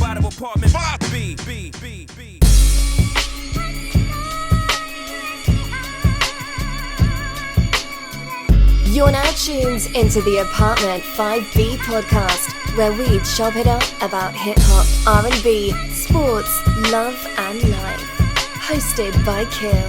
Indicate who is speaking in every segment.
Speaker 1: out of apartment 5B.
Speaker 2: You're now tuned into the Apartment 5B podcast, where we chop it up about hip-hop, R&B, sports, love and life. Hosted by Kill.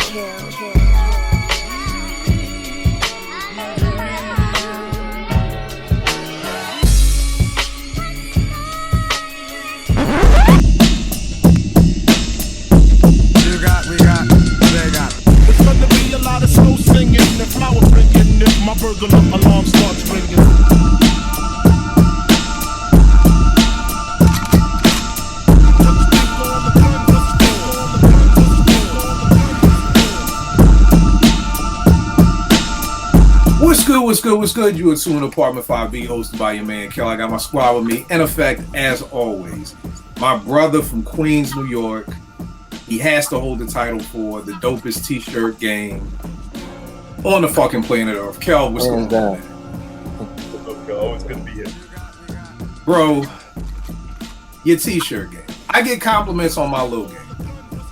Speaker 3: It's gonna be a lot of slow singing and flower bringing if my burglar alarm starts ringing.
Speaker 4: What's good? You are tuned to Apartment 5B, hosted by your man Kill. I got my squad with me. In effect, as always, my brother from Queens, New York. He has to hold the title for the dopest t-shirt game on the fucking planet Earth. Kel, what's going on, man?
Speaker 5: What's up, always good to be here.
Speaker 4: Bro, your t-shirt game. I get compliments on my low game.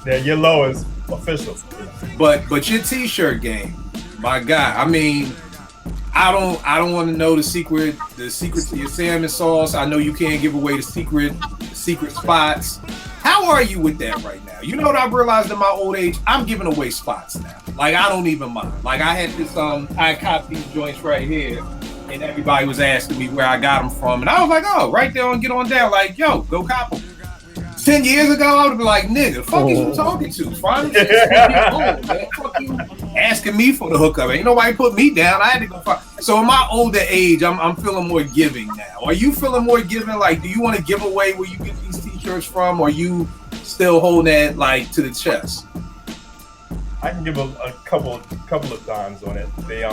Speaker 5: Yeah, your low is official.
Speaker 4: But your t-shirt game, my guy. I mean, I don't want to know the secret to your salmon sauce. I know you can't give away the secret spots. How are you with that right now? You know what I've realized in my old age? I'm giving away spots now. Like, I don't even mind. Like, I had this, I copped these joints right here, and everybody was asking me where I got them from. And I was like, oh, right there and get on down. Like, yo, go cop them. 10 years ago, I would have been like, nigga, the fuck is you talking to? Finally, man. Fuck you asking me for the hookup. Ain't nobody put me down. I had to go find. So in my older age, I'm feeling more giving now. Are you feeling more giving? Like, do you want to give away where you get these t-shirts from, or you still holding that like to the chest?
Speaker 5: I can give a couple of dimes on it. They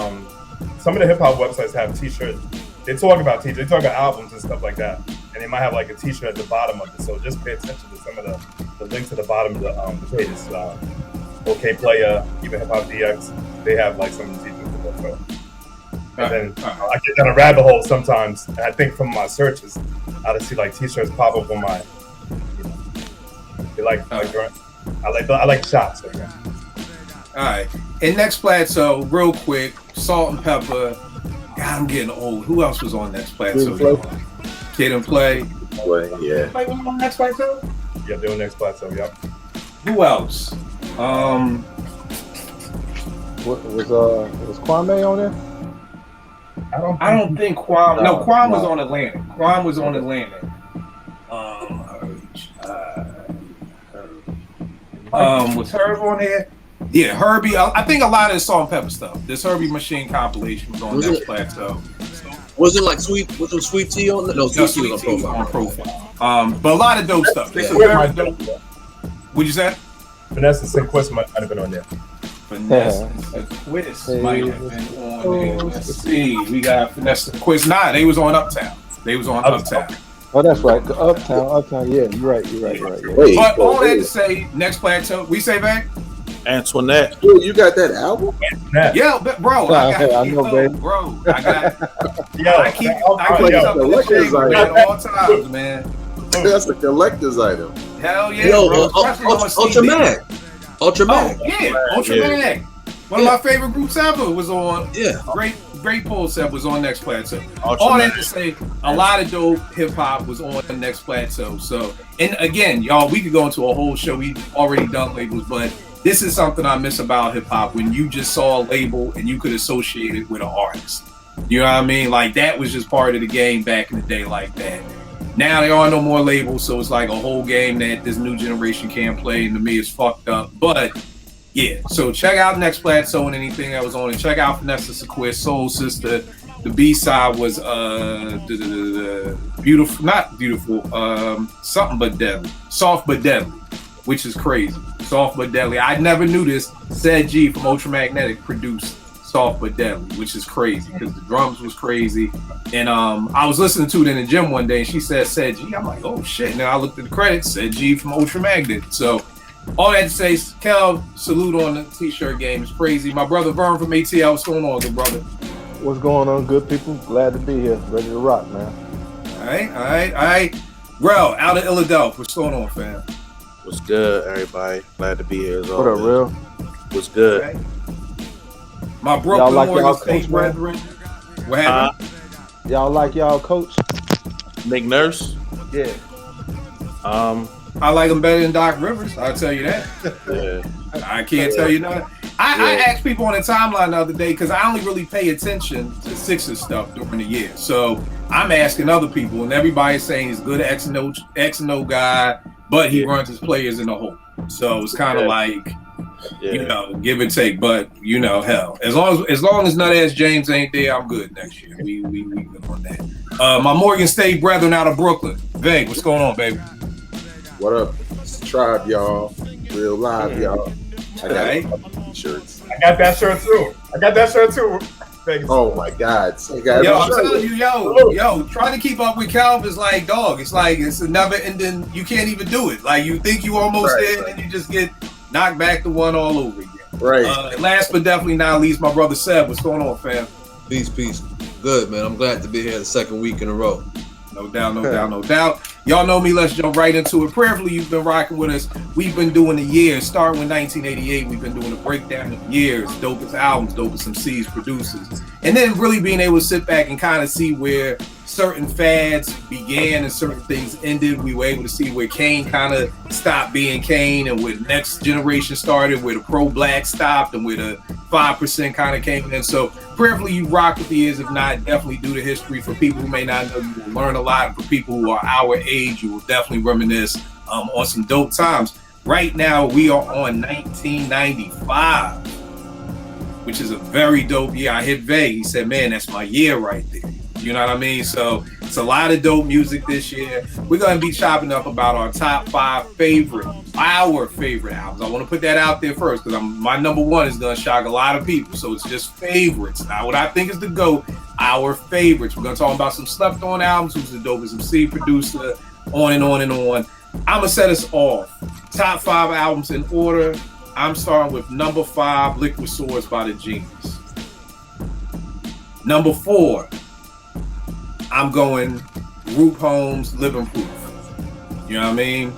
Speaker 5: some of the hip hop websites have t-shirts. They talk about t-shirts. They talk about albums and stuff like that, and they might have like a t-shirt at the bottom of it. So just pay attention to some of the links at the bottom of the pages. OK Player, even Hip Hop DX, they have like some of the t-shirts in there. So. And then I get down a rabbit hole sometimes, and I think from my searches, I just see like t-shirts pop up on my. They like I like shots. So, yeah.
Speaker 4: All right. And next plateau, real quick, Salt and Pepper. God, I'm getting old. Who else was on Next Plateau? Kid and Play.
Speaker 6: Yeah.
Speaker 4: Play on Next Plateau?
Speaker 5: Yeah, they're on Next Plateau. Yep.
Speaker 4: Who else?
Speaker 6: Was Kwame on there?
Speaker 4: I don't think Kwame. No, Kwame was on Atlantic. Kwame was on Atlantic. Was Herb on there? Yeah, Herbie. I think a lot of the Salt and Pepper stuff. This Herbie Machine compilation was on Next Plateau.
Speaker 7: Was it like Sweet Tea on the? No, Sweet Tea was on
Speaker 4: Profile. But a lot of dope stuff. This is very dope. What'd you say?
Speaker 5: Vanessa and Quest might have been on there.
Speaker 4: Vanessa and Quest might have been on there. Let's see. We got Vanessa and Quest. Nah, they was on Uptown. Uptown.
Speaker 6: Oh, that's right. Uptown. Yeah, you're right.
Speaker 4: Wait, but all that to say, Next Plateau. We say back.
Speaker 7: Antoinette.
Speaker 6: Dude, you got that album?
Speaker 4: Yeah, but bro, I know, baby. Bro, I keep something to say at all times, man.
Speaker 6: That's a collector's item.
Speaker 4: Hell yeah,
Speaker 7: Yo,
Speaker 4: bro.
Speaker 7: Ultramag.
Speaker 4: Oh, yeah, Ultramag. One of my favorite groups ever was on.
Speaker 7: Yeah.
Speaker 4: Great Pole set was on Next Plateau. All that to say, a lot of dope hip hop was on the Next Plateau. So, and again, y'all, we could go into a whole show. We've already done labels, but this is something I miss about hip hop, when you just saw a label and you could associate it with an artist. You know what I mean? Like, that was just part of the game back in the day like that. Now there are no more labels, so it's like a whole game that this new generation can't play, and to me it's fucked up. But yeah, so check out Next Plateau and anything that was on it. Check out Vanessa Sequist, Soul Sister. The B-side was beautiful, not beautiful, something but deadly. Soft but deadly, which is crazy. Soft but deadly. I never knew this. Said G from Ultramagnetic produced Soft but Deadly, which is crazy because the drums was crazy. And I was listening to it in the gym one day and she said G. I'm like, oh shit. And then I looked at the credits, said G from Ultramagnetic. So all that to say, Kel, salute on the t-shirt game. It's crazy. My brother Vern from ATL, what's going on, good brother?
Speaker 6: What's going on, good people? Glad to be here. Ready to rock, man.
Speaker 4: All right. Real, out of Philadelphia. What's going on, fam?
Speaker 8: What's good, everybody? Glad to be here as
Speaker 6: What up,
Speaker 8: always.
Speaker 6: real?
Speaker 8: What's good?
Speaker 4: Okay. My
Speaker 6: Y'all
Speaker 4: Brooklyn
Speaker 6: like
Speaker 4: Morgan
Speaker 6: y'all
Speaker 4: State
Speaker 6: coach, man?
Speaker 4: brethren. What happened?
Speaker 6: Y'all like y'all coach?
Speaker 8: Nick Nurse?
Speaker 6: Yeah.
Speaker 4: I like him better than Doc Rivers. I'll tell you that.
Speaker 8: Yeah.
Speaker 4: I can't tell you nothing. I asked people on the timeline the other day because I only really pay attention to Sixers stuff during the year. So I'm asking other people, and everybody's saying he's a good X and O guy, but he runs his players in the hole. So it's kind of like, you know, give and take. But you know, hell, as long as Nut-Ass James ain't there, I'm good next year. We good on that. My Morgan State brethren out of Brooklyn. Veg, what's going on, baby?
Speaker 6: What up? It's the tribe, y'all. Real live, y'all. I got
Speaker 4: Hey.
Speaker 6: a couple shirts.
Speaker 5: I got that shirt too. Vegas.
Speaker 6: Oh my God! I got
Speaker 4: Yo,
Speaker 6: a
Speaker 4: I'm
Speaker 6: shirt.
Speaker 4: telling you, yo, trying to keep up with Calvin is like, dog. It's like it's a never ending. You can't even do it. Like you think you almost there, and then you just get knocked back to one all over again.
Speaker 6: Right.
Speaker 4: And last but definitely not least, my brother Seb. What's going on, fam?
Speaker 7: Peace. Good, man. I'm glad to be here the second week in a row.
Speaker 4: No doubt. Y'all know me. Let's jump right into it. Prayerfully, you've been rocking with us. We've been doing the years, starting with 1988. We've been doing a breakdown of years, dopest albums, dopest MCs, producers, and then really being able to sit back and kind of see where certain fads began and certain things ended. We were able to see where Kane kind of stopped being Kane and where the next generation started, where the pro-black stopped and where the 5% kind of came in. So prayerfully you rock with the years. If not, definitely do the history. For people who may not know, you will learn a lot. For people who are our age, you will definitely reminisce on some dope times. Right now, we are on 1995, which is a very dope year. I hit Vay. He said, man, that's my year right there. You know what I mean? So it's a lot of dope music this year. We're going to be chopping up about our top 5 favorite albums. I want to put that out there first because my number one is going to shock a lot of people. So it's just favorites. Not what I think is the GOAT, our favorites. We're going to talk about some slept on albums, who's the dopest MC producer, on and on and on. I'm going to set us off. Top 5 albums in order. I'm starting with number 5, Liquid Swords by the Genius. Number 4, I'm going Group Homes, Living Proof. You know what I mean?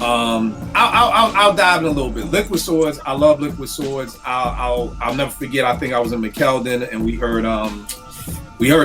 Speaker 4: I'll dive in a little bit. Liquid Swords, I love Liquid Swords. I'll never forget. I think I was in McKeldin and we heard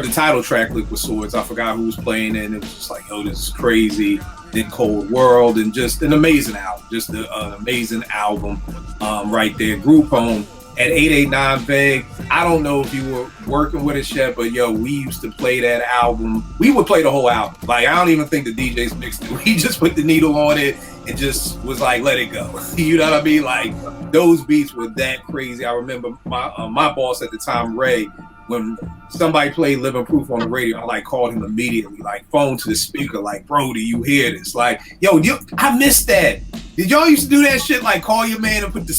Speaker 4: the title track Liquid Swords. I forgot who was playing it, and it was just like, yo, this is crazy. Then Cold World, and just an amazing album. Just an amazing album right there. Group Home at 889 Vague. I don't know if you were working with us yet, but yo, we used to play that album. We would play the whole album. Like, I don't even think the DJs mixed it. We just put the needle on it and just was like, let it go. You know what I mean? Like, those beats were that crazy. I remember my boss at the time, Ray, when somebody played Living Proof on the radio, I like called him immediately, like phone to the speaker, like, bro, do you hear this? Like, yo, I missed that. Did y'all used to do that shit? Like, call your man and put the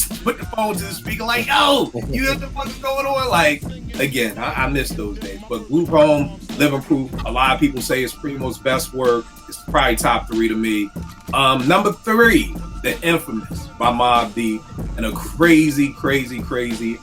Speaker 4: phone to the speaker, like, yo, you hear what the fuck is going on? Like, again, I miss those days. But Group Home, Living Proof, a lot of people say it's Primo's best work. It's probably top 3 to me. Number 3, The Infamous by Mobb Deep, and a crazy,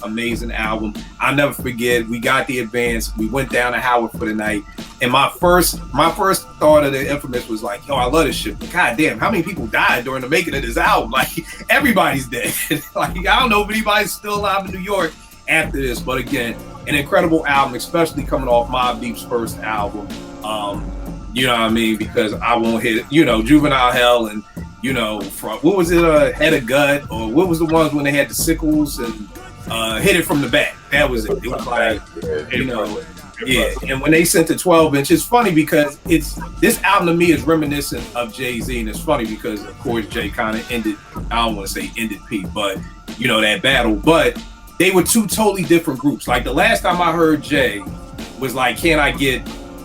Speaker 4: amazing album. I'll never forget. We got the advance. We went down to Howard for the night, and my first thought of The Infamous was like, yo, I love this shit, but goddamn, how many people died during the making of this album? Like, everybody's dead. Like, I don't know if anybody's still alive in New York after this, but again, an incredible album, especially coming off Mobb Deep's first album. You know what I mean? Because I won't hit, Juvenile Hell and, from, what was it, Head of Gut, or what was the ones when they had the sickles and hit it from the back? That was it. It was like, yeah. And when they sent the 12-inch, it's funny because this album to me is reminiscent of Jay-Z, and it's funny because, of course, Jay kind of ended, I don't want to say ended Pete, but, that battle. But they were 2 totally different groups. Like, the last time I heard Jay was like,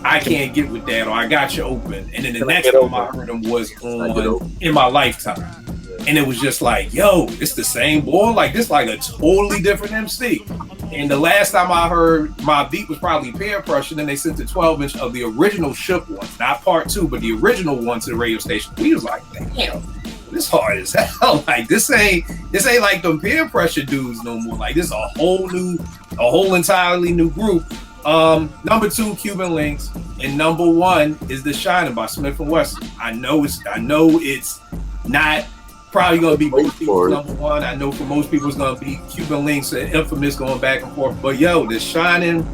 Speaker 4: I can't get with that, or I got you open. And then the next time I heard him was on In My Lifetime. And it was just like, yo, it's the same boy. Like, this like a totally different MC. And the last time I heard my beat was probably Peer Pressure. Then they sent the 12-inch of the original Shook ones, not part 2, but the original one to the radio station. We was like, damn, this hard as hell. Like, this ain't like them Peer Pressure dudes no more. Like, this is a whole entirely new group. Number 2, Cuban Links, and number 1 is The Shining by Smith and Wesson. I know it's not probably gonna be most people's number 1. I know for most people it's gonna be Cuban Links and Infamous going back and forth. But yo, The Shining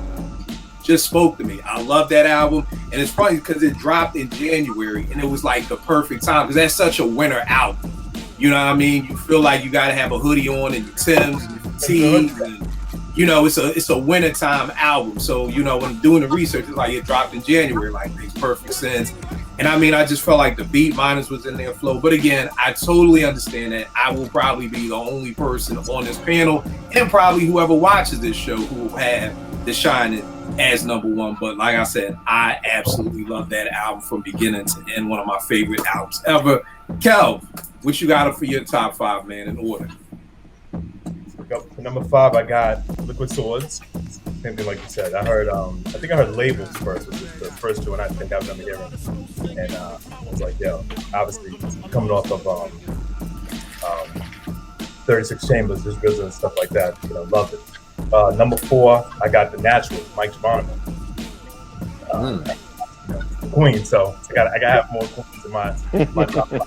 Speaker 4: just spoke to me. I love that album, and it's funny because it dropped in January, and it was like the perfect time because that's such a winter album. You know what I mean? You feel like you gotta have a hoodie on and your Timbs and your fatigues, and you know it's a wintertime album. So you know when I'm doing the research, it's like it dropped in January, like makes perfect sense. And I mean, I just felt like the beat minus was in their flow. But again, I totally understand that. I will probably be the only person on this panel, and probably whoever watches this show, who will have The Shining as number 1. But like I said, I absolutely love that album from beginning to end. One of my favorite albums ever. Kel, what you got for your top 5, man, in order?
Speaker 5: For number 5, I got Liquid Swords. Same thing like you said. I think I heard Labels first, which was the first joint I think I was ever hearing. And I was like, yo, obviously coming off of 36 Chambers, just RZA and stuff like that. You know, loved it. Number 4, I got The Natural, Mike Geronimo. Queen, so I got to have more queens in my top 5.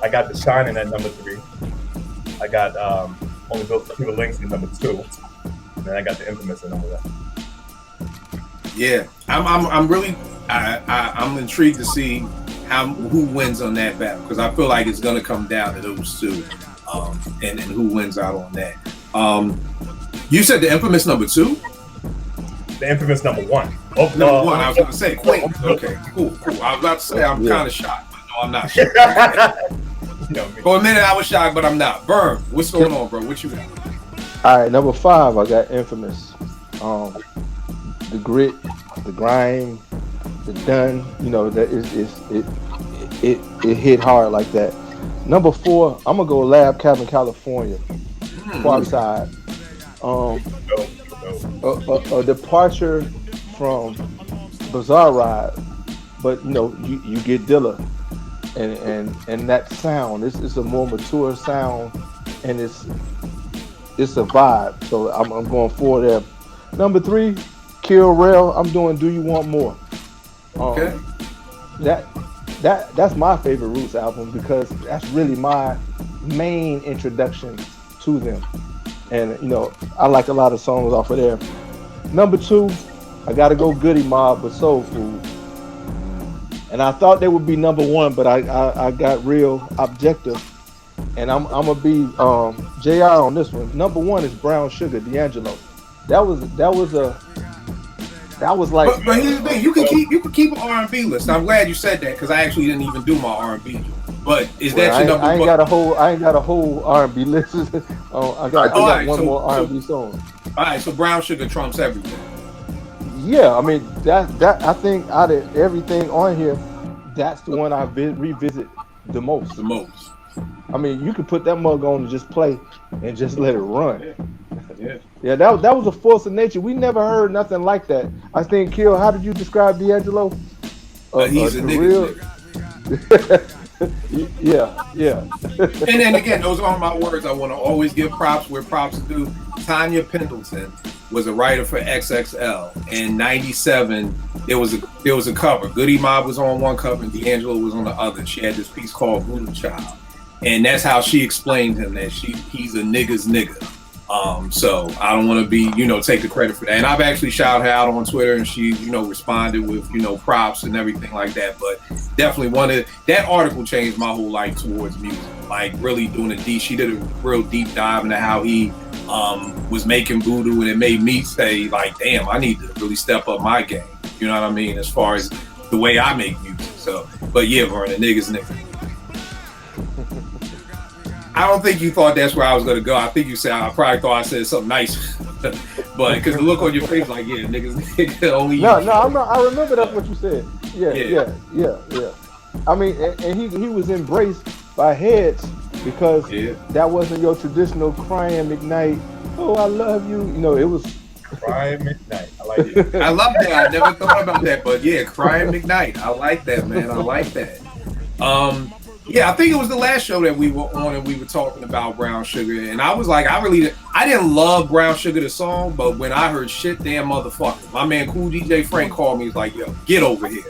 Speaker 5: I got The Shining at number 3. I got Only Built for Cuban Links at number 2, and then I got The Infamous at number 1.
Speaker 4: Yeah, I'm really I'm intrigued to see who wins on that battle, because I feel like it's gonna come down to those two, and who wins out on that. You said The Infamous number 2?
Speaker 5: The Infamous number 1. Oh,
Speaker 4: number 1. I was gonna say Queen. Okay, cool. I was about to say I'm kind of shocked, but no, I'm not shocked. For a minute I was shocked, but I'm not. Burn, what's going on, bro? What you got?
Speaker 9: All right, number 5, I got Infamous. The grit, the grime, the done. You know that it hit hard like that. Number 4, I'm gonna go Lab Cabin, California. Quadside. A departure from Bizarre Ride, but you know you get Dilla. And that sound, it's a more mature sound, and it's a vibe. So I'm going 4 there. Number 3, Kill Rail. I'm doing Do You Want More.
Speaker 4: Okay.
Speaker 9: That's my favorite Roots album, because that's really my main introduction to them. And you know, I like a lot of songs off of there. Number 2, I gotta go Goody Mob with Soul Food. And I thought they would be number 1, but I got real objective, and I'm gonna be JR on this one. Number 1 is Brown Sugar, D'Angelo. That was like.
Speaker 4: But here's the thing: you can keep an R&B list. I'm glad you said that, because I actually didn't even do my R&B. But is that your number 1?
Speaker 9: I ain't got a whole R&B list. I got one more R&B song.
Speaker 4: All right, so Brown Sugar trumps everything.
Speaker 9: Yeah, I mean that I think out of everything on here, that's the one I revisit the most. I mean, you could put that mug on and just play and just let it run. Yeah. That was a force of nature. We never heard nothing like that. I think, Kill, how did you describe D'Angelo?
Speaker 4: He's a nigga.
Speaker 9: Yeah.
Speaker 4: And then again, those are my words. I want to always give props where props are due. Tanya Pendleton was a writer for XXL. In '97, there was a cover. Goody Mob was on one cover and D'Angelo was on the other. She had this piece called Voodoo Child, and that's how she explained him, that he's a nigga's nigga. So I don't want to be, take the credit for that. And I've actually shouted her out on Twitter, and she, responded with, props and everything like that. But definitely that article changed my whole life towards music. Like really doing she did a real deep dive into how he was making voodoo, and it made me say, like, damn, I need to really step up my game. You know what I mean? As far as the way I make music. So, but yeah, Vernon, niggas. I don't think you thought that's where I was going to go. I think you said, I probably thought I said something nice. But because the look on your face, like, yeah, niggas only.
Speaker 9: No, I remember that's what you said. Yeah. I mean, and he was embraced by heads, because that wasn't your traditional crying McKnight. Oh, I love you. It was
Speaker 5: Crying McKnight. I like it.
Speaker 4: I love that. I never thought about that, but yeah, Crying McKnight. I like that, man. I like that. Yeah, I think it was the last show that we were on and we were talking about Brown Sugar. And I was like, I didn't love Brown Sugar the song, but when I heard Shit Damn Motherfucker, my man Cool DJ Frank called me. He's like, yo, get over here.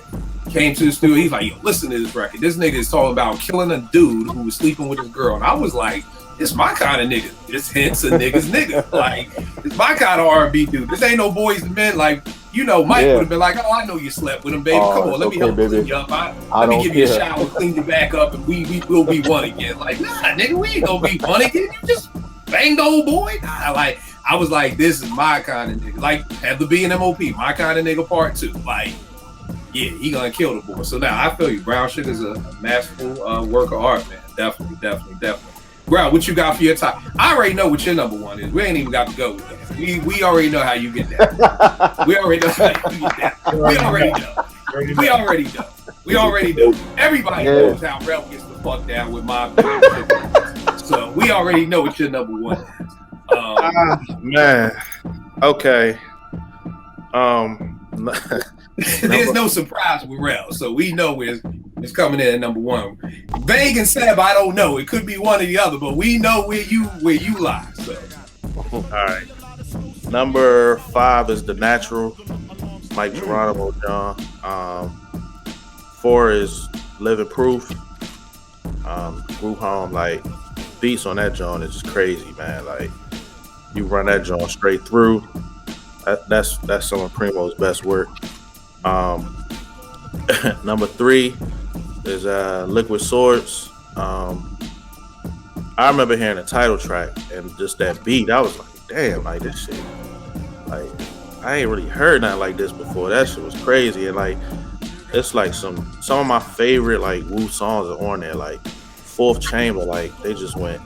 Speaker 4: Came to the studio. He's like, yo, listen to this record. This nigga is talking about killing a dude who was sleeping with his girl. And I was like, it's my kind of nigga. This hence a nigga's nigga. Like, it's my kind of R&B dude. This ain't no Boys and Men. Like, you know, Mike would have been like, oh, I know you slept with him, baby. Come on, let me help clean you up. Let me give you a shower, clean you back up, and we will be one again. Like, nah, nigga, we ain't gonna be one again. You just banged old boy. Nah, like, I was like, this is my kind of nigga. Like, have the B and MOP, my kind of nigga part 2. Like, yeah, he gonna kill the boy. So now I feel you. Brown Sugar's a masterful work of art, man. Definitely. Bro, what you got for your top? I already know what your number 1 is. We ain't even got to go with that. We already know how you get that. We already know how you get that. We already know. Everybody knows how Rel gets the fuck down with my so we already know what your number 1 is.
Speaker 8: Man. Okay.
Speaker 4: There's no surprise with Rel, so we know it's coming in at number 1. Vague and Seb, I don't know. It could be one or the other, but we know where you lie. So,
Speaker 8: all right. Number 5 is The Natural, Mike Geronimo, John. 4 is Living Proof. Group Home, like beats on that joint is just crazy, man. Like you run that joint straight through. That's some of Primo's best work. Number 3 is Liquid Swords. I remember hearing the title track and just that beat. I was like, damn, like this shit. Like I ain't really heard nothing like this before. That shit was crazy. And like it's like some of my favorite like Wu songs are on there. Like Fourth Chamber, like they just went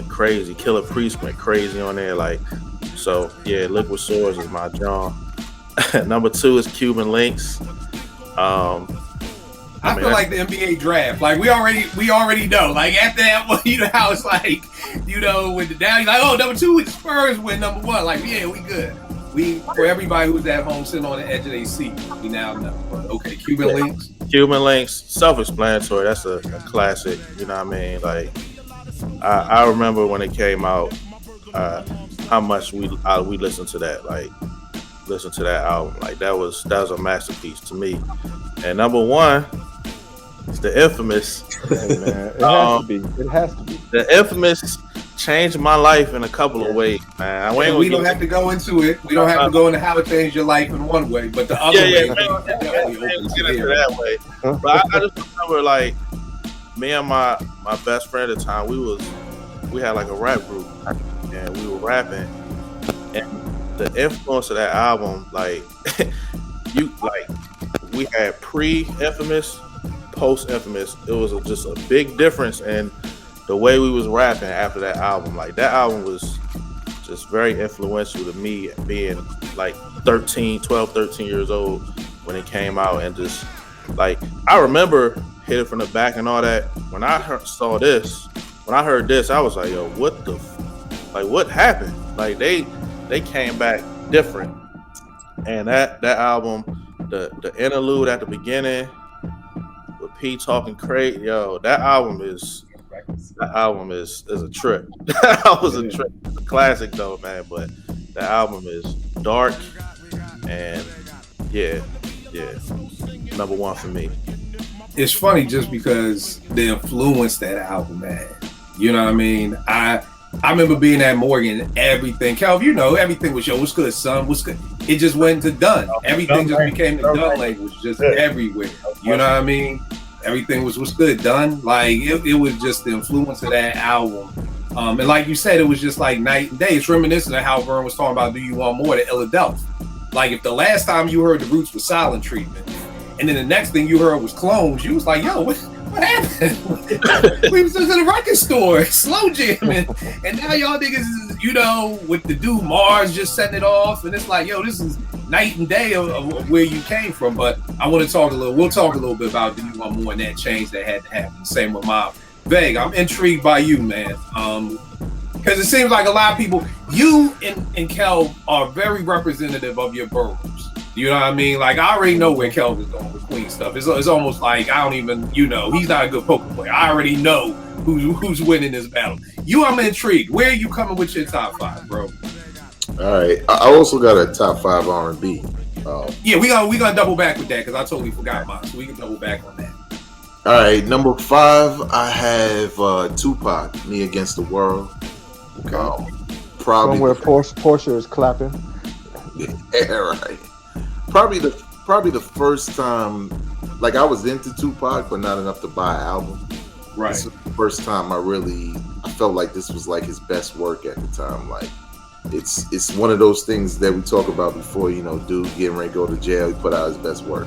Speaker 8: crazy. Killer Priest went crazy on there. Like so yeah, Liquid Swords is my genre. Number 2 is Cuban Links.
Speaker 4: I feel like the NBA draft. Like we already know. Like after that, you know how it's like, you know, with the down, you're like, oh, number 2 with the Spurs win number 1. Like, yeah, we good. For everybody who's at home sitting on the edge of their seat, we now know. But okay, Cuban Links.
Speaker 8: Cuban Links, self-explanatory. That's a classic. You know what I mean? Like, I remember when it came out, how much we listened to that. Like, listen to that album. Like that was a masterpiece to me. And number 1 is the infamous.
Speaker 9: Hey, man. It has to be.
Speaker 8: The infamous changed my life in a couple of ways, man.
Speaker 4: We don't have to go into it. We don't have to go into how it changed your life in one way, but the other way definitely opens
Speaker 8: get into that way. But I just remember, like, me and my best friend at the time, we had like a rap group, and we were rapping, and the influence of that album, like, we had pre-Infamous, post-Infamous. It was just a big difference in the way we was rapping after that album. Like, that album was just very influential to me, being like 12, 13 years old when it came out. And just, like, I remember Hit It From the Back and all that. When I heard this, I was like, yo, what happened? Like, they came back different. And that album, the interlude at the beginning with P talking crazy, yo, that album is a trip. That was a trip. It's a classic though, man. But the album is dark and yeah, number 1 for me.
Speaker 4: It's funny just because the influence that album had. You know what I mean? I remember being at Morgan, everything. Kel, you know, everything was, yo, what's good, son? What's good? It just went to done. Everything just became the done language, just everywhere. You know what I mean? Everything was, what's good, done. Like, it was just the influence of that album. And like you said, it was just like night and day. It's reminiscent of how Vern was talking about Do You Want More to Philadelphia. Like, if the last time you heard the Roots was Silent Treatment, and then the next thing you heard was Clones, you was like, yo, what happened? We was just in a record store, slow jamming, and now y'all niggas is, you know, with the dude Mars just setting it off, and it's like, yo, this is night and day of where you came from. But I want to we'll talk a little bit about Do You Want More and that change that had to happen. Same with my Vague. I'm intrigued by you, man, because it seems like a lot of people, you and Kel are very representative of your boroughs. You know what I mean? Like, I already know where Kelvin's going with Queen stuff. It's almost like I don't even, he's not a good poker player. I already know who's winning this battle. I'm intrigued. Where are you coming with your top 5, bro?
Speaker 6: All right. I also got a top 5 R&B.
Speaker 4: Yeah, we gonna double back with that because I totally forgot mine, so we can double back on that.
Speaker 6: All right, number 5, I have Tupac, "Me Against the World."
Speaker 9: Okay.
Speaker 6: Probably
Speaker 9: somewhere Portia is clapping.
Speaker 6: Yeah, right. Probably the first time, like, I was into Tupac, but not enough to buy an album.
Speaker 4: Right.
Speaker 6: This was the first time I felt like this was like his best work at the time. Like, it's one of those things that we talk about before. Dude getting ready to go to jail, he put out his best work.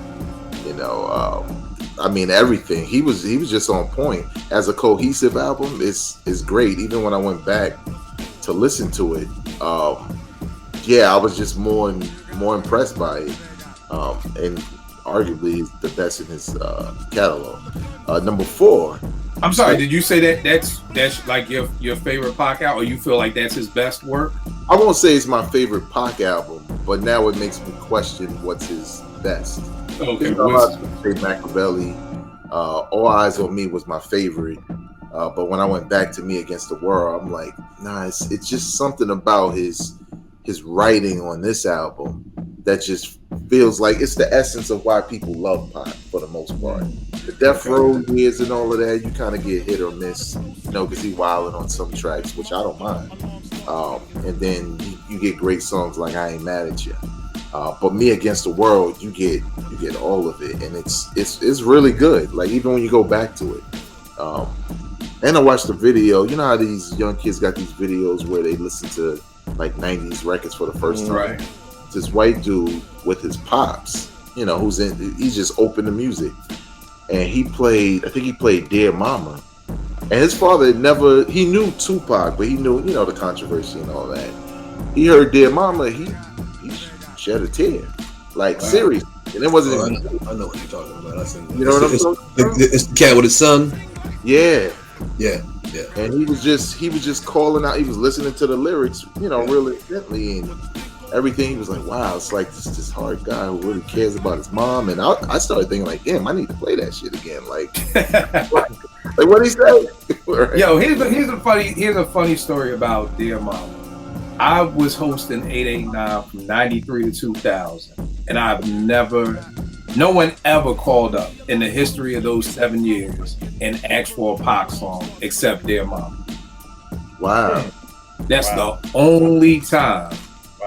Speaker 6: I mean, everything. He was just on point. As a cohesive album, it's great. Even when I went back to listen to it, I was just more impressed by it. And arguably the best in his catalog. Number 4.
Speaker 4: I'm sorry, did you say that's like your favorite Pac album, or you feel like that's his best work?
Speaker 6: I won't say it's my favorite Pac album, but now it makes me question what's his best.
Speaker 4: Okay.
Speaker 6: Machiavelli, All Eyes on Me was my favorite, but when I went back to Me Against the World, I'm like, nah, it's just something about his writing on this album that just feels like it's the essence of why people love Pac for the most part. The Death Row years and all of that, you kind of get hit or miss, because he wilding on some tracks, which I don't mind. And then you get great songs like I Ain't Mad at You. But Me Against the World, you get all of it, and it's really good. Like, even when you go back to it. And I watched the video. You know how these young kids got these videos where they listen to like 90s records for the first time.
Speaker 4: Right.
Speaker 6: This white dude with his pops, he's just open to music. And I think he played Dear Mama. And his father he knew Tupac, but he knew, the controversy and all that. He heard Dear Mama, he shed a tear. Like, serious. And it wasn't
Speaker 7: I know what you're talking about. I think
Speaker 6: you know what I'm talking about?
Speaker 7: It's the cat with his son.
Speaker 6: Yeah.
Speaker 7: Yeah.
Speaker 6: And he was just calling out, he was listening to the lyrics, really intently, and everything. He was like, wow, it's like this hard guy who really cares about his mom. And I started thinking, like, damn, I need to play that shit again. Like, like what he say? Right.
Speaker 4: Yo, here's a funny story about Dear Mama. I was hosting 889 from 93 to 2000, and no one ever called up in the history of those 7 years and asked for a Pac song except Dear Mama.
Speaker 6: Wow.
Speaker 4: That's the only time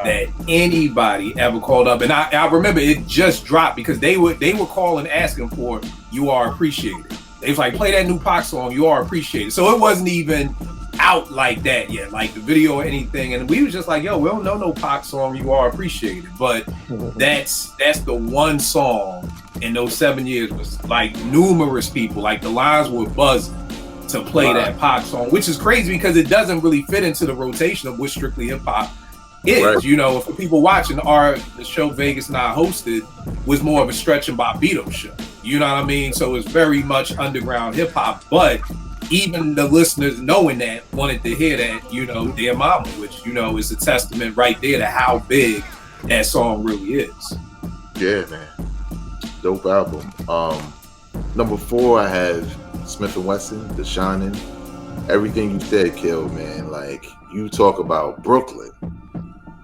Speaker 4: that anybody ever called up. And I remember it just dropped because they were calling asking for You Are Appreciated. They was like, play that new Pac song, You Are Appreciated. So it wasn't even out like that yet, like the video or anything. And we was just like, yo, we don't know no Pac song, You Are Appreciated. But that's the one song in those 7 years was like numerous people, like the lines were buzzing to play that Pac song, which is crazy because it doesn't really fit into the rotation of what Strictly Hip Hop is. Right. For people watching, the show Vegas and I hosted was more of a Stretch and Bobbito show. You know what I mean? So it's very much underground hip hop, but even the listeners knowing that wanted to hear that, Dear Mama, which, is a testament right there to how big that song really is.
Speaker 6: Yeah, man. Dope album. Number 4, I have Smith & Wesson, The Shining. Everything you said, Kill, man. Like, you talk about Brooklyn.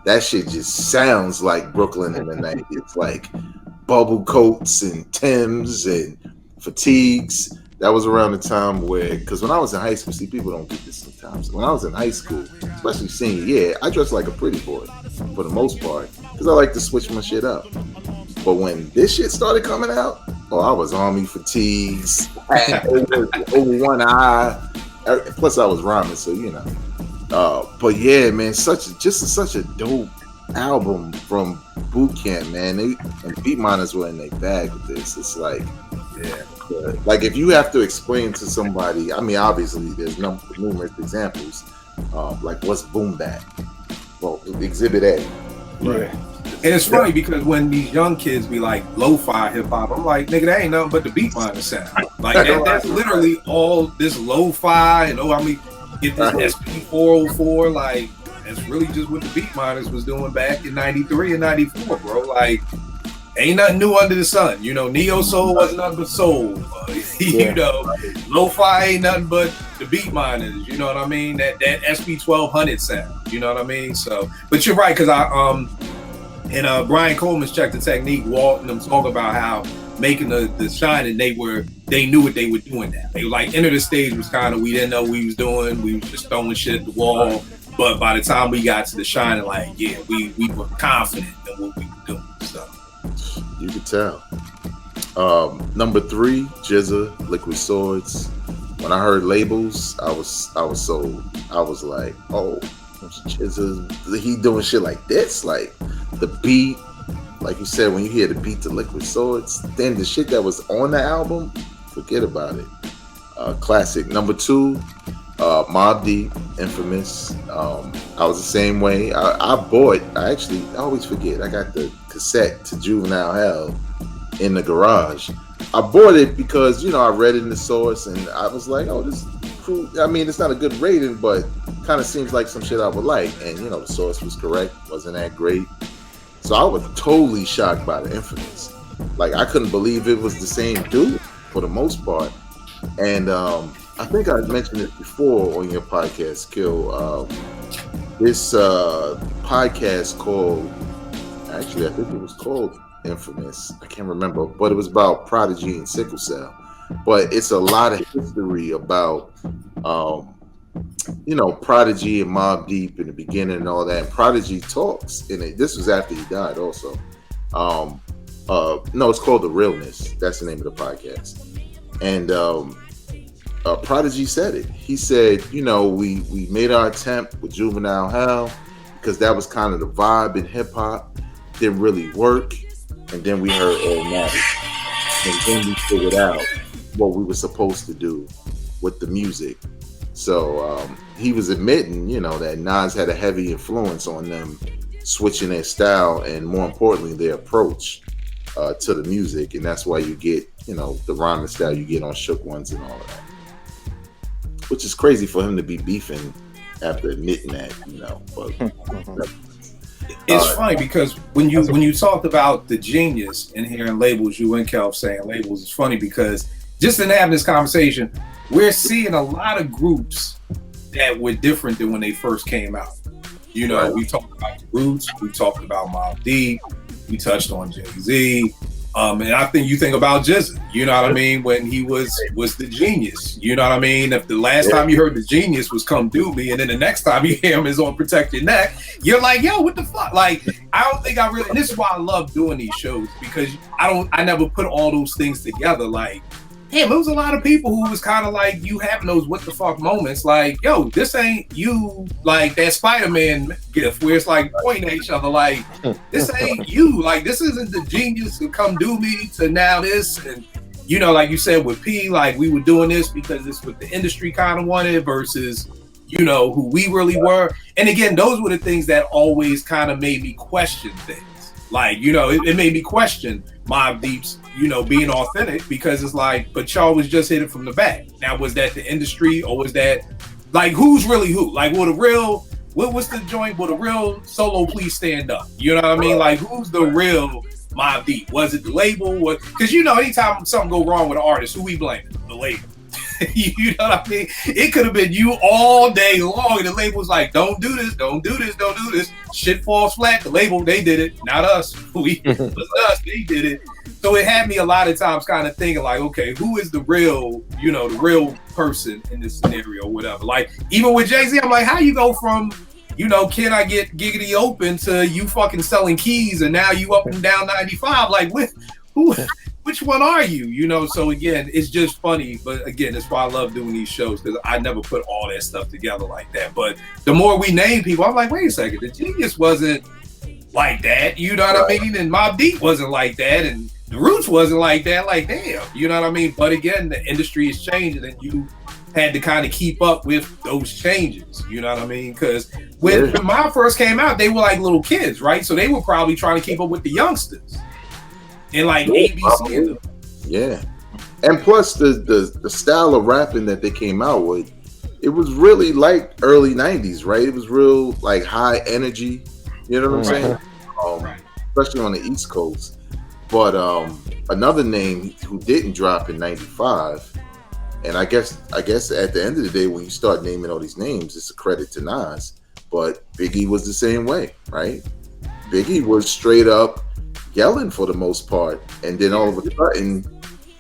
Speaker 6: That shit just sounds like Brooklyn in the 90s. It's like bubble coats and Timbs and fatigues. That was around the time because when I was in high school, see, people don't get this sometimes. When I was in high school, especially senior year, I dressed like a pretty boy for the most part because I like to switch my shit up. But when this shit started coming out, I was army fatigues, over one eye. Plus, I was rhyming, so But yeah, man, such a dope album from Boot Camp, man. And Beat Miners were in their bag with this. It's like, like if you have to explain to somebody, I mean, obviously there's numerous examples, like what's boom bap? Well, Exhibit A.
Speaker 4: Right. And it's funny because when these young kids be like lo-fi hip hop, I'm like, nigga, that ain't nothing but the Beat Miner sound. Like that's literally all this lo-fi and get this SP404, like that's really just what the Beat Miners was doing back in 93 and 94, bro. Like ain't nothing new under the sun. You know, neo soul wasn't nothing but soul. You know, lo-fi ain't nothing but the beat miners. You know what I mean? That SP 1200 sound. You know what I mean? So, but you're right, because in Brian Coleman's Check the Technique, Walt and them talk about how making the Shining, they knew what they were doing now. They were like, Enter the Stage was kind of, we didn't know what we was doing. We was just throwing shit at the wall. But by the time we got to the Shining, like, yeah, we were confident in what we were doing. So
Speaker 6: you could tell. Number 3, Jizza, Liquid Swords. When I heard Labels, I was sold. I was like, oh, Jizza, he doing shit like this, like the beat. Like you said, when you hear the beat to Liquid Swords, then the shit that was on the album, forget about it. Classic. Number 2, Mobb Deep, Infamous. I was the same way. I always forget, I got the cassette to Juvenile Hell in the garage. I bought it because, you know, I read it in the source and I was like, oh, this is cool. I mean, it's not a good rating, but kind of seems like some shit I would like. And, you know, the source was correct. Wasn't that great. So I was totally shocked by the Infamous. Like, I couldn't believe it was the same dude for the most part. And I think I mentioned it before on your podcast, Kill. This podcast called, actually, I think it was called Infamous. I can't remember, but it was about Prodigy and Sickle Cell. But it's a lot of history about, you know, Prodigy and Mobb Deep in the beginning and all that. And Prodigy talks in it. This was after he died, also. No, it's called The Realness. That's the name of the podcast. And Prodigy said it. He said, you know, we made our attempt with Juvenile Hell because that was kind of the vibe in hip hop. Didn't really work. And then we heard Illmatic. And then we figured out what we were supposed to do with the music. So he was admitting, you know, that Nas had a heavy influence on them switching their style and, more importantly, their approach to the music. And that's why you get, you know, the rhyming style you get on Shook Ones and all of that. Which is crazy for him to be beefing after admitting that, you know. But
Speaker 4: it's funny because when you talked about the genius in hearing Labels, you and Kelv saying Labels, it's funny because just in having this conversation, we're seeing a lot of groups that were different than when they first came out. You know, we talked about the Roots, we talked about Mobb Deep, we touched on Jay-Z, and I think you think about Jizza, you know what I mean, when he was the genius, you know what I mean? If the last time you heard the genius was Come Do Me, and then the next time you hear him is on Protect Your Neck, you're like, yo, what the fuck? Like, I don't think I really, and this is why I love doing these shows, because I never put all those things together. Like, damn, there was a lot of people who was kind of like you having those what the fuck moments, like, yo, this ain't you, like that Spider-Man gift where it's like pointing at each other, like, this ain't you, like, this isn't the genius to Come Do Me to now this. And, you know, like you said with P, like, we were doing this because it's what the industry kind of wanted versus, you know, who we really were. And again, those were the things that always kind of made me question things. Like, you know, it made me question Mobb Deep's, you know, being authentic, because it's like, but y'all was just hitting from the back. Now, was that the industry, or was that, like, who's really who? Like, what's the joint? Will the real Solo please stand up? You know what I mean? Like, who's the real Mobb Deep? Was it the label? Because, you know, anytime something go wrong with an artist, who we blaming? The label. You know what I mean? It could have been you all day long, and the label was like, don't do this, don't do this, don't do this. Shit falls flat. The label, they did it, not us. It was us, they did it. So it had me a lot of times kind of thinking like, okay, who is the real, you know, the real person in this scenario or whatever. Like, even with Jay-Z, I'm like, how you go from, you know, Can I Get Giggity Open to you fucking selling keys and now you up and down 95? Like, which one are you? You know, so again, it's just funny. But again, that's why I love doing these shows, because I never put all that stuff together like that. But the more we name people, I'm like, wait a second, the Genius wasn't like that. You know what I mean? And Mobb Deep wasn't like that. And the Roots wasn't like that. Like, damn, you know what I mean? But again, the industry is changing, and you had to kind of keep up with those changes. You know what I mean? Because when mine first came out, they were like little kids, right? So they were probably trying to keep up with the youngsters. And like ABC.
Speaker 6: Yeah. And plus the style of rapping that they came out with, it was really like early 90s, right? It was real like high energy. You know what I'm saying? Especially on the East Coast. But another name who didn't drop in '95, and I guess at the end of the day, when you start naming all these names, it's a credit to Nas. But Biggie was the same way, right? Biggie was straight up yelling for the most part, and then all of a sudden,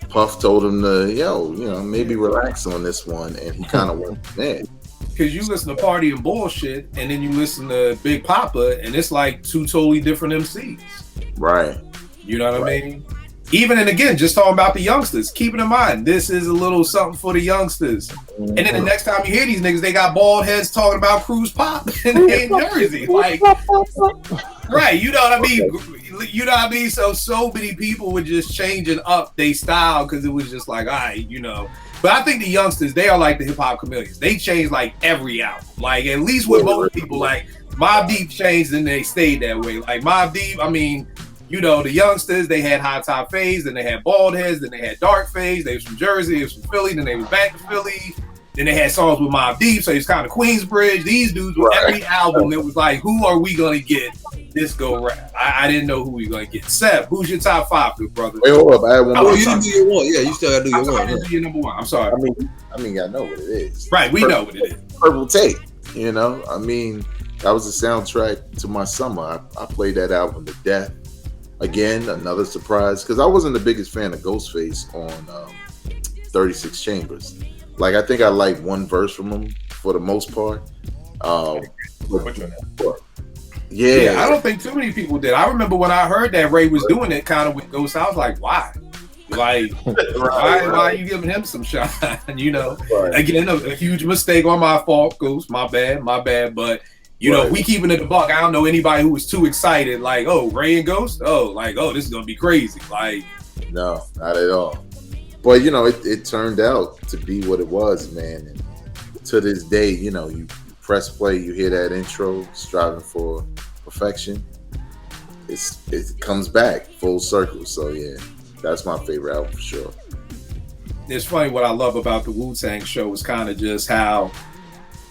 Speaker 6: Puff told him to, maybe relax on this one, and he kind of went from there.
Speaker 4: Because you listen to Party and Bullshit, and then you listen to Big Papa, and it's like two totally different MCs.
Speaker 6: Right.
Speaker 4: You know what I mean? Even, and again, just talking about the youngsters, keeping in mind, this is a little something for the youngsters. And then the next time you hear these niggas, they got bald heads talking about Cruise Pop in Jersey. Like, right, you know what I mean? You know what I mean? So many people were just changing up their style because it was just like, all right, But I think the youngsters, they are like the hip hop chameleons. They change like every album. Like, at least with most people, like Mobb Deep changed and they stayed that way. Like Mobb Deep, I mean, the youngsters, they had high top fades, then they had bald heads, then they had dark fades. They was from Jersey, they was from Philly, then they was back to Philly. Then they had songs with Mobb Deep, so it's kind of Queensbridge. These dudes, with every album, it was like, who are we gonna get this go rap? I didn't know who we gonna get. Seb, who's your top 5, good brother?
Speaker 6: Wait, hold up, I had one more.
Speaker 7: You didn't do your one. Yeah, you still gotta do your one.
Speaker 4: I didn't do your number 1. I'm sorry.
Speaker 6: I mean, I know what it is.
Speaker 4: Right, we know what it is.
Speaker 6: Purple Tape. I mean, that was the soundtrack to my summer. I played that album to death. Again, another surprise, because I wasn't the biggest fan of Ghostface on 36 Chambers. Like, I think I liked one verse from him for the most part. Yeah,
Speaker 4: I don't think too many people did. I remember when I heard that Ray was doing it kind of with Ghost, I was like, why? Like, why are you giving him some shine? Again, a huge mistake on my fault, Ghost. My bad. But we keeping it a buck. I don't know anybody who was too excited. Like, oh, Ray and Ghost. Oh, this is gonna be crazy. Like,
Speaker 6: no, not at all. But it turned out to be what it was, man. And to this day, you press play, you hear that intro, Striving for Perfection. It comes back full circle. So yeah, that's my favorite album for sure.
Speaker 4: It's funny, what I love about the Wu-Tang show is kind of just how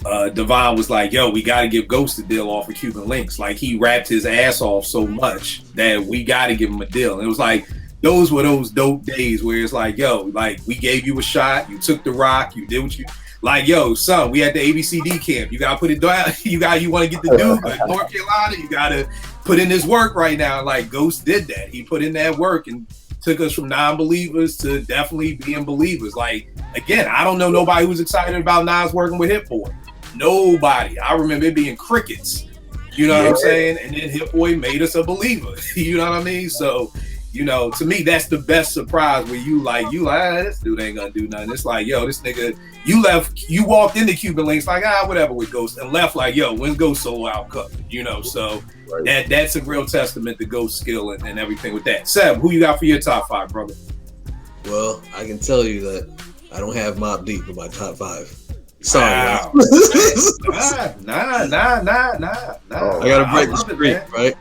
Speaker 4: Devon was like, yo, we got to give Ghost a deal off of Cuban Links. Like, he rapped his ass off so much that we got to give him a deal. And it was like, those were those dope days where it's like, yo, like, we gave you a shot, you took the rock, you did what you, like, yo, son, we at the ABCD camp, you gotta put it down, you want to get the dude, but North Carolina, you gotta put in this work right now. Like, Ghost did that. He put in that work and took us from non-believers to definitely being believers. Like, again, I don't know nobody who's excited about Nas working with Hit Boy. Nobody. I remember it being crickets. You know what I'm saying? And then Hit Boy made us a believer. You know what I mean? So, to me, that's the best surprise where you like, this dude ain't gonna do nothing. It's like, yo, this nigga, you walked into Cuban Links like, whatever with Ghost, and left like, yo, when's Ghost solo out cut? So that's a real testament to Ghost skill and everything with that. Seb, who you got for your top 5, brother?
Speaker 7: Well, I can tell you that I don't have Mobb Deep in my top 5. Sorry,
Speaker 4: wow. Nah.
Speaker 7: I gotta break the streak, right?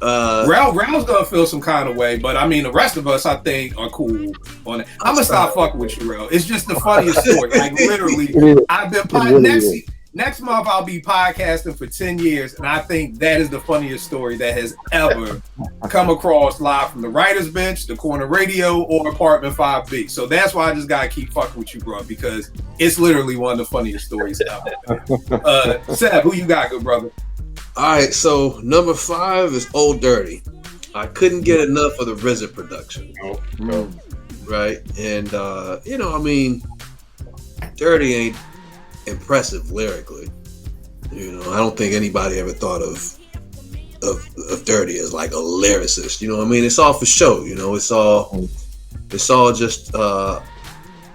Speaker 4: Ralph's gonna feel some kind of way, but I mean, the rest of us, I think, are cool on it. I'm gonna stop fucking with you, Ralph. It's just the funniest story. Like, literally, I've been next month I'll be podcasting for 10 years, and I think that is the funniest story that has ever come across live from the writer's bench, the corner radio, or apartment 5B. So that's why I just gotta keep fucking with you, bro, because it's literally one of the funniest stories ever. Seb, who you got, good brother?
Speaker 7: All right, so number 5 is Old Dirty. I couldn't get enough of the RZA production.
Speaker 5: No.
Speaker 7: Right? And, I mean, Dirty ain't impressive lyrically. I don't think anybody ever thought of Dirty as like a lyricist. You know what I mean? It's all for show. It's all just,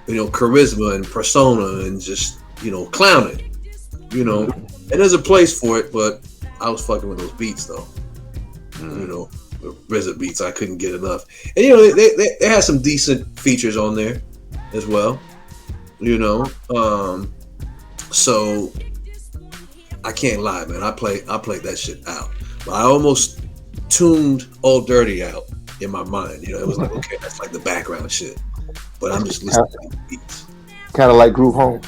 Speaker 7: charisma and persona and just, clowning. And there's a place for it, but I was fucking with those beats though. The RZA beats, I couldn't get enough. And they had some decent features on there as well. So I can't lie, man. I played that shit out. But I almost tuned Old Dirty out in my mind. It was like, okay, that's like the background shit. But I'm just listening to the beats.
Speaker 9: Kind of like Groove Home.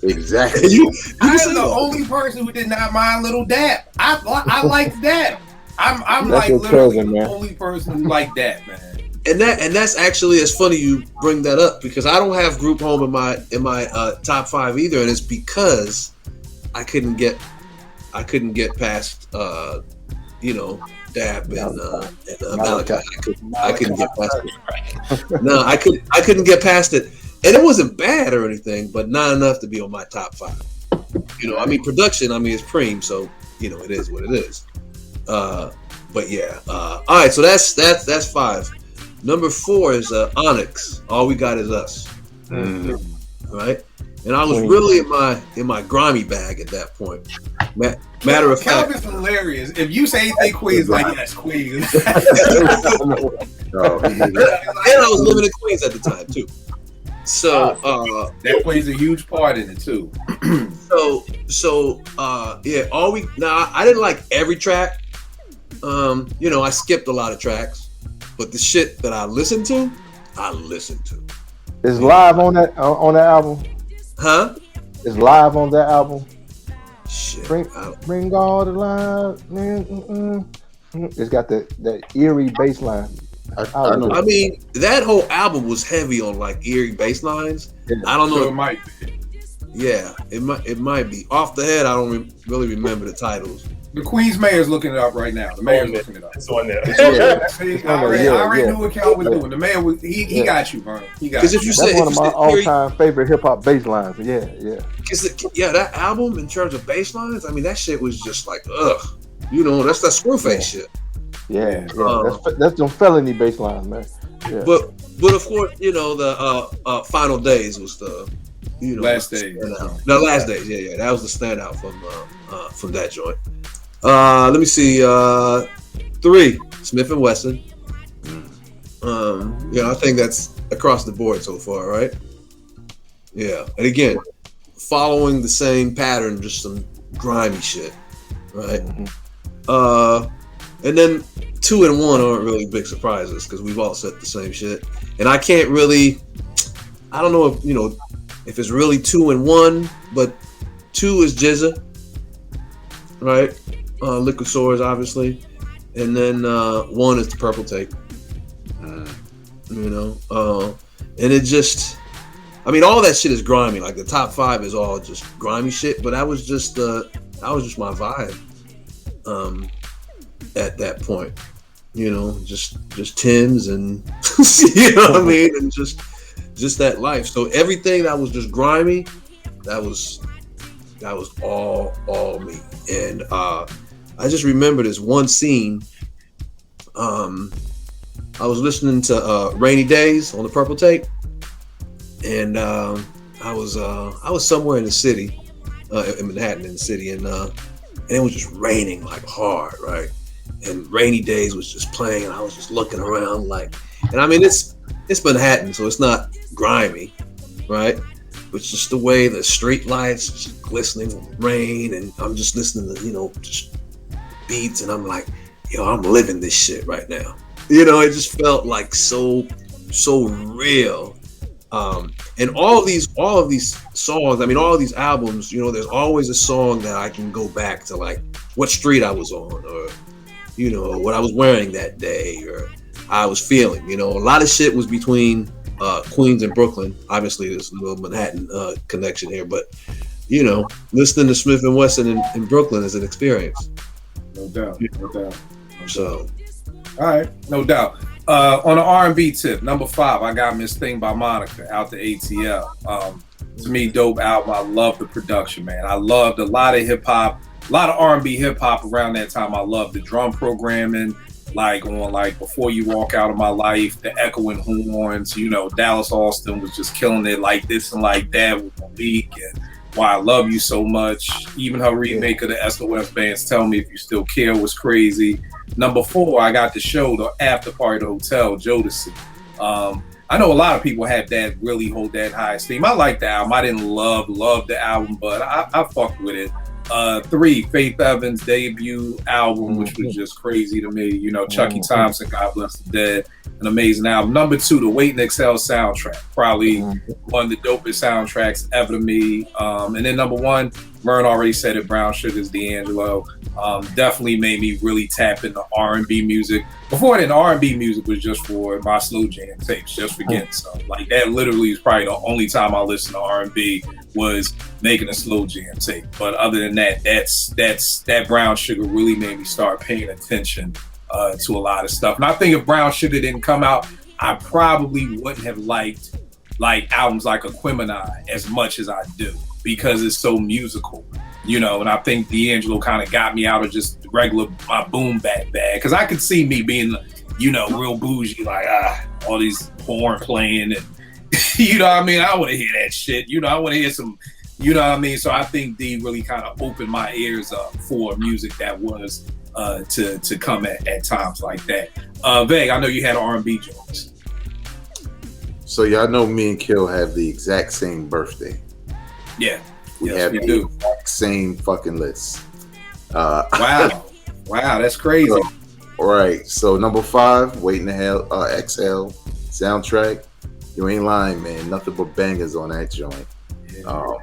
Speaker 6: Exactly.
Speaker 4: I am the only person who did not mind Little Dap. I liked Dap. I'm
Speaker 9: That's
Speaker 4: like
Speaker 9: your
Speaker 4: literally
Speaker 9: cousin,
Speaker 4: the
Speaker 9: man.
Speaker 4: only person who like that, man.
Speaker 7: And that's actually, it's funny you bring that up because I don't have Group Home in my top 5 either, and it's because I couldn't get past Dab and Malachi. I couldn't get past it. No, I couldn't get past it, and it wasn't bad or anything, but not enough to be on my top 5. I mean, production, is Preem, so it is what it is. But yeah, all right, so that's 5. Number 4 is Onyx. All We Got Is Us. Right, and I was really in my grimy bag at that point. Matter of fact,
Speaker 4: Calvin's hilarious. If you say anything Queens, like yes, Queens.
Speaker 7: and I was living in Queens at the time too. So
Speaker 4: that plays a huge part in it too.
Speaker 7: Yeah, I didn't like every track. I skipped a lot of tracks, but the shit that I listened to.
Speaker 9: Is Live on that album?
Speaker 7: Huh?
Speaker 9: Is Live on that album?
Speaker 7: Shit.
Speaker 9: Bring all the live. It's got that eerie bass line.
Speaker 6: I know.
Speaker 7: I mean, that whole album was heavy on like eerie bass lines. I don't know.
Speaker 4: So it might be.
Speaker 7: Yeah, it might be. Off the head, I don't really remember the titles.
Speaker 4: The Queens mayor's looking it up right now. The mayor's looking it up.
Speaker 5: It's on there.
Speaker 4: See, I already knew what Cal was doing. The mayor was he got you, bro. He got you.
Speaker 7: If you
Speaker 9: That's
Speaker 7: said,
Speaker 9: one of my all-time favorite hip-hop bass lines. Yeah.
Speaker 7: That album in terms of bass lines, I mean, that shit was just like, ugh. That's that Screwface shit.
Speaker 9: Yeah. That's some felony bass lines, man. Yeah.
Speaker 7: But of course, the Final Days was the
Speaker 4: Last Days.
Speaker 7: The Last Days, yeah. That was the standout from that joint. Let me see. 3, Smith and Wesson. I think that's across the board so far, right? Yeah, and again, following the same pattern, just some grimy shit, right? And then 2 and 1 aren't really big surprises because we've all said the same shit, and I can't really. I don't know if it's really 2 and 1, but 2 is Jizza, right? Liquid Swords, obviously, and then 1 is the Purple Tape. And it just, all that shit is grimy. Like the top 5 is all just grimy shit, but that was just my vibe at that point. Just Timbs and and just that life. So everything that was just grimy, that was all me. And I just remember this one scene. I was listening to Rainy Days on the Purple Tape, and I was somewhere in the city, in Manhattan, in the city, and it was just raining like hard, right? And Rainy Days was just playing, and I was just looking around like, and it's Manhattan, so it's not grimy, right? But just the way the street lights just glistening with rain, and I'm just listening to just beats, and I'm like, I'm living this shit right now. It just felt like so real. And all of these songs, all of these albums, there's always a song that I can go back to, like what street I was on, or what I was wearing that day, or how I was feeling. A lot of shit was between Queens and Brooklyn. Obviously, there's a little Manhattan connection here, but listening to Smith and Wesson in Brooklyn is an experience.
Speaker 4: No doubt.
Speaker 7: So,
Speaker 4: all right, no doubt. On the R&B tip, number 5, I got Miss Thing by Monica out the ATL. To me, dope album. I love the production, man. I loved a lot of hip hop, a lot of R&B hip hop around that time. I loved the drum programming, like on like Before You Walk Out of My Life, the echoing horns. Dallas Austin was just killing it, like this and like that with Malik, and Why I Love You So Much. Even her remake of the SOS Band's Tell Me If You Still Care was crazy. Number 4, I got the show, the after party, the hotel, Jodeci. I know a lot of people have that, really hold that high esteem. I like the album. I didn't love the album, but I fucked with it. 3, Faith Evans' debut album, which was just crazy to me. Chucky Thompson, God Bless the Dead. an amazing album. Number 2, the Wait and Excel soundtrack, probably one of the dopest soundtracks ever to me. And then number 1, Mern already said it, Brown Sugar's D'Angelo. Definitely made me really tap into R&B music. Before then, R&B music was just for my slow jam tapes, just for getting some. Like that literally is probably the only time I listened to R&B was making a slow jam tape. But other than that, that Brown Sugar really made me start paying attention to a lot of stuff. And I think if Brown Sugar didn't come out, I probably wouldn't have liked albums like Aquemini as much as I do, because it's so musical, and I think D'Angelo kind of got me out of just regular my boom bap bag, because I could see me being, real bougie, like all these porn playing, and I want to hear that shit, I want to hear some, so I think D really kind of opened my ears up for music that was to come at times like that. Veg, I know you had R&B jokes.
Speaker 6: So y'all know me and Kill have the exact same birthday.
Speaker 4: Yeah.
Speaker 6: We have the exact same fucking list.
Speaker 4: Wow, that's crazy.
Speaker 6: All right, so number 5, Waiting to Hell, Exhale soundtrack. You ain't lying, man. Nothing but bangers on that joint. Yeah.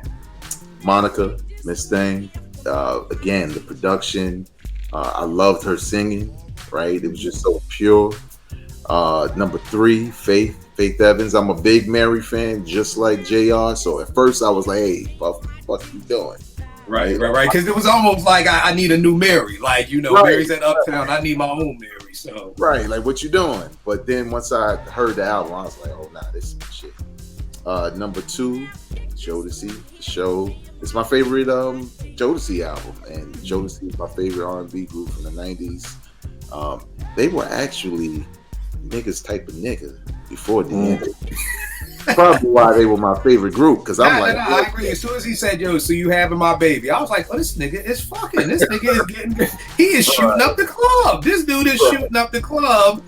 Speaker 6: Monica, Miss Thing. Again, the production. I loved her singing. Right, it was just so pure. Number 3, Faith Evans. I'm a big Mary fan, just like JR. So at first I was like, hey, what you doing?
Speaker 4: Right. Because it was almost like I need a new Mary. Like, Mary's at Uptown. I need my own Mary. So
Speaker 6: right, like what you doing? But then once I heard the album, I was like, oh, nah, this is some shit. Number 2, Jodeci, The Show. It's my favorite Jodeci album. And Jodeci is my favorite R&B group from the 90s. They were actually niggas type of nigga before the end. Probably why they were my favorite group, because I
Speaker 4: agree. As soon as he said, yo, so you having my baby, I was like, oh, this nigga is fucking. This nigga is getting good. He is shooting up the club. This dude is shooting up the club.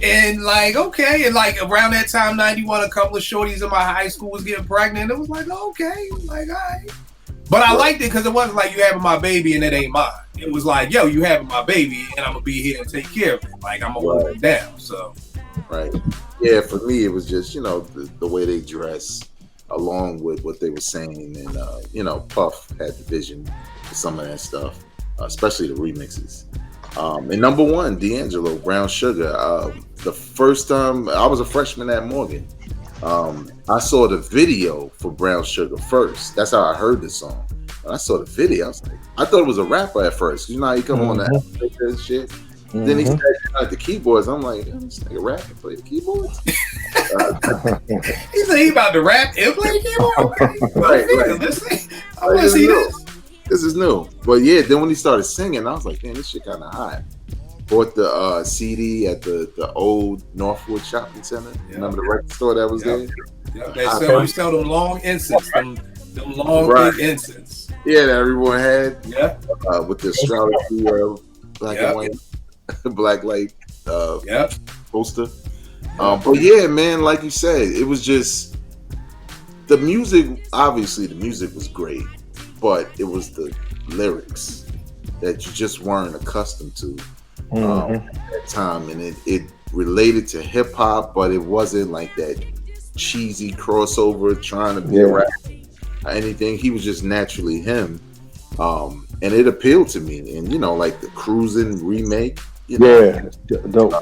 Speaker 4: And like, okay. And like around that time, 91, a couple of shorties in my high school was getting pregnant. It was like, okay. Like, all right. But I liked it because it wasn't like you having my baby and it ain't mine. It was like, yo, you having my baby and I'm going to be here and take care of it. Like, I'm going to hold it down. So.
Speaker 6: Right. Yeah, for me, it was just, the way they dress along with what they were saying. And, Puff had the vision for some of that stuff, especially the remixes. And number 1, D'Angelo, Brown Sugar. The first time, I was a freshman at Morgan. I saw the video for Brown Sugar first. That's how I heard the song. When I saw the video, I was like, I thought it was a rapper at first. You know how you come on that and shit. Mm-hmm. Then he started like the keyboards. I'm like, this nigga rap and play the keyboards.
Speaker 4: He said he about to rap and play the keyboard.
Speaker 6: Right.
Speaker 4: I want to see this.
Speaker 6: This is new. But yeah, then when he started singing, I was like, man, this shit kind of hot. Bought the CD at the old Northwood Shopping Center. Yeah. Remember the record store that was there?
Speaker 4: Yeah, we sell them long incense, them long big incense.
Speaker 6: Yeah, that everyone had.
Speaker 4: Yeah.
Speaker 6: With the astrology black and white, black light poster. But yeah, man, like you said, it was just the music. Obviously, the music was great, but it was the lyrics that you just weren't accustomed to at that time, and it related to hip hop, but it wasn't like that cheesy crossover trying to be a rapper or anything. He was just naturally him, and it appealed to me. And like the Cruising remake,
Speaker 9: dope.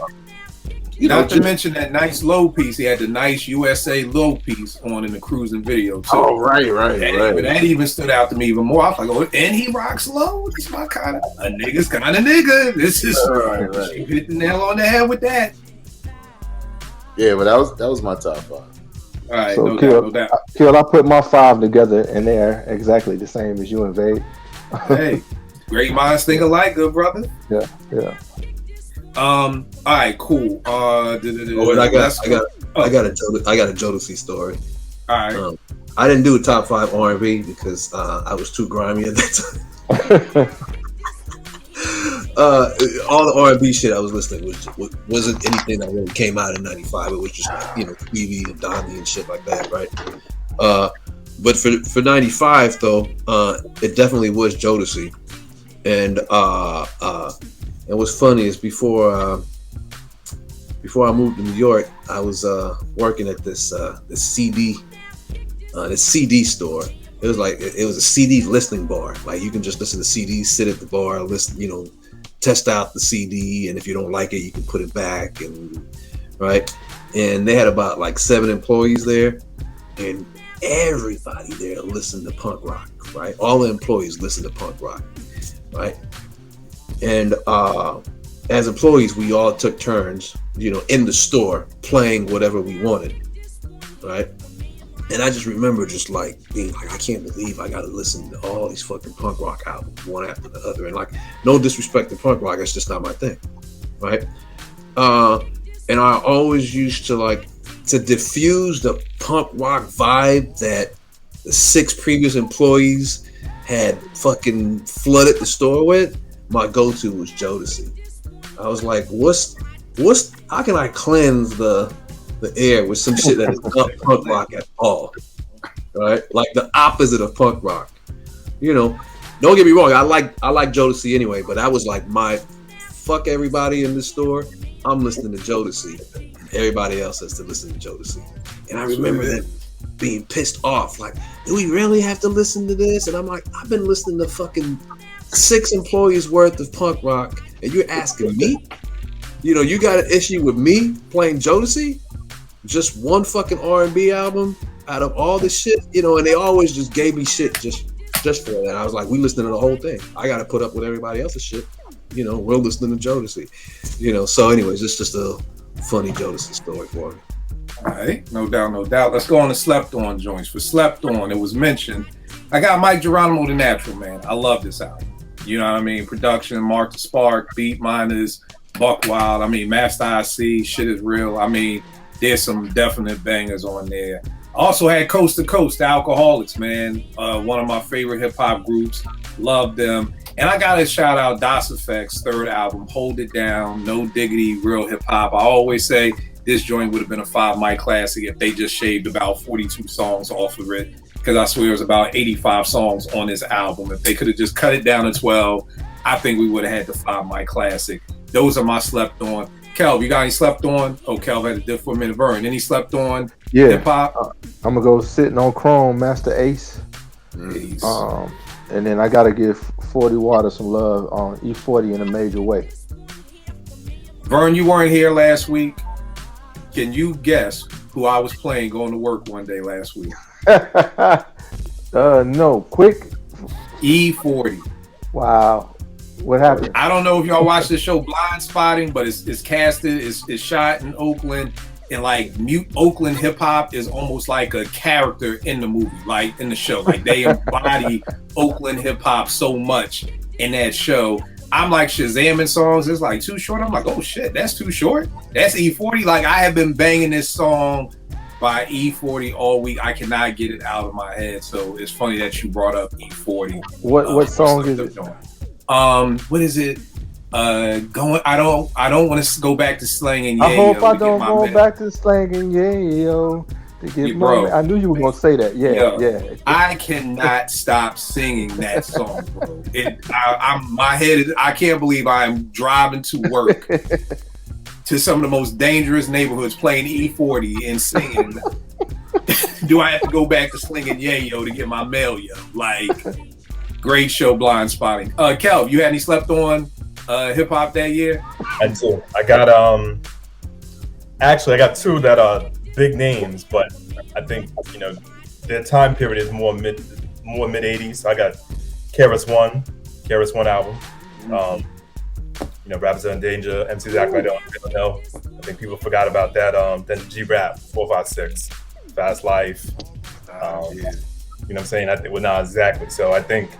Speaker 4: Not to mention that nice low piece. He had the nice USA low piece on in the Cruising video too.
Speaker 6: Oh, right.
Speaker 4: But that even stood out to me even more. I was like, oh, and he rocks low. This is my kind of a nigga's kind of nigga. This is she hit the nail on the head with that.
Speaker 6: Yeah, but that was my top 5.
Speaker 4: All right,
Speaker 9: so
Speaker 4: no doubt.
Speaker 9: Kill, I put my 5 together, and they're exactly the same as you and Vade.
Speaker 4: Hey, great minds think alike, good brother.
Speaker 9: Yeah.
Speaker 4: All right, cool.
Speaker 7: I got a Jodeci story.
Speaker 4: All right.
Speaker 7: I didn't do a top 5 R&B because I was too grimy at that time. All the R&B shit I was listening wasn't anything that really came out in '95. It was just like Stevie and Donnie and shit like that, right? But for '95 though, it definitely was Jodeci, and what's funny is before before I moved to New York, I was working at this CD store. It was like it was a CD listening bar. Like you can just listen to CDs, sit at the bar, listen, test out the CD, and if you don't like it, you can put it back, and right. And they had about like 7 employees there, and everybody there listened to punk rock, right? All the employees listened to punk rock, right? And as employees, we all took turns, in the store playing whatever we wanted, right? And I just remember just like being like, I can't believe I got to listen to all these fucking punk rock albums one after the other. And like, no disrespect to punk rock, it's just not my thing, right? And I always used to diffuse the punk rock vibe that the 6 previous employees had fucking flooded the store with. My go-to was Jodeci. I was like, how can I cleanse the air with some shit that is not punk rock at all, right? Like the opposite of punk rock. Don't get me wrong. I like Jodeci anyway, but I was like, my fuck everybody in the store. I'm listening to Jodeci. Everybody else has to listen to Jodeci. And I remember them being pissed off. Like, do we really have to listen to this? And I'm like, I've been listening to fucking 6 employees worth of punk rock, and you're asking me? You got an issue with me playing Jodeci? Just one fucking R&B album out of all this shit? And they always just gave me shit just for that. I was like, we listening to the whole thing. I got to put up with everybody else's shit. We're listening to Jodeci. So anyways, it's just a funny Jodeci story for me.
Speaker 4: All right, no doubt. Let's go on to Slept On joints. For Slept On, it was mentioned, I got Mike Geronimo, The Natural Man. I love this album. You know what I mean? Production, Mark the Spark, Beat Miners, Buck Wild. I mean, Master IC, Shit Is Real. I mean, there's some definite bangers on there. Also had Coast to Coast, the Alcoholics, man. One of my favorite hip hop groups. Love them. And I gotta shout out Das Effect's 3rd album, Hold It Down, No Diggity, Real Hip Hop. I always say this joint would have been a 5 mic classic if they just shaved about 42 songs off of it. Because I swear it was about 85 songs on this album. If they could have just cut it down to 12, I think we would have had the 5 mic classic. Those are my Slept On. Kelv, you got any Slept On? Oh, Kelv had a dip for a minute. Vern, any Slept On hip hop?
Speaker 9: I'm gonna go Sitting on Chrome, Master Ace.
Speaker 4: Nice.
Speaker 9: And then I gotta give 40 Water some love on E40 in a major way.
Speaker 4: Vern, you weren't here last week. Can you guess who I was playing going to work one day last week?
Speaker 9: No, quick.
Speaker 4: E40.
Speaker 9: Wow. What happened?
Speaker 4: I don't know if y'all watch the show Blind Spotting, but it's casted, it's shot in Oakland, and like mute Oakland hip hop is almost like a character in the movie, like in the show. Like they embody Oakland hip hop so much in that show. I'm like Shazamming songs. It's like too short. I'm like, oh shit, that's too short. That's E40. Like I have been banging this song by E40 all week. I cannot get it out of my head. So it's funny that you brought up E40.
Speaker 9: What song is it?
Speaker 4: What is it? I don't want to go back to slanging.
Speaker 9: I hope I don't go back to slanging. To get bro. I knew you were gonna say that. Yeah.
Speaker 4: I cannot stop singing that song, bro. My head is. I can't believe I'm driving to work to some of the most dangerous neighborhoods playing E40 and singing. Do I have to go back to slinging Yayo to get my mail, yo? Like, great show, Blind Spotting. Kelv, you had any Slept On hip hop that year?
Speaker 5: I do. I got actually I got 2 that are big names, but I think their time period is more mid 80s. So I got KRS One album. Rappers Are in Danger, MC's Act Like They Don't Know. I think people forgot about that. Then G-Rap, 456, Fast Life. You know what I'm saying? Not exactly. So I think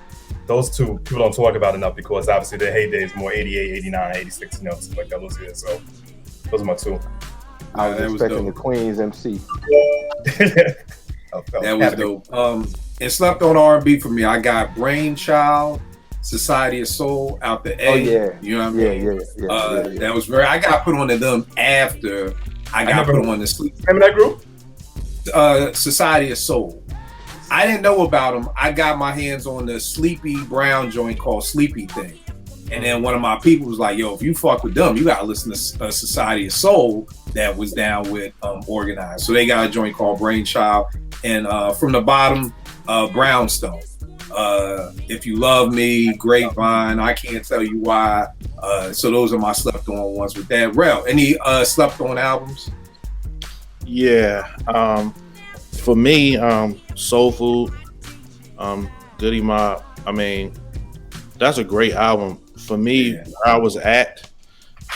Speaker 5: those 2 people don't talk about enough because obviously their heyday is more 88, 89, 86, stuff like that. So those are my 2.
Speaker 9: I was expecting the Queen's MC.
Speaker 4: That was dope. And Slept On R&B for me, I got Brainchild, Society of Soul, Out the A.
Speaker 9: Oh yeah.
Speaker 4: You know what I mean?
Speaker 9: Yeah.
Speaker 4: That was I got put on to them after I got put on to Sleep.
Speaker 5: Remember that group?
Speaker 4: Society of Soul. I didn't know about them. I got my hands on the Sleepy Brown joint called Sleepy Thing. And then one of my people was like, yo, if you fuck with them, you gotta listen to Society of Soul that was down with Organized. So they got a joint called Brainchild. And from the bottom, Brownstone. If You Love Me, Grapevine, I Can't Tell You Why. So those are my slept on ones with that. Rel, any slept on albums?
Speaker 8: Yeah. For me, Soul Food, Goody Mob. I mean, that's a great album. For me, where I was at,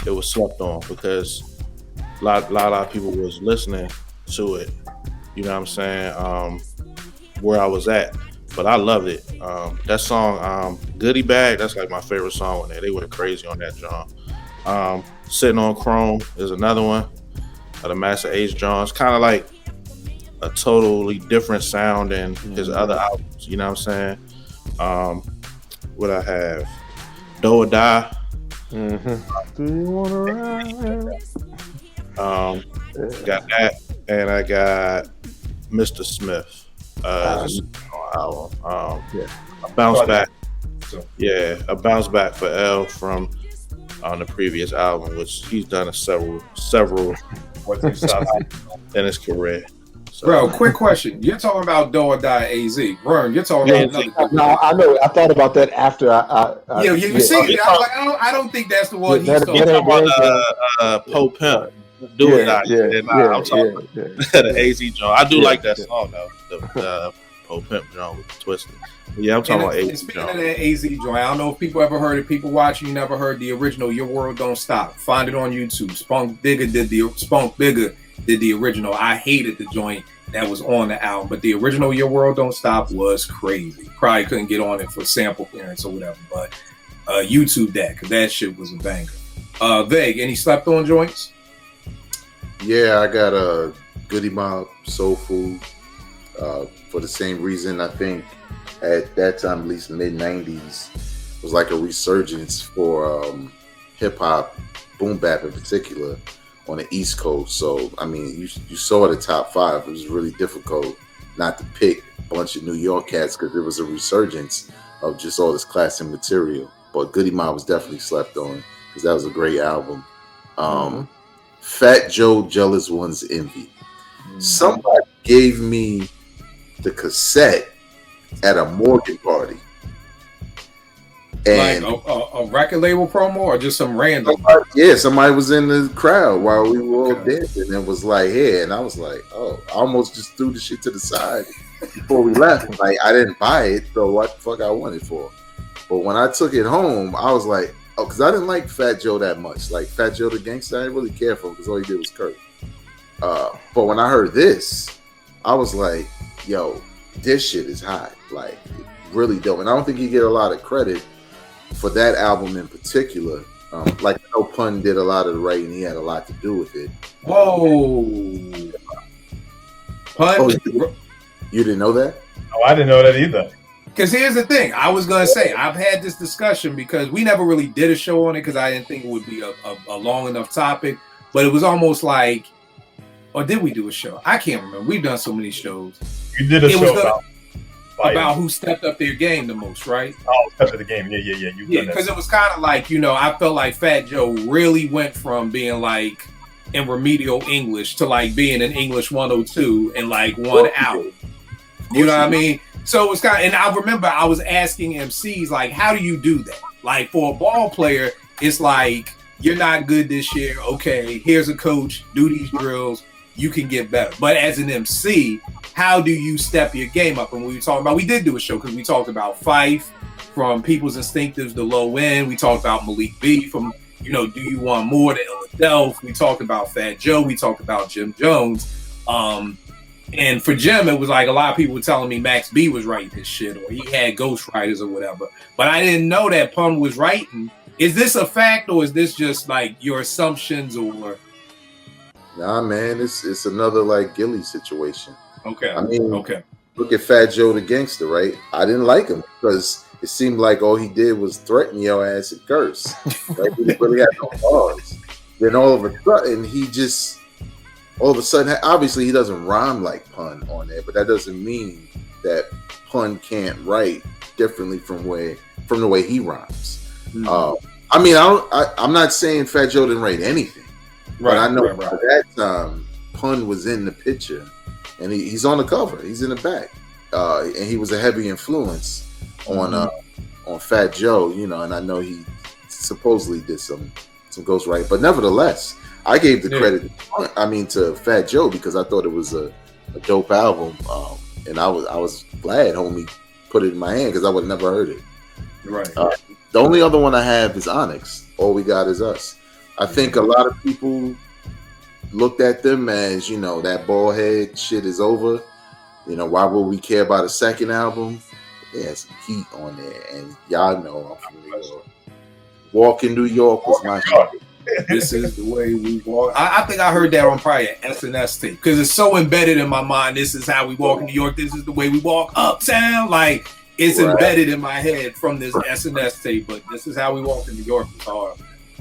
Speaker 8: it was slept on because a lot of people was listening to it. You know what I'm saying? Where I was at. But I loved it. That song, Goodie Bag, that's like my favorite song on there. They went crazy on that John. Sitting on Chrome is another one of the Master H Johns. Kind of like a totally different sound than his other albums. You know what I'm saying? What I have? Do or Die.
Speaker 9: Do you wanna ride?
Speaker 8: Got that. And I got Mr. Smith. Album. A bounce back. Yeah, a bounce back for L from on the previous album, which he's done several in his career. So.
Speaker 4: Bro, quick question. You're talking about Do or Die AZ. Vern, you're talking about another.
Speaker 9: No, I know. I thought about that after
Speaker 4: you see, I was like, I don't think that's the one he's talking
Speaker 8: about. Poe Pimp. Do or Die. I'm talking about the AZ John. I do like that song though. The Poe Pimp John with Twisted. Yeah, I'm talking about AZ
Speaker 4: Speaking
Speaker 8: John.
Speaker 4: of that AZ joint, I don't know if people ever heard it. People watching, you never heard the original Your World Don't Stop. Find it on YouTube. Spunk Bigger did the original. I hated the joint that was on the album, but the original Your World Don't Stop was crazy. Probably couldn't get on it for sample clearance or whatever, but YouTube that, because that shit was a banger. Vague, any slept on joints?
Speaker 6: Yeah, I got a Goody Mob, Soul Food. For the same reason, I think at that time, at least mid '90s, was like a resurgence for hip hop, boom bap in particular, on the East Coast. So I mean, you saw the top five. It was really difficult not to pick a bunch of New York cats because there was a resurgence of just all this classic material. But Goody Mob was definitely slept on because that was a great album. Fat Joe, Jealous One's Envy. Somebody gave me the cassette at a Morgan party. And
Speaker 4: like a record label promo or just some random?
Speaker 6: Somebody was in the crowd while we were all dancing and was like, "Hey," and I was like, "Oh," I almost just threw the shit to the side before we left. Like, I didn't buy it, so what the fuck I want it for? But when I took it home, I was like, oh, because I didn't like Fat Joe that much. Like Fat Joe the Gangsta, I didn't really care for him because all he did was curse. But when I heard this, I was like, yo, this shit is hot. Like, really dope. And I don't think he get a lot of credit for that album in particular. Like, I know Pun did a lot of the writing. He had a lot to do with it.
Speaker 4: Whoa. Pun?
Speaker 6: Oh, you didn't know that?
Speaker 5: Oh, I didn't know that either.
Speaker 4: Because here's the thing. I was going to say, I've had this discussion because we never really did a show on it because I didn't think it would be a long enough topic. But it was almost like, or did we do a show? I can't remember. We've done so many shows.
Speaker 5: You did a show
Speaker 4: about who stepped up their game the most, right?
Speaker 5: Oh, stepped up the game. Yeah.
Speaker 4: Because it was kind of like, I felt like Fat Joe really went from being like in remedial English to like being in English 102 in like one hour. You know what I mean? So it was kind of, and I remember I was asking MCs, like, how do you do that? Like, for a ball player, it's like, you're not good this year. Okay, here's a coach, do these drills, you can get better. But as an MC, how do you step your game up? And we were talking about, we did do a show because we talked about Fife from People's Instinctives to Low End. We talked about Malik B from, Do You Want More to Illadelph. We talked about Fat Joe. We talked about Jim Jones. And for Jim, it was like a lot of people were telling me Max B was writing his shit or he had ghostwriters or whatever. But I didn't know that Pun was writing. Is this a fact or is this just like your assumptions or?
Speaker 6: Nah, man, it's another like Gilly situation.
Speaker 4: Okay.
Speaker 6: I mean, look at Fat Joe the Gangster, right? I didn't like him because it seemed like all he did was threaten your ass and curse. Like, he really had no bars. Then all of a sudden, obviously he doesn't rhyme like Pun on there, but that doesn't mean that Pun can't write differently from the way he rhymes. I mean, I'm not saying Fat Joe didn't write anything, but I know by that time Pun was in the picture, and he's on the cover. He's in the back, and he was a heavy influence on Fat Joe, you know. And I know he supposedly did some ghostwriting, but nevertheless, I gave the credit. I mean, to Fat Joe because I thought it was a dope album, and I was glad homie put it in my hand because I would have never heard it.
Speaker 4: Right.
Speaker 6: The only other one I have is Onyx. All We Got Is Us. I think a lot of people looked at them as, you know, that bald head shit is over. You know, why would we care about a second album? They had some heat on there, and y'all know I'm from New York. Walk in New York was my shit.
Speaker 4: This is the way we walk. I think I heard that on probably an SNS tape because it's so embedded in my mind. This is how we walk in New York. This is the way we walk uptown. Like, it's embedded in my head from this SNS tape, but this is how we walk in New York. It's hard.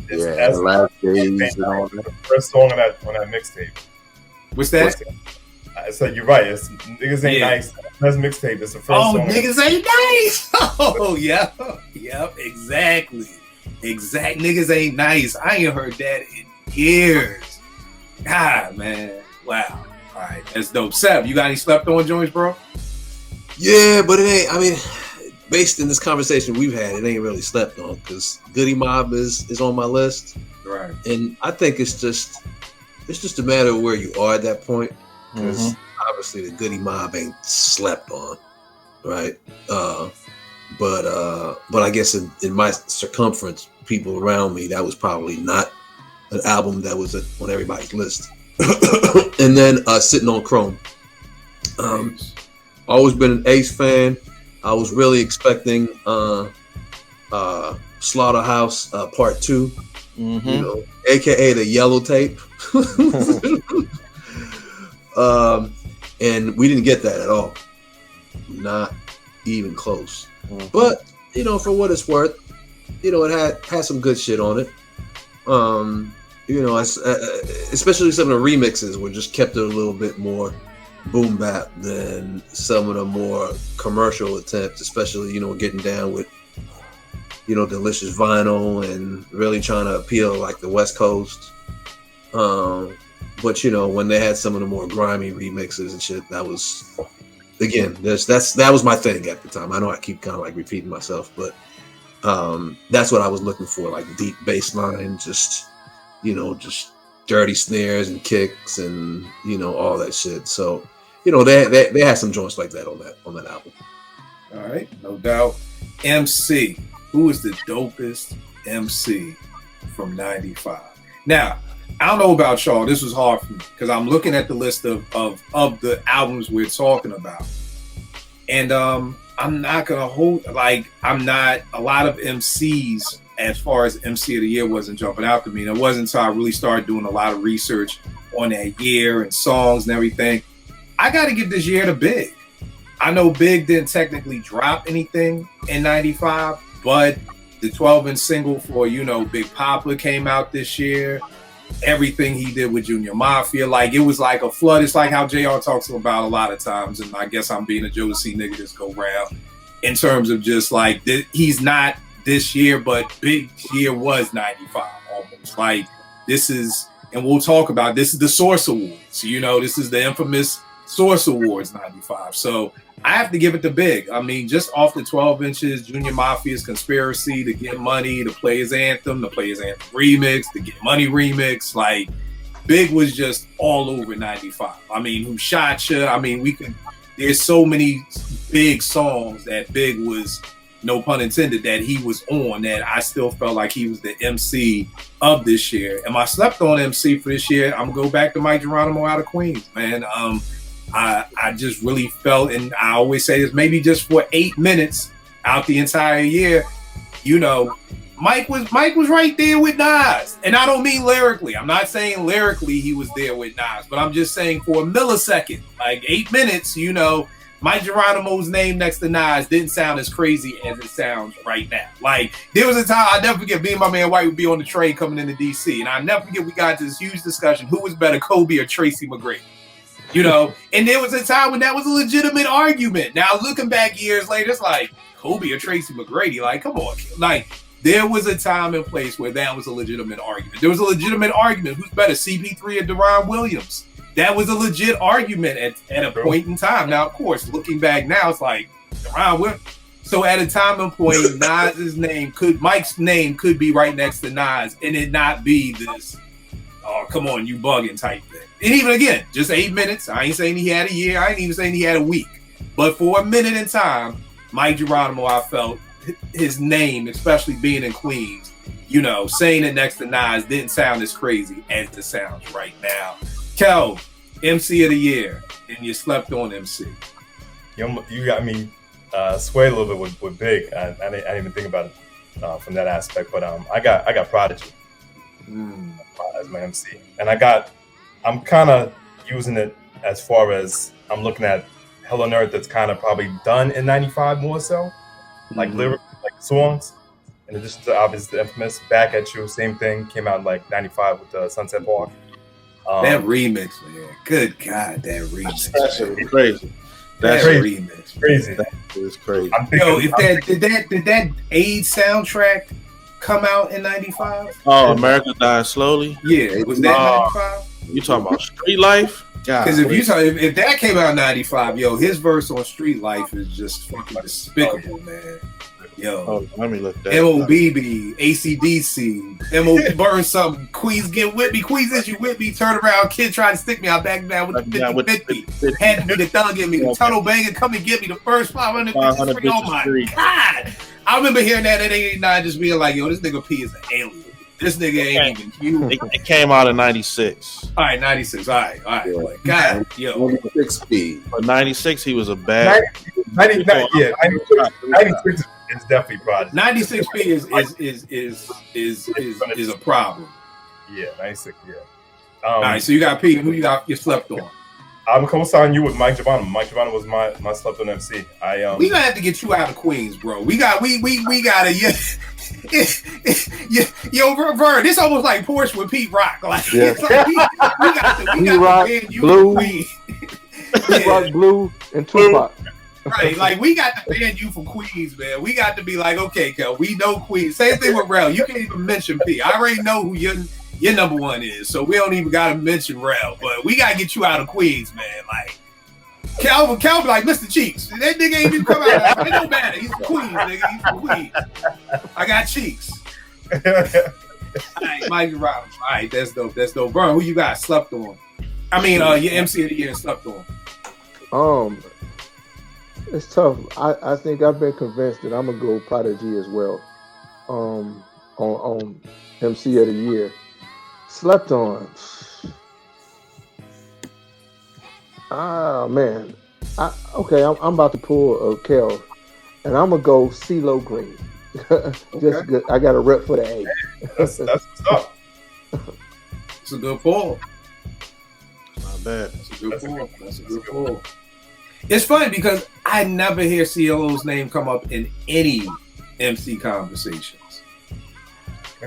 Speaker 6: Yeah, the last days and all that.
Speaker 5: The first song on that mixtape.
Speaker 4: What's that?
Speaker 5: So you're right. It's Niggas Ain't Nice. That's mixtape. It's the first song.
Speaker 4: Niggas Ain't Nice. Oh, yeah. Yep, exactly. Niggas Ain't Nice. I ain't heard that in years. God, man. Wow. All right, that's dope. Seb, you got any slept on joints, bro?
Speaker 7: Yeah, but it ain't. I mean, based in this conversation we've had, it ain't really slept on because Goody Mob is on my list,
Speaker 4: right?
Speaker 7: And I think it's just a matter of where you are at that point because obviously the Goody Mob ain't slept on, right? But I guess in my circumference, people around me, that was probably not an album that was on everybody's list. And then Sitting on Chrome. Always been an Ace fan. I was really expecting Slaughterhouse Part 2, you know, aka the yellow tape. And we didn't get that at all. Not even close. But, you know, for what it's worth, you know, it had some good shit on it. You know, especially some of the remixes were just kept it a little bit more boom bap than some of the more commercial attempts, especially, you know, getting down with, you know, Delicious Vinyl and really trying to appeal like the West Coast. But, you know, when they had some of the more grimy remixes and shit, that was, again, that was my thing at the time. I know I keep kind of like repeating myself, but that's what I was looking for, like deep bass line, just, you know, just dirty snares and kicks and, you know, all that shit. So, you know, they had some joints like that on that album.
Speaker 4: All right, no doubt. MC, who is the dopest MC from '95? Now, I don't know about y'all. This was hard for me because I'm looking at the list of the albums we're talking about, and I'm not gonna hold I'm not a lot of MCs as far as MC of the year wasn't jumping out to me. And it wasn't until I really started doing a lot of research on that year and songs and everything. I got to give this year to Big. I know Big didn't technically drop anything in '95, but the 12-inch single for, you know, Big Papa came out this year. Everything he did with Junior Mafia, like, it was like a flood. It's like how JR talks about a lot of times, and I guess I'm being a Jodeci nigga this go round in terms of just like, he's not this year, but Big year was '95 almost. Like, this is, and we'll talk about, this is the Source Awards. You know, this is the infamous Source Awards '95. So I have to give it to Big. I mean, just off the 12 inches, Junior Mafia's Conspiracy, the Get Money, the Players Anthem, the Players Anthem remix, the Get Money remix. Like, Big was just all over '95. I mean, Who Shot Ya? I mean, there's so many big songs that Big was, no pun intended, that he was on, that I still felt like he was the MC of this year. Am I slept on MC for this year? I'm gonna go back to Mike Geronimo out of Queens, man. I just really felt, and I always say this, maybe just for 8 minutes out the entire year, you know, Mike was right there with Nas. And I don't mean lyrically. I'm not saying lyrically he was there with Nas, but I'm just saying for a millisecond, like 8 minutes, you know, Mike Geronimo's name next to Nas didn't sound as crazy as it sounds right now. Like, there was a time, I'll never forget, me and my man White would be on the train coming into DC, and I'll never forget, we got into this huge discussion, who was better, Kobe or Tracy McGrady? You know, and there was a time when that was a legitimate argument. Now, looking back years later, it's like, Kobe or Tracy McGrady? Like, come on. Like, there was a time and place where that was a legitimate argument. There was a legitimate argument. Who's better, CP3 or Deron Williams? That was a legit argument at a point in time. Now, of course, looking back now, it's like Deron Williams. So at a time and point, Mike's name could be right next to Nas, and it not be this, oh, come on, you bugging type thing. And even again, just 8 minutes. I ain't saying he had a year. I ain't even saying he had a week. But for a minute in time, Mike Geronimo, I felt his name, especially being in Queens, you know, saying it next to Nas didn't sound as crazy as it sounds right now. Kel, MC of the year, and you slept on MC.
Speaker 5: You got me sway a little bit with Big. I didn't even think about it from that aspect, but I got Prodigy as my MC, and I'm kind of using it as far as I'm looking at Hell on Earth that's kind of probably done in '95 more so, like lyrics, like songs, and it's just obviously the infamous Back at You, same thing, came out in like '95 with the Sunset Park.
Speaker 4: That remix, man. Good God, that remix.
Speaker 8: That's crazy.
Speaker 4: That remix.
Speaker 5: Crazy.
Speaker 8: That is crazy.
Speaker 4: Yo, did that AIDS soundtrack come out in '95?
Speaker 8: Oh, America Died Slowly?
Speaker 4: Yeah, was that '95?
Speaker 8: You talking about Street Life?
Speaker 4: Because if that came out in '95, yo, his verse on Street Life is just fucking despicable, man. Yo,
Speaker 8: let me look that.
Speaker 4: MOBB, ACDC, MOB burn something. Queens get with me. Queens is you with me. Turn around, kid trying to stick me. I back down with the 50-50. Had to be the thug in me. The tunnel banger, come and get me the first 500 bitches. Oh my God. I remember hearing that at 89, just being like, yo, this nigga P is an alien. This nigga ain't even human.
Speaker 8: It came out in '96.
Speaker 4: All right, 96. All right. God, yo.
Speaker 6: 96P.
Speaker 8: But '96, he was a bad.
Speaker 5: 96 is definitely Prodigy.
Speaker 4: 96P is a problem.
Speaker 5: Yeah, 96. Yeah.
Speaker 4: All right, so you got P. Who you slept on?
Speaker 5: I'm co-signing you with Mike Geronimo. Mike Geronimo was my slept on MC.
Speaker 4: We gonna have to get you out of Queens, bro. We gotta yo, Vern, it's almost like Porsche with Pete Rock. Like,
Speaker 9: yeah.
Speaker 4: Like we got to ban you
Speaker 9: Blue,
Speaker 4: from Queens.
Speaker 9: Pete Rock, Blue, and Tupac.
Speaker 4: Right, like we got to ban you from Queens, man. We got to be like, okay, Kel, we know Queens. Same thing with Rel. You can't even mention P. I already know who your number one is, so we don't even gotta mention Rel. But we gotta get you out of Queens, man. Like Calvin like Mr. Cheeks. That nigga ain't even come out. It don't matter. He's from Queens, nigga. He's from Queens. I got cheeks. All right, Mike Robbins. All right, that's dope. Vern, who you got slept on? I mean, your MC of the year slept on.
Speaker 9: It's tough. I think I've been convinced that I'm gonna go Prodigy as well. On MC of the year. Slept on. Ah man. I'm about to pull a Kel, and I'm gonna go CeeLo Green. Just good. I got a rep for the A.
Speaker 5: That's what's up.
Speaker 4: It's a good pull.
Speaker 8: Not bad.
Speaker 4: That's a good pull. It's funny because I never hear CeeLo's name come up in any MC conversations.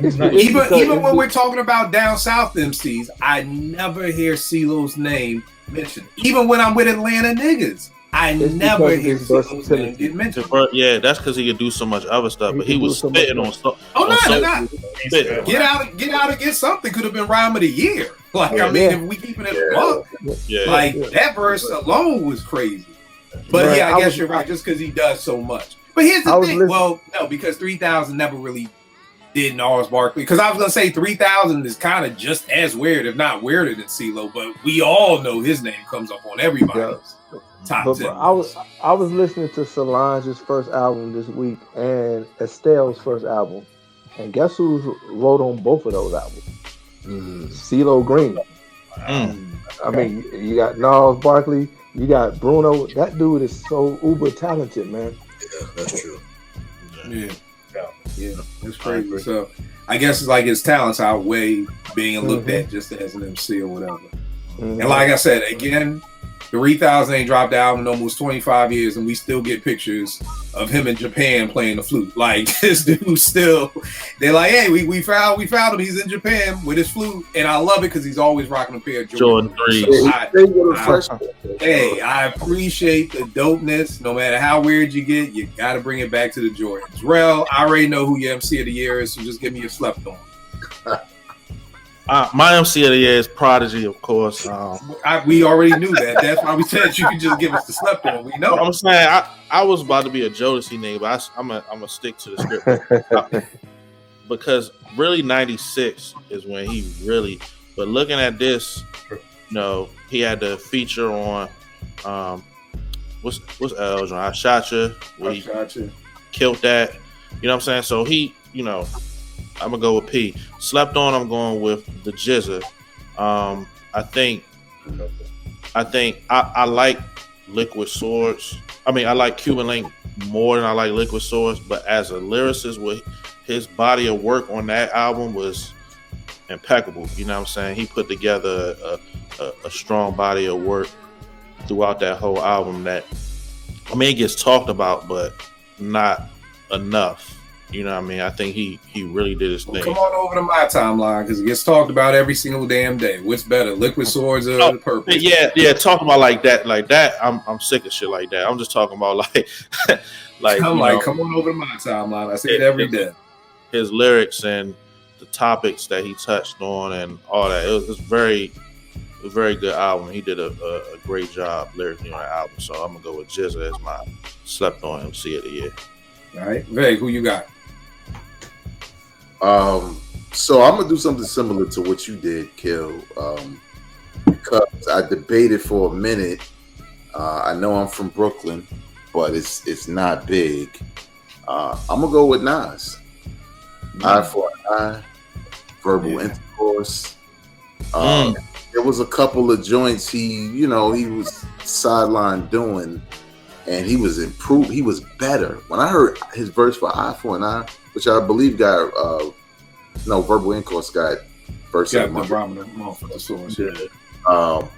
Speaker 4: Even when we're talking about down south MCs, I never hear CeeLo's name mentioned. Even when I'm with Atlanta niggas, I never hear CeeLo's name get mentioned.
Speaker 8: Yeah, that's because he could do so much other stuff, but he was spitting on stuff.
Speaker 4: Oh no! Get out and get something could have been rhyme of the year. Like if we keeping it up, that verse alone was crazy. But right, I guess you're right, just because he does so much. But here's the thing. Well, no, because 3000 never really did Gnarls Barkley. Because I was gonna say 3000 is kind of just as weird, if not weirder than CeeLo. But we all know his name comes up on everybody's top 10.
Speaker 9: I was listening to Solange's first album this week and Estelle's first album, and guess who wrote on both of those albums? CeeLo Green. I mean, you got Gnarls Barkley, you got Bruno. That dude is so uber talented, man.
Speaker 7: Yeah, that's true.
Speaker 4: Yeah, it's crazy. So I guess it's like his talents outweigh being looked at just as an MC or whatever. And like I said, again, 3000 ain't dropped the album in almost 25 years, and we still get pictures of him in Japan playing the flute. Like this dude still, they're like, hey, we found him. He's in Japan with his flute, and I love it because he's always rocking a pair of Jordan 3s. Hey, I appreciate the dopeness. No matter how weird you get, you got to bring it back to the Jordans. Rel, I already know who your MC of the year is, so just give me your slept on.
Speaker 8: My MC of the year is Prodigy, of course.
Speaker 4: We already knew that. That's why we said you could just give us the slept on. We know.
Speaker 8: I'm saying I was about to be a Jodeci nigga, but I'm gonna stick to the script because really '96 is when he really. But looking at this, he had the feature on what's L's on I Shot Ya, where he killed that. You know what I'm saying? So he, I'm gonna go with P. Slept on. I'm going with the Jizza. I think I like Liquid Swords. I mean, I like Cuban Link more than I like Liquid Swords. But as a lyricist, with his body of work on that album was impeccable. You know what I'm saying? He put together a strong body of work throughout that whole album. That it gets talked about, but not enough. You know what I mean? I think he really did his thing.
Speaker 4: Come on over to my timeline because it gets talked about every single damn day. What's better, Liquid Swords or the Purple?
Speaker 8: Yeah. Talking about like that. I'm sick of shit like that. I'm just talking about
Speaker 4: come on over to my timeline. I say it every day.
Speaker 8: His lyrics and the topics that he touched on and all that. It was very good album. He did a great job lyrically on that album. So I'm gonna go with Jizza as my slept on MC of the year.
Speaker 4: All right, Veg, who you got?
Speaker 6: So I'm gonna do something similar to what you did, Kill, because I debated for a minute. I know I'm from Brooklyn, but it's not big. I'm gonna go with Nas. Eye for an Eye, Verbal Intercourse. There was a couple of joints he was sidelined doing, and he was improved. He was better. When I heard his verse for Eye for an Eye, which I believe got Verbal Intercourse got verse of the month.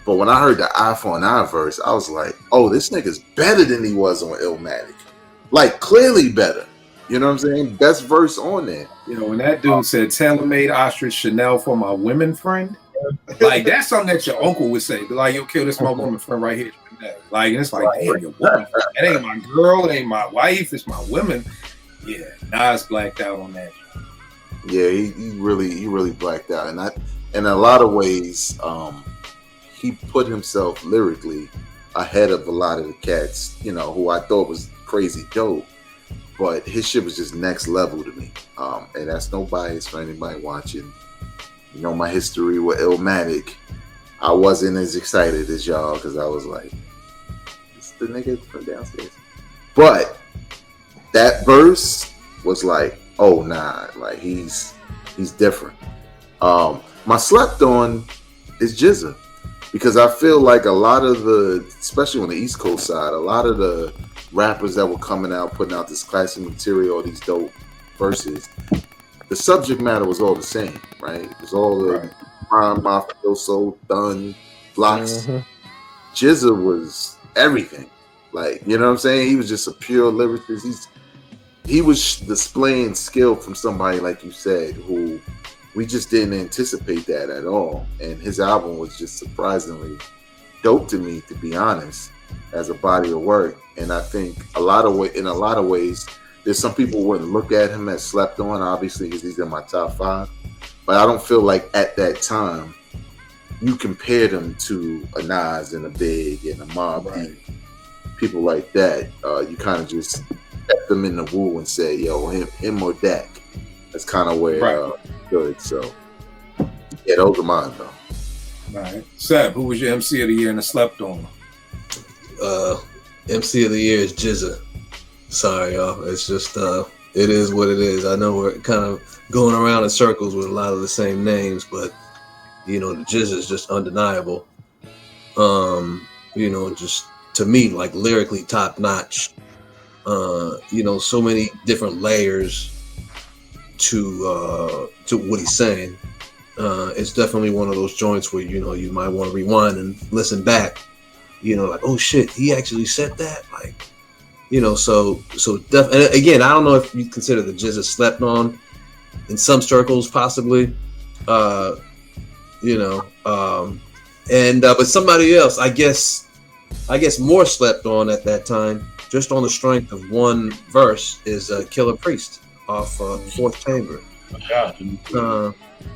Speaker 6: But when I heard the Eye for an Eye verse, I was like, oh, this nigga's better than he was on Illmatic. Like, clearly better. You know what I'm saying? Best verse on there.
Speaker 4: When that dude said tailor-made ostrich Chanel for my women friend, like that's something that your uncle would say. Like, yo, Kill, this my woman friend right here. Like, and it's like, damn, your woman friend. That ain't my girl, it ain't my wife, it's my woman. Yeah, Nas blacked out on that.
Speaker 6: Yeah, he really blacked out, and in a lot of ways, he put himself lyrically ahead of a lot of the cats, who I thought was crazy dope, but his shit was just next level to me. And that's no bias for anybody watching. My history with Illmatic, I wasn't as excited as y'all because I was like, it's the nigga from downstairs. But that verse was like, oh nah, like he's different. My slept on is Jizza, because I feel like a lot of especially on the East Coast side, a lot of the rappers that were coming out, putting out this classic material, these dope verses, the subject matter was all the same, right? It was all the Prime, Mafioso, Dun, Blocks. Jizza was everything. Like, you know what I'm saying? He was just a pure lyricist. He was displaying skill from somebody, like you said, who we just didn't anticipate that at all. And his album was just surprisingly dope to me, to be honest, as a body of work. And I think in a lot of ways, there's some people who wouldn't look at him as slept on, obviously, because he's in my top 5. But I don't feel like at that time you compared him to a Nas and a Big and a Mobb Deep, people like that. You kind of just set them in the woo and say, yo, him or Dak. That's kind of where good. So yeah, those are mine though.
Speaker 4: All right, Seb, who was your MC of the year and the slept on?
Speaker 7: MC of the year is Jizza. Sorry, y'all. It's just it is what it is. I know we're kind of going around in circles with a lot of the same names, but the Jizza is just undeniable. Just to me, like lyrically top notch. So many different layers to what he's saying. It's definitely one of those joints where you might want to rewind and listen back. Like, oh shit, he actually said that. Like, You know, and again, I don't know if you consider the Jizz slept on in some circles, possibly. You know, but somebody else, I guess more slept on at that time, just on the strength of one verse, is Killah Priest off Fourth Chamber.
Speaker 5: Yeah.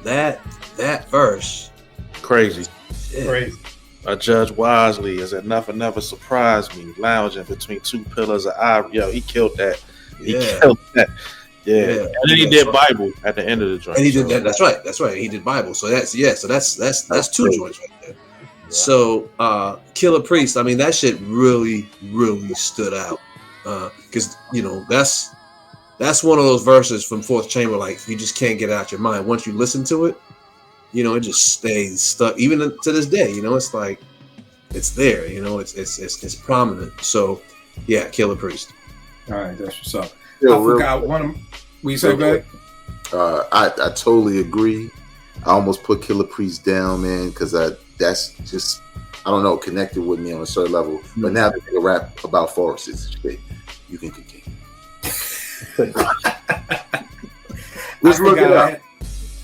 Speaker 7: That verse,
Speaker 8: Crazy.
Speaker 7: yeah.
Speaker 5: Crazy.
Speaker 8: I judge wisely as that nothing never surprised me. Lounging between two pillars of ivory. Yo, he killed that. He killed that. Yeah. And then he did Bible at the end of the joint.
Speaker 7: And he did that. That's right. He did Bible. So that's two joints right there. Yeah. So Killah Priest, I mean, that shit really, really stood out. Because you know, that's one of those verses from Fourth Chamber, like you just can't get it out your mind. Once you listen to it, you know, it just stays stuck. Even to this day, you know, it's like it's there. You know, it's prominent. So yeah, Killah Priest.
Speaker 4: All right, that's what's up.
Speaker 6: Yeah,
Speaker 4: I forgot one of we say back.
Speaker 6: I totally agree. I almost put Killah Priest down, man, because that's just, I don't know, connected with me on a certain level. Mm-hmm. But now that they rap about forests, you can continue.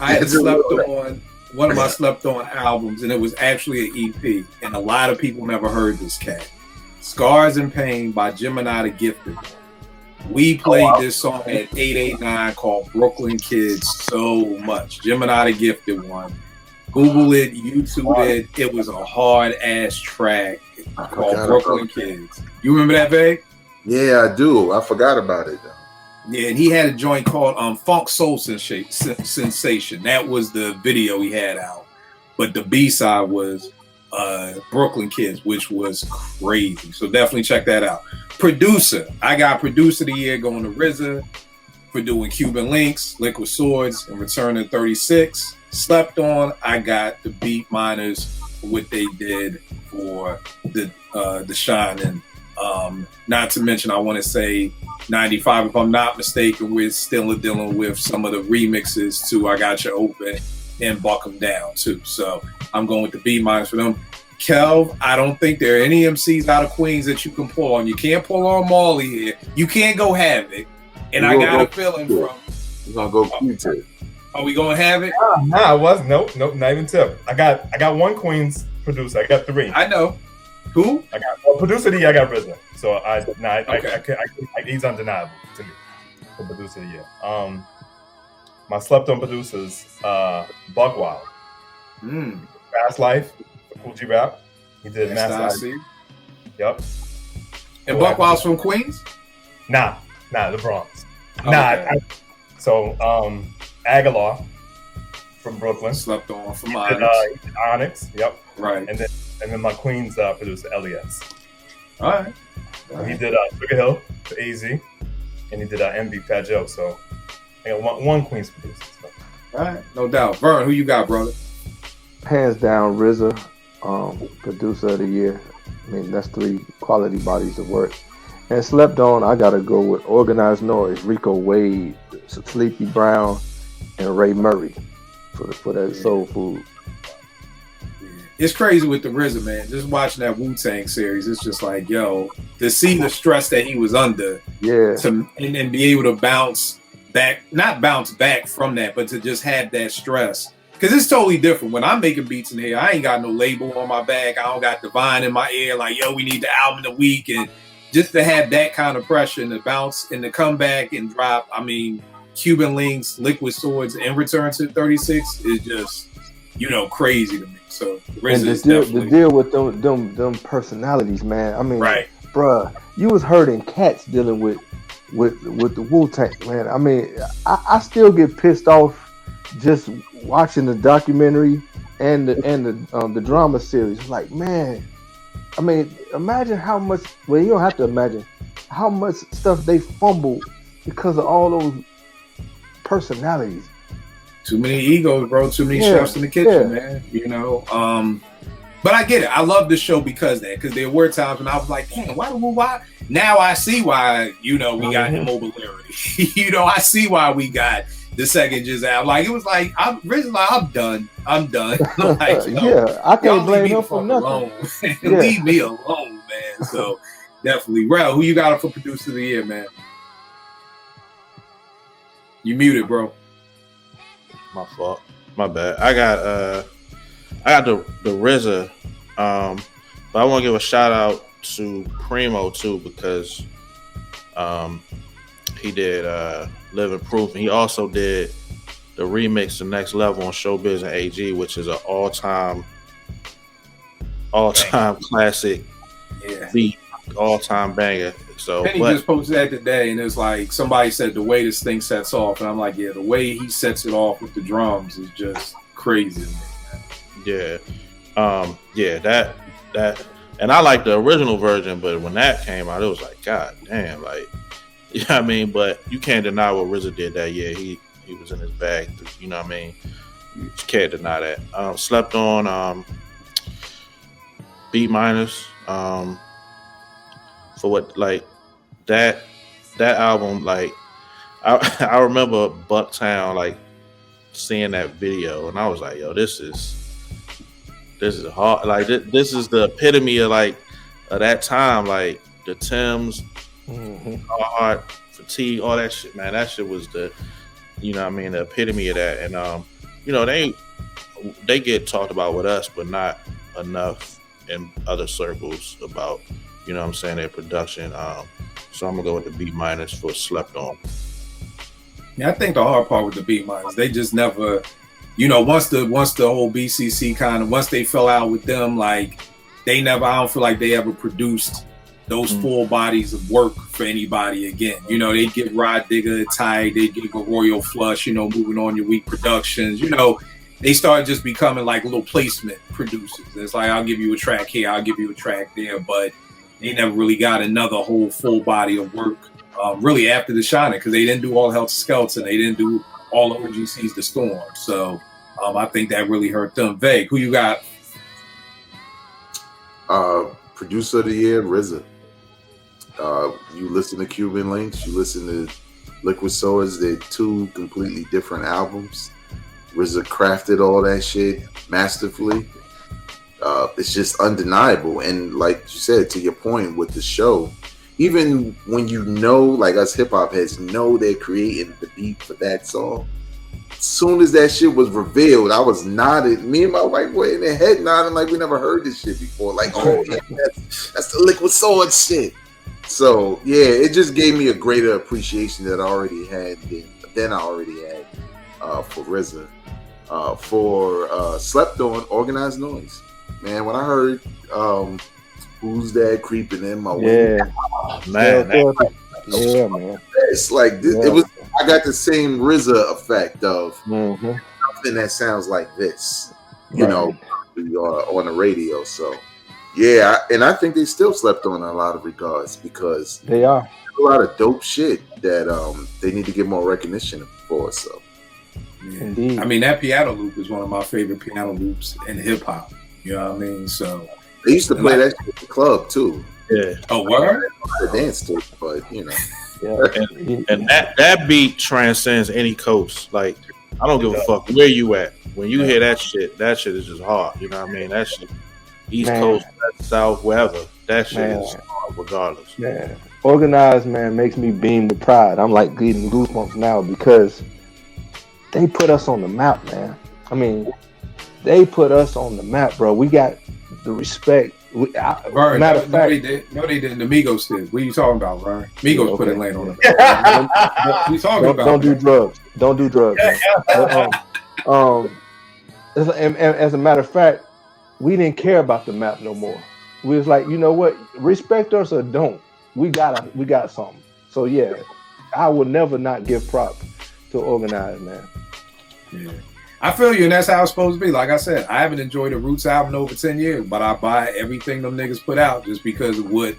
Speaker 4: I had slept on one of my slept on albums, and it was actually an EP, and a lot of people never heard this cat. Scars and Pain by Gemini the Gifted. We played this song at 889 called Brooklyn Kids so much. Gemini the Gifted one. Google it, YouTube it. It was a hard ass track called Brooklyn Kids. You remember that, Vay?
Speaker 6: Yeah, I do. I forgot about it though.
Speaker 4: Yeah, and he had a joint called Funk Soul Sensation. That was the video he had out. But the B-side was Brooklyn Kids, which was crazy. So definitely check that out. Producer. I got Producer of the Year going to RZA for doing Cuban Links, Liquid Swords, and Return to 36. Slept on. I got the Beat Miners for what they did for the Shining. Not to mention, I want to say 95, if I'm not mistaken, we're still dealing with some of the remixes to I Got You Open and Buck 'Em Down too. So I'm going with the B minus for them. Kelv, I don't think there are any MCs out of Queens that you can pull on. You can't pull on Marley here. You can't go Havoc. And I got a feeling from.
Speaker 6: We're gonna go Q-Tip.
Speaker 4: Are we gonna have it?
Speaker 5: Nah, I was nope, not even Tip. I got one Queens producer. I got three.
Speaker 4: I know. Who?
Speaker 5: I got producer of the year. I got RZA. So he's undeniable to me. The producer of the year. My slept on producers, Buck Wild. Fast Life, Cool G Rap. He did Mass Life. Yep.
Speaker 4: And Buck Wild's from Queens?
Speaker 5: Nah, the Bronx.
Speaker 4: Okay.
Speaker 5: So Aguilar from Brooklyn.
Speaker 4: Slept on from
Speaker 5: he
Speaker 4: Onyx.
Speaker 5: Did Onyx. Yep.
Speaker 4: Right.
Speaker 5: And then my Queens producer LES.
Speaker 4: All right.
Speaker 5: He did Sugar Hill for AZ, and he did MB Fat Joe. So I got one Queens producer. So.
Speaker 4: All right, no doubt. Vern, who you got, brother?
Speaker 9: Hands down, RZA, producer of the year. I mean, that's 3 quality bodies of work. And slept on, I gotta go with Organized Noise, Rico Wade, Sleepy Brown, and Ray Murray for that soul food.
Speaker 4: It's crazy with the RZA, man. Just watching that Wu-Tang series, it's just like, yo, to see the stress that he was under, and be able to not bounce back from that, but to just have that stress. Because it's totally different. When I'm making beats in here, I ain't got no label on my back. I don't got Divine in my ear, like, yo, we need the album of the week. And just to have that kind of pressure and to bounce and to come back and drop, I mean, Cuban Links, Liquid Swords, and Return to 36 is just, crazy to me. So
Speaker 9: the deal with them personalities, man. I mean,
Speaker 4: right,
Speaker 9: bruh, you was hurting cats dealing with the Wu-Tang, man. I mean, I still get pissed off just watching the documentary and the drama series. Like, man, I mean, imagine how much. Well, you don't have to imagine how much stuff they fumbled because of all those personalities.
Speaker 4: Too many egos, bro. Too many chefs in the kitchen, man. But I get it. I love the show because there were times when I was like, damn, why? Now I see why, we got immobility. I see why we got the second just out. Like, it was like, I'm done. I'm done. Like,
Speaker 9: I can't blame him for nothing.
Speaker 4: Leave me alone, man. So Definitely. Rel, who you got for producer of the year, man? You muted, bro.
Speaker 8: My fault. My bad. I got the RZA. But I want to give a shout out to Primo too, because he did Living Proof, and he also did the remix The Next Level on Showbiz and AG, which is an all-time classic beat, all-time banger. So
Speaker 4: Penny just posted that today, and it's like somebody said the way this thing sets off, and I'm like, yeah, the way he sets it off with the drums is just crazy.
Speaker 8: Yeah, that, and I like the original version, but when that came out, it was like, God damn, like, you know what I mean? But you can't deny what RZA did that year. He was in his bag, you know what I mean? You just can't deny that. Slept on B minus for what, like, that album, like, I remember Bucktown, like, seeing that video, and I was like, yo, this is hard. Like, this is the epitome of, like, of that time, like the Timbs, hard fatigue, all that shit, man. That shit was the, you know what I mean, the epitome of that. And you know, they get talked about with us, but not enough in other circles about, you know what I'm saying, their production. So I'm gonna go with the B minus for Slept On.
Speaker 4: Yeah, I think the hard part with the B minus, they just never, you know, once the whole BCC kind of, once they fell out with them, like, they never, I don't feel like they ever produced those full bodies of work for anybody again. You know, they get Rod Digger, Ty, they get Royal Flush, you know, Moving On Your Week Productions, you know, they started just becoming like little placement producers. It's like, I'll give you a track here, I'll give you a track there, but they never really got another whole full body of work really after The Shining, because they didn't do all Helter Skelter, they didn't do all the OGC's The Storm. So I think that really hurt them. Vague, who you got?
Speaker 6: Producer of the year, RZA. You listen to Cuban Links, you listen to Liquid Swords, they're two completely different albums. RZA crafted all that shit masterfully. It's just undeniable. And like you said, to your point with the show, even when you know, like us hip hop heads know they're creating the beat for that song, as soon as that shit was revealed, I was nodding. Me and my white boy in the head nodding like we never heard this shit before. Like, oh, yeah, that's the Liquid Sword shit. So yeah, it just gave me a greater appreciation that I already had than I already had for RZA. For Slept On, Organized Noise. Man, when I heard Who's That Creeping in My Way,
Speaker 9: man, man,
Speaker 6: it's like this, it was. I got the same RZA effect of something that sounds like this, you know, on the radio. So yeah, and I think they still slept on in a lot of regards because
Speaker 9: they are
Speaker 6: a lot of dope shit that they need to get more recognition for. So
Speaker 4: yeah. Indeed. I mean, that piano loop is one of my favorite piano loops in hip hop. You know what I mean? So
Speaker 6: they used to play that shit at the club too.
Speaker 8: Yeah.
Speaker 4: Oh, what?
Speaker 6: The dance to it, but you know.
Speaker 8: Yeah. And that beat transcends any coast. Like, I don't give a fuck where you at. When you hear that shit is just hard. You know what I mean? That shit, East Coast, South, wherever. That shit is hard regardless.
Speaker 9: Yeah. Organized, man, makes me beam with pride. I'm like getting goosebumps now because they put us on the map, man. I mean, they put us on the map, bro. We got the respect. Matter of fact,
Speaker 4: no, they didn't. The Migos did. What are you talking about, Ryan? Migos put Atlanta on the map. What are you talking about?
Speaker 9: Don't do drugs. Don't do drugs. But, as a matter of fact, we didn't care about the map no more. We was like, you know what? Respect us or don't. We got something. So yeah, I will never not give props to Organized, man.
Speaker 4: Yeah. I feel you, and that's how it's supposed to be. Like I said, I haven't enjoyed a Roots album in over 10 years, but I buy everything them niggas put out just because of what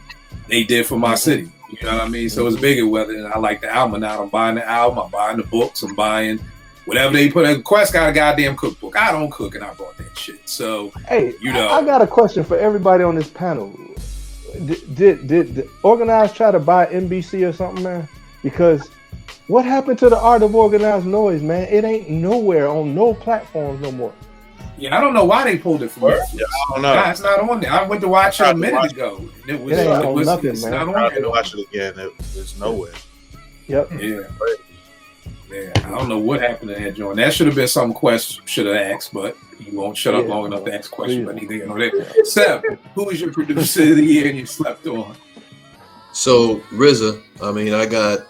Speaker 4: they did for my city. You know what I mean? So it's bigger whether I like the album or not. I'm buying the album, I'm buying the books, I'm buying whatever they put in. Quest got a goddamn cookbook. I don't cook, and I bought that shit. So,
Speaker 9: hey,
Speaker 4: you know.
Speaker 9: I got a question for everybody on this panel. Did Organized try to buy NBC or something, man? Because what happened to the art of Organized Noise, man? It ain't nowhere on no platforms no more.
Speaker 4: Yeah, I don't know why they pulled it from Netflix.
Speaker 8: Yeah, I don't know.
Speaker 4: Nah, it's not on there. I went to watch it a minute ago. It was,
Speaker 9: It ain't on nothing,
Speaker 4: it's
Speaker 9: man.
Speaker 4: not
Speaker 8: I
Speaker 4: on
Speaker 8: tried
Speaker 4: there.
Speaker 8: to watch it again. It's nowhere.
Speaker 9: Yep.
Speaker 4: Yeah. Yeah, I don't know what happened to that joint. That should have been some question should have asked, but you won't shut up
Speaker 9: Yeah.
Speaker 4: long enough to ask a question.
Speaker 9: Yeah.
Speaker 4: But neither, you know that. Seb, who is your producer of the year and you slept on?
Speaker 7: So RZA, I mean, I got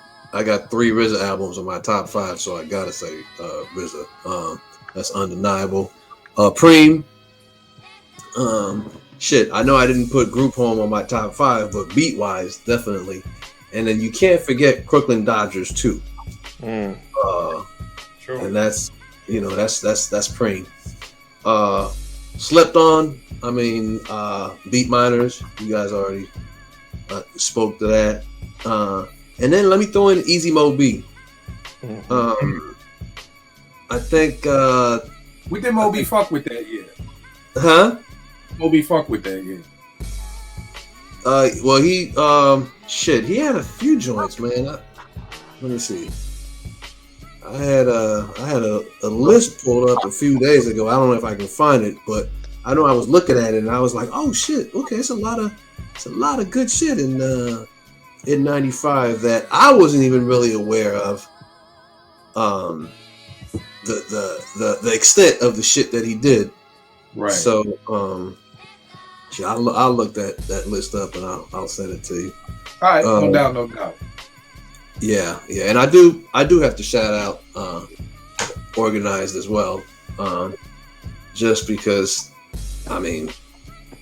Speaker 7: 3 RZA albums in my top 5, so I gotta say RZA. That's undeniable. Preem. Shit, I know I didn't put Group Home on my top 5, but beat wise, definitely. And then you can't forget Crooklyn Dodgers too.
Speaker 5: True.
Speaker 7: And that's Preem. Slept on. I mean, Beat Miners. You guys already spoke to that. And then let me throw in Easy Mo B. I think.
Speaker 4: We did Moby fuck with that year.
Speaker 7: Huh?
Speaker 4: Moby fuck with that year.
Speaker 7: Well, he he had a few joints, man. Let me see. I had a list pulled up a few days ago. I don't know if I can find it, but I know I was looking at it and I was like, oh shit, okay, it's a lot of good shit in '95 that I wasn't even really aware of. The extent of the shit that he did.
Speaker 4: Right.
Speaker 7: So I'll look that list up and I'll send it to you.
Speaker 4: All right, no doubt.
Speaker 7: Yeah, and I do have to shout out Organized as well, just because I mean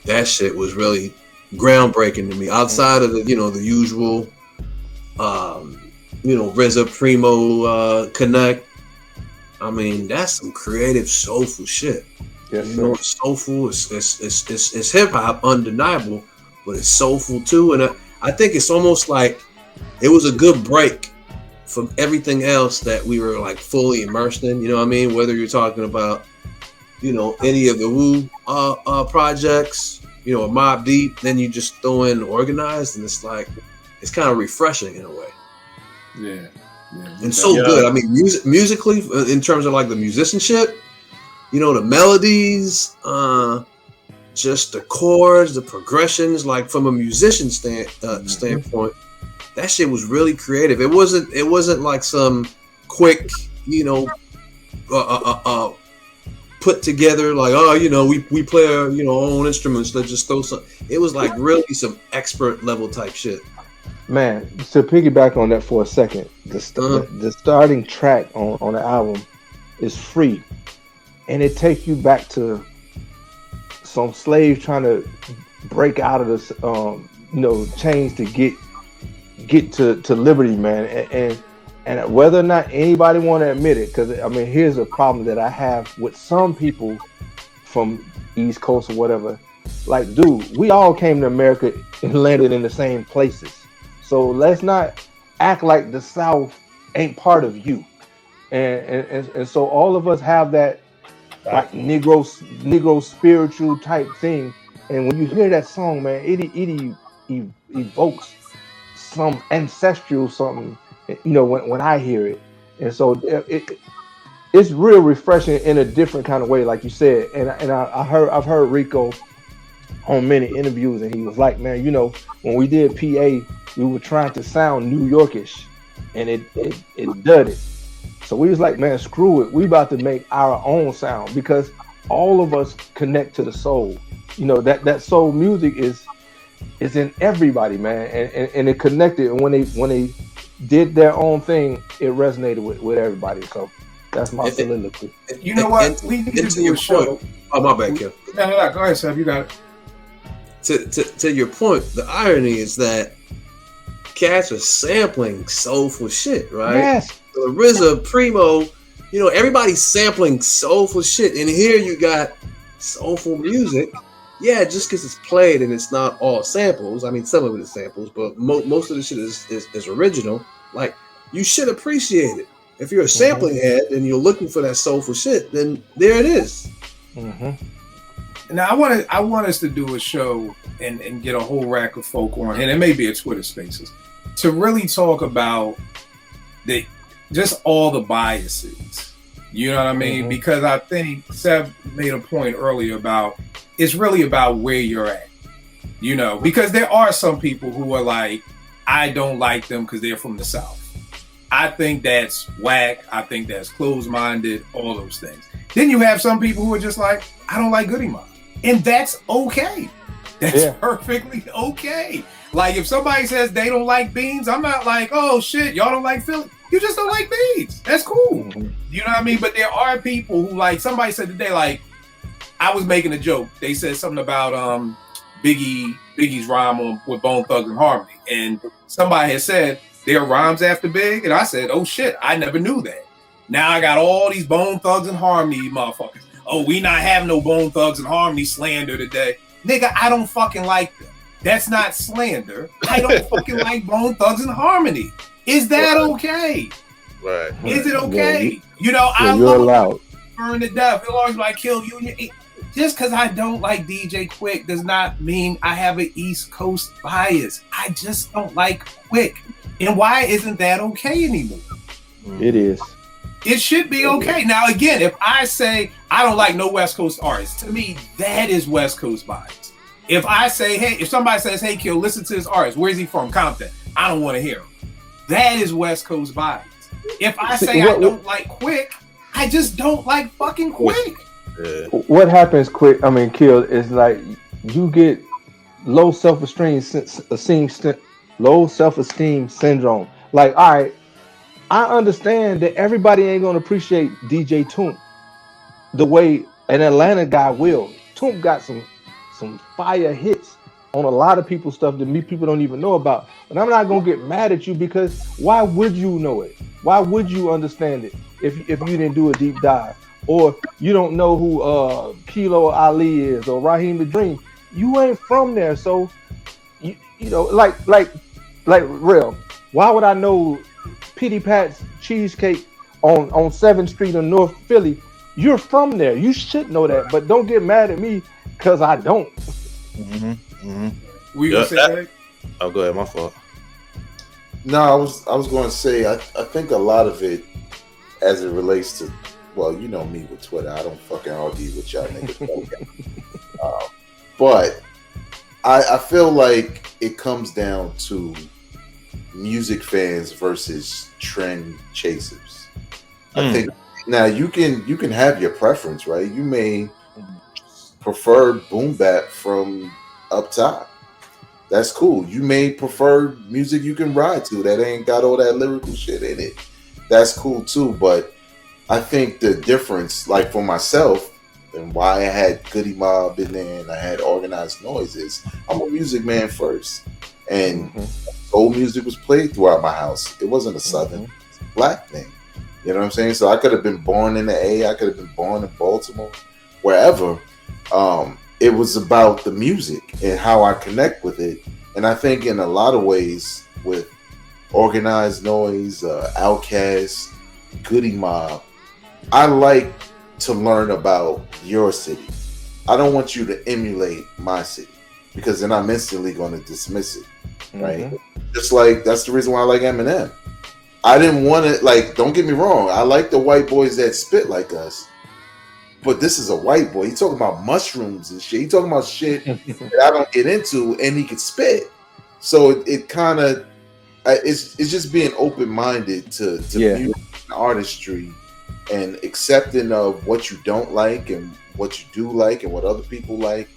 Speaker 7: that shit was really groundbreaking to me. Outside of the usual RZA Primo Connect, I mean that's some creative soulful shit.
Speaker 9: Yes,
Speaker 7: It's soulful. It's hip hop, undeniable, but it's soulful too. And I think it's almost like it was a good break from everything else that we were like fully immersed in. You know what I mean? Whether you're talking about, any of the Wu projects, Mobb Deep, then you just throw in Organized, and it's like it's kind of refreshing in a way.
Speaker 4: Yeah.
Speaker 7: And so good. I mean, musically, in terms of like the musicianship. The melodies, just the chords, the progressions, like from a musician standpoint, that shit was really creative. It wasn't like some quick, put together like, we play our, own instruments, let's just throw some. It was like really some expert level type shit.
Speaker 9: Man, to piggyback on that for a second, the starting track on the album is Free. And it takes you back to some slave trying to break out of this, chains to get to liberty, man. And whether or not anybody want to admit it, because I mean, here's a problem that I have with some people from East Coast or whatever. Like, dude, we all came to America and landed in the same places. So let's not act like the South ain't part of you. And so all of us have that. Like Negro spiritual type thing, and when you hear that song, man, it evokes some ancestral something, when I hear it, and so it's real refreshing in a different kind of way, like you said. And I've heard Rico on many interviews, and he was like, man, when we did PA, we were trying to sound New Yorkish, and it did it. So we was like, man, screw it. We about to make our own sound because all of us connect to the soul. That soul music is in everybody, man, and it connected. And when they did their own thing, it resonated with everybody. So that's my soliloquy.
Speaker 4: You know what? We need to do a show.
Speaker 7: Oh, my bad, Kim.
Speaker 4: No. Go ahead, Seb. You got it.
Speaker 7: To your point, the irony is that cats are sampling soulful shit, right?
Speaker 9: Yes.
Speaker 7: The RZA, Primo, everybody's sampling soulful shit. And here you got soulful music. Yeah, just because it's played and it's not all samples. I mean, some of it is samples, but most of the shit is original. Like, you should appreciate it. If you're a sampling head and you're looking for that soulful shit, then there it is.
Speaker 4: Mm-hmm. Now, I want us to do a show and get a whole rack of folk on, and it may be a Twitter Spaces, to really talk about just all the biases You know what I mean? Because I think Seb made a point earlier about it's really about where you're at. You know, because there are some people who are like, I don't like them because they're from the South. I think that's whack. I think that's closed-minded, all those things. Then you have some people who are just like, I don't like Goody Mob. And that's okay. That's perfectly okay. Like if somebody says they don't like beans, I'm not like, oh shit, y'all don't like Philly. You just don't like beans. That's cool. You know what I mean? But there are people who like, somebody said today, like, I was making a joke. They said something about Biggie's rhyme with Bone Thugs and Harmony. And somebody had said, there are rhymes after Big. And I said, oh shit, I never knew that. Now I got all these Bone Thugs and Harmony motherfuckers. Oh, we not having no Bone Thugs and Harmony slander today. Nigga, I don't fucking like them. That's not slander. I don't fucking like Bone Thugs and Harmony. Is that okay?
Speaker 8: Right.
Speaker 4: Is it okay?
Speaker 9: Yeah,
Speaker 4: you know,
Speaker 9: yeah,
Speaker 4: I
Speaker 9: you're
Speaker 4: love
Speaker 9: allowed.
Speaker 4: Burn to death. It'll always like kill you. Just because I don't like DJ Quick does not mean I have an East Coast bias. I just don't like Quick. And why isn't that okay anymore?
Speaker 9: It is.
Speaker 4: It should be okay. Now, again, if I say I don't like no West Coast artists, to me, that is West Coast bias. If I say, hey, if somebody says, hey, Kill, listen to this artist, where's he from? Compton. I don't want to hear him. That is West Coast bias. If I say I don't like Quick, I just don't like fucking Quick.
Speaker 8: Yeah.
Speaker 9: What happens, Kill, is like you get low self-esteem syndrome. Like, all right, I understand that everybody ain't gonna appreciate DJ Toomp the way an Atlanta guy will. Toomp got some fire hits on a lot of people's stuff that people don't even know about. But I'm not gonna get mad at you because why would you know it? Why would you understand it if you didn't do a deep dive? Or you don't know who Kilo Ali is or Raheem the Dream. You ain't from there, so you know, like real. Why would I know Pity Pat's Cheesecake on 7th Street in North Philly? You're from there. You should know that, but don't get mad at me because I don't.
Speaker 4: We gonna say that?
Speaker 8: Oh, go ahead. My fault.
Speaker 6: No, I was going to say I think a lot of it, as it relates to, well, you know me with Twitter, I don't fucking argue with y'all niggas. But I feel like it comes down to music fans versus trend chasers. I think now you can have your preference, right? You may prefer boom bap from up top. That's cool. You may prefer music you can ride to that ain't got all that lyrical shit in it. That's cool too. But I think the difference, like for myself, and why I had Goody Mob in there and I had Organized Noise is I'm a music man first. And old music was played throughout my house. It wasn't a Southern black thing. You know what I'm saying? So I could have been born in the A, I could have been born in Baltimore, wherever. It was about the music and how I connect with it. And I think in a lot of ways with Organized Noise, Outkast, Goody Mob, I like to learn about your city. I don't want you to emulate my city because then I'm instantly going to dismiss it, right? Just like that's the reason why I like Eminem. I didn't want to, like, don't get me wrong, I like the white boys that spit like us, but this is a white boy. He talking about mushrooms and shit. He talking about shit that I don't get into, and he can spit. So it kind of it's just being open minded to music and artistry and accepting of what you don't like and what you do like and what other people like,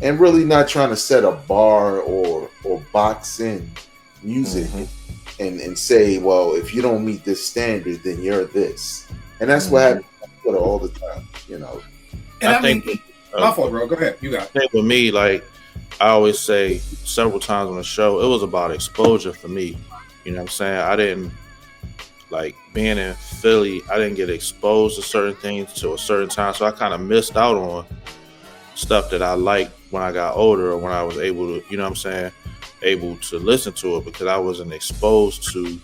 Speaker 6: and really not trying to set a bar or box in music and say, well, if you don't meet this standard, then you're this. And that's what happens all the time, you know.
Speaker 4: And I think my fault, bro. Go ahead. You got it.
Speaker 8: I think with me, like I always say several times on the show, it was about exposure for me. You know what I'm saying? I didn't, like, being in Philly, I didn't get exposed to certain things to a certain time. So I kind of missed out on stuff that I liked when I got older or when I was able to, you know what I'm saying, able to listen to it because I wasn't exposed to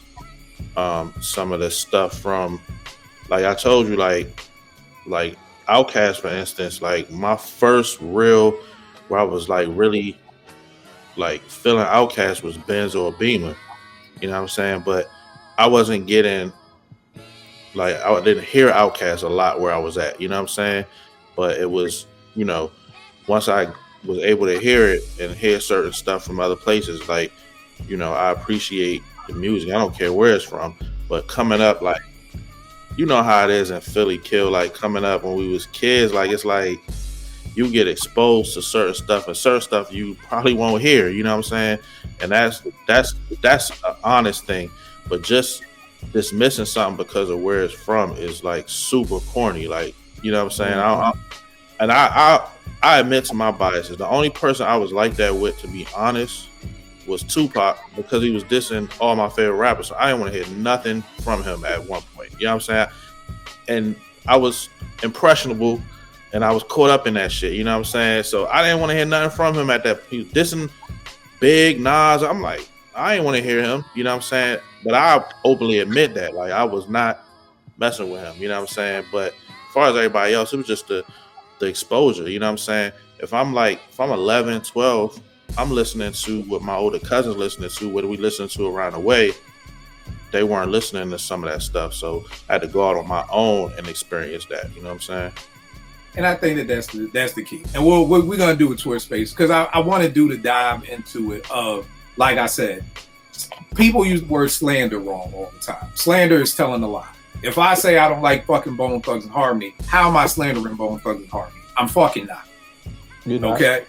Speaker 8: some of the stuff from, like I told you, like Outkast, for instance. Like my first real, where I was like really like feeling Outkast was Benz or Beamer. You know what I'm saying? But I wasn't getting Like I didn't hear Outkast a lot where I was at. You know what I'm saying? But it was, you know, once I was able to hear it and hear certain stuff from other places, like, you know, I appreciate the music. I don't care where it's from. But coming up, like, you know how it is in Philly, Kill, like coming up when we was kids, like it's like you get exposed to certain stuff and certain stuff you probably won't hear, you know what I'm saying? And that's an honest thing. But just dismissing something because of where it's from is like super corny, like, you know what I'm saying? I admit to my biases. The only person I was like that with, to be honest, was Tupac, because he was dissing all my favorite rappers. So I didn't want to hear nothing from him at one point. You know what I'm saying? And I was impressionable and I was caught up in that shit. You know what I'm saying? So I didn't want to hear nothing from him at that. He was dissing Big Nas. I'm like, I didn't want to hear him. You know what I'm saying? But I openly admit that. Like, I was not messing with him. You know what I'm saying? But as far as everybody else, it was just the exposure. You know what I'm saying? If I'm 11, 12, I'm listening to what my older cousins listening to, what we listen to around the way. They weren't listening to some of that stuff, so I had to go out on my own and experience that. You know what I'm saying?
Speaker 4: And I think that's the key. And what we're gonna do with Tour Space, because I want to do the dive into it of, like I said, people use the word slander wrong all the time. Slander is telling a lie. If I say I don't like fucking Bone Thugs and Harmony, how am I slandering Bone Thugs and Harmony? I'm fucking not.
Speaker 9: You're not.
Speaker 4: Okay?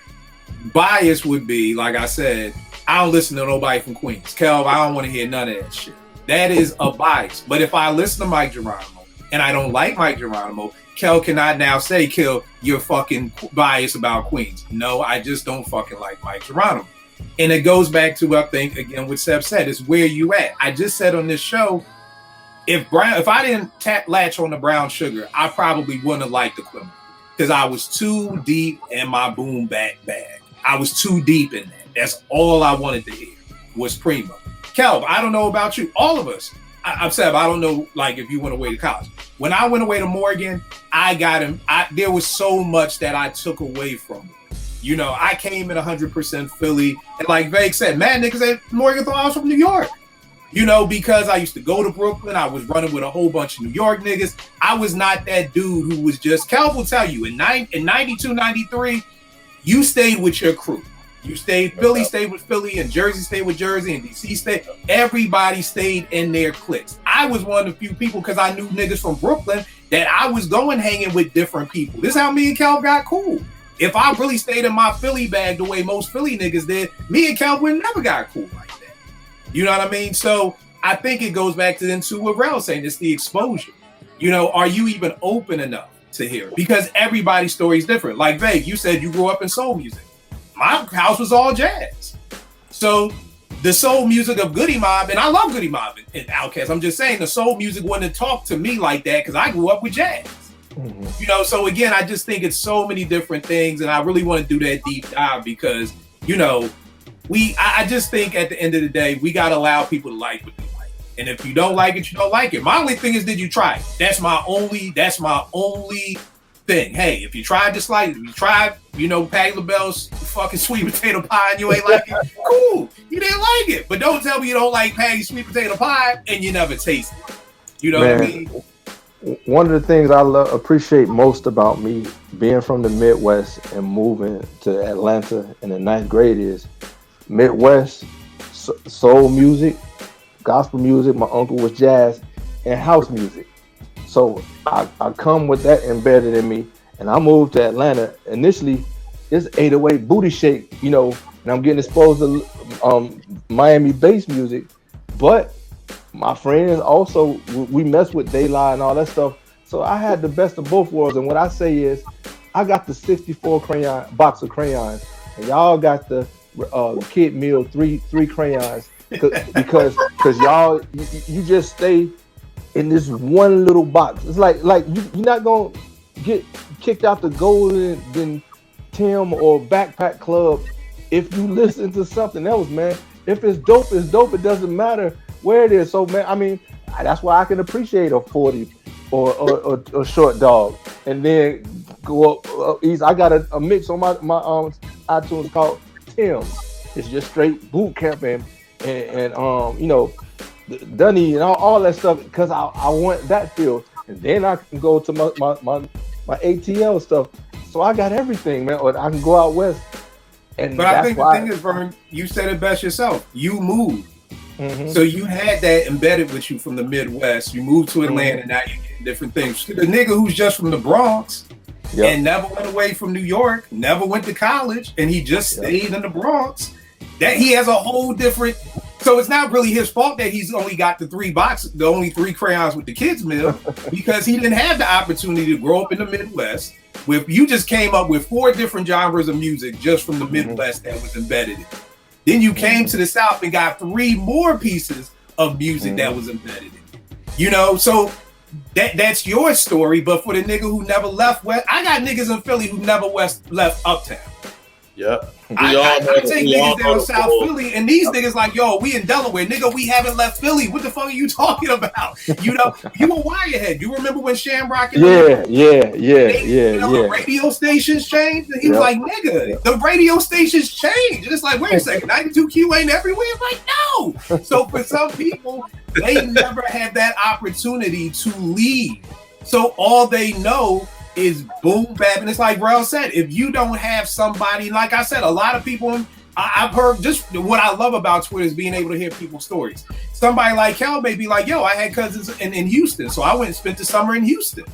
Speaker 4: Bias would be, like I said, I don't listen to nobody from Queens. Kelv, I don't want to hear none of that shit. That is a bias. But if I listen to Mike Geronimo and I don't like Mike Geronimo, Kel cannot now say, Kill, you're fucking biased about Queens. No, I just don't fucking like Mike Geronimo. And it goes back to, I think, again, what Seb said, is where you at. I just said on this show, if I didn't latch on the brown sugar, I probably wouldn't have liked the Criminal, because I was too deep in my boom bap bag. I was too deep in that. That's all I wanted to hear was Primo. Kelv, I don't know about you. All of us. I'm Seb, I don't know, like, if you went away to college. When I went away to Morgan, I got him. There was so much that I took away from him. You know, I came in 100% Philly. And like Vague said, man, niggas at Morgan thought I was from New York. You know, because I used to go to Brooklyn. I was running with a whole bunch of New York niggas. I was not that dude who was just, Kelv will tell you, in 92, 93, you stayed with your crew. You stayed, Philly stayed with Philly, and Jersey stayed with Jersey, and DC stayed. Everybody stayed in their cliques. I was one of the few people, because I knew niggas from Brooklyn, that I was going hanging with different people. This is how me and Kel got cool. If I really stayed in my Philly bag the way most Philly niggas did, me and Kel would never got cool like that. You know what I mean? So I think it goes back to what Rel was saying, it's the exposure. You know, are you even open enough to hear it? Because everybody's story is different. Like Vague, you said you grew up in soul music. My house was all jazz. So the soul music of Goody Mob, and I love Goody Mob and Outkast. I'm just saying the soul music wouldn't have talked to me like that because I grew up with jazz. Mm-hmm. You know, so again, I just think it's so many different things, and I really want to do that deep dive because, you know, I just think at the end of the day, we got to allow people to like what they like. And if you don't like it, you don't like it. My only thing is, did you try it? That's my only thing. Hey, if you tried this, like, if you tried, you know, Patti LaBelle's fucking sweet potato pie and you ain't like it, cool. You didn't like it. But don't tell me you don't like Patty's sweet potato pie and you never taste it. You know what I mean?
Speaker 9: One of the things I appreciate most about me being from the Midwest and moving to Atlanta in the 9th grade is Midwest soul music, gospel music. My uncle was jazz and house music. So I come with that embedded in me, and I moved to Atlanta. Initially, it's 808 booty shake, you know, and I'm getting exposed to Miami bass music. But my friends also, we mess with De La and all that stuff. So I had the best of both worlds. And what I say is, I got the 64 box of crayons, and y'all got the Kid Meal three crayons because y'all you just stay in this one little box. It's like you're not gonna get kicked out the Golden Tim or Backpack Club if you listen to something else, man. If it's dope, it's dope. It doesn't matter where it is. So, man, I mean, that's why I can appreciate a 40 or a Short Dog, and then go up east. I got a mix on my iTunes called Tim's. It's just straight boot camp and you know. Dunny and all that stuff because I want that feel, and then I can go to my ATL stuff. So I got everything, man. Or I can go out west. And
Speaker 4: but I think the thing is, Vern, you said it best yourself. You moved. Mm-hmm. So you had that embedded with you from the Midwest. You moved to Atlanta, now you're getting different things. The nigga who's just from the Bronx and never went away from New York, never went to college, and he just stayed in the Bronx, that he has a whole different. So it's not really his fault that he's only got the only 3 crayons with the kids meal, because he didn't have the opportunity to grow up in the Midwest. You just came up with 4 different genres of music just from the Midwest that was embedded in it. Then you came to the South and got 3 more pieces of music that was embedded in it. You know, so that's your story. But for the nigga who never left West, I got niggas in Philly who never left Uptown.
Speaker 8: Yep.
Speaker 4: I take niggas down South Philly, and these niggas like, yo, we in Delaware, nigga. We haven't left Philly. What the fuck are you talking about? You know, you a wirehead. You remember when Shamrock?
Speaker 9: The radio
Speaker 4: stations changed, and he was like, nigga, the radio stations changed. And it's like, wait a second, 92Q ain't everywhere. It's like, no. So for some people, they never had that opportunity to leave. So all they know is boom bap, and it's like Rel said, if you don't have somebody, like I said, a lot of people, I've heard, just what I love about Twitter is being able to hear people's stories. Somebody like Kel may be like, yo, I had cousins in Houston, so I went and spent the summer in Houston.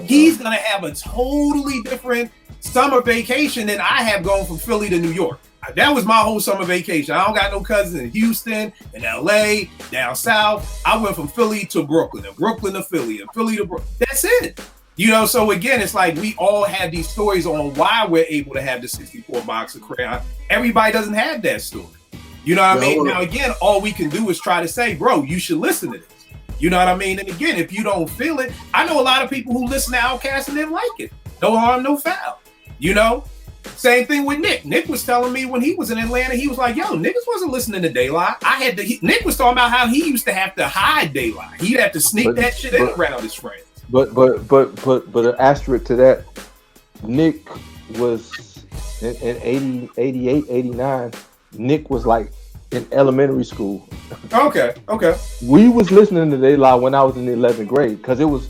Speaker 4: He's gonna have a totally different summer vacation than I have going from Philly to New York. That was my whole summer vacation. I don't got no cousins in Houston, in LA, down south. I went from Philly to Brooklyn, and Brooklyn to Philly, and Philly to Brooklyn. That's it. You know, so again, it's like we all have these stories on why we're able to have the 64 box of crayon. Everybody doesn't have that story. You know what I mean? Now, again, all we can do is try to say, bro, you should listen to this. You know what I mean? And again, if you don't feel it, I know a lot of people who listen to Outkast and didn't like it. No harm, no foul. You know? Same thing with Nick. Nick was telling me when he was in Atlanta, he was like, yo, niggas wasn't listening to Daylight. Nick was talking about how he used to have to hide Daylight. He'd have to sneak that shit in around his friends.
Speaker 9: But an asterisk to that, Nick was in 80, 88, 89. Nick was like in elementary school.
Speaker 4: Okay.
Speaker 9: We was listening to Daylight when I was in the 11th grade because it was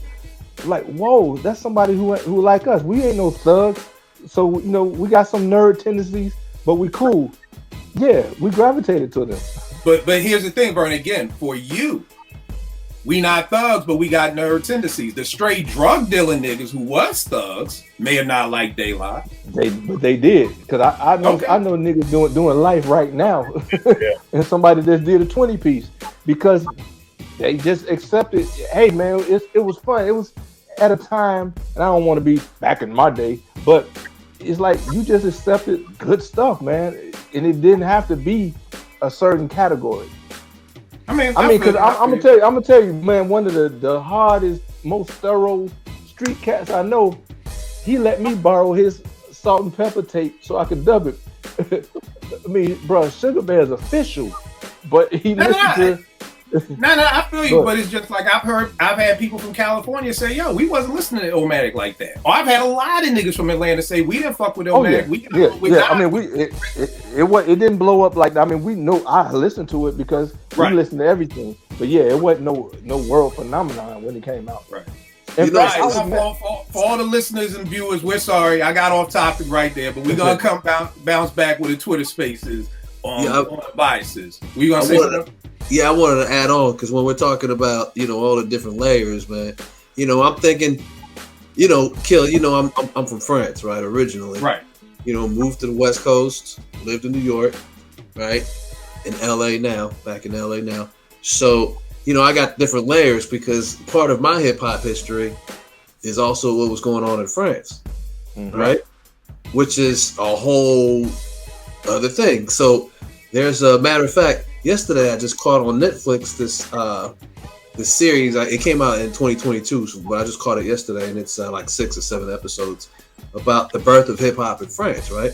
Speaker 9: like, whoa, that's somebody who like us. We ain't no thugs, so you know we got some nerd tendencies, but we cool. Yeah, we gravitated to them.
Speaker 4: But here's the thing, Vern. Again, for you. We not thugs, but we got nerd tendencies. The straight drug dealing niggas who was thugs may have not liked Daylight.
Speaker 9: They did, because I know niggas doing life right now, and somebody just did a 20 piece because they just accepted. Hey man, it was fun. It was at a time, and I don't want to be back in my day, but it's like you just accepted good stuff, man, and it didn't have to be a certain category. I mean, because I'm gonna tell you, man, one of the hardest, most thorough street cats I know, he let me borrow his salt and pepper tape so I could dub it. I mean, bro, Sugar Bear's official, but he listened to.
Speaker 4: No, I feel you, but it's just like I've had people from California say, yo, we wasn't listening to Illmatic like that. Or I've had a lot of niggas from Atlanta say, we didn't fuck with Illmatic.
Speaker 9: I mean, it didn't blow up like that. I mean, we know I listened to it because we listened to everything. But yeah, it wasn't no world phenomenon when it came out.
Speaker 4: Right. And for all the listeners and viewers, we're sorry. I got off topic right there, but we're going to come bounce back with the Twitter Spaces on biases. We going to say something?
Speaker 7: Yeah, I wanted to add on because when we're talking about, you know, all the different layers, man, you know, I'm thinking, you know, Kill, you know, I'm from France, right, originally.
Speaker 4: Right.
Speaker 7: You know, moved to the West Coast, lived in New York, right, in LA now, back in LA now. So, you know, I got different layers because part of my hip hop history is also what was going on in France, right? Which is a whole other thing. So there's a matter of fact, yesterday I just caught on Netflix this series. It came out in 2022, but I just caught it yesterday, and it's like 6 or 7 episodes about the birth of hip hop in France, right?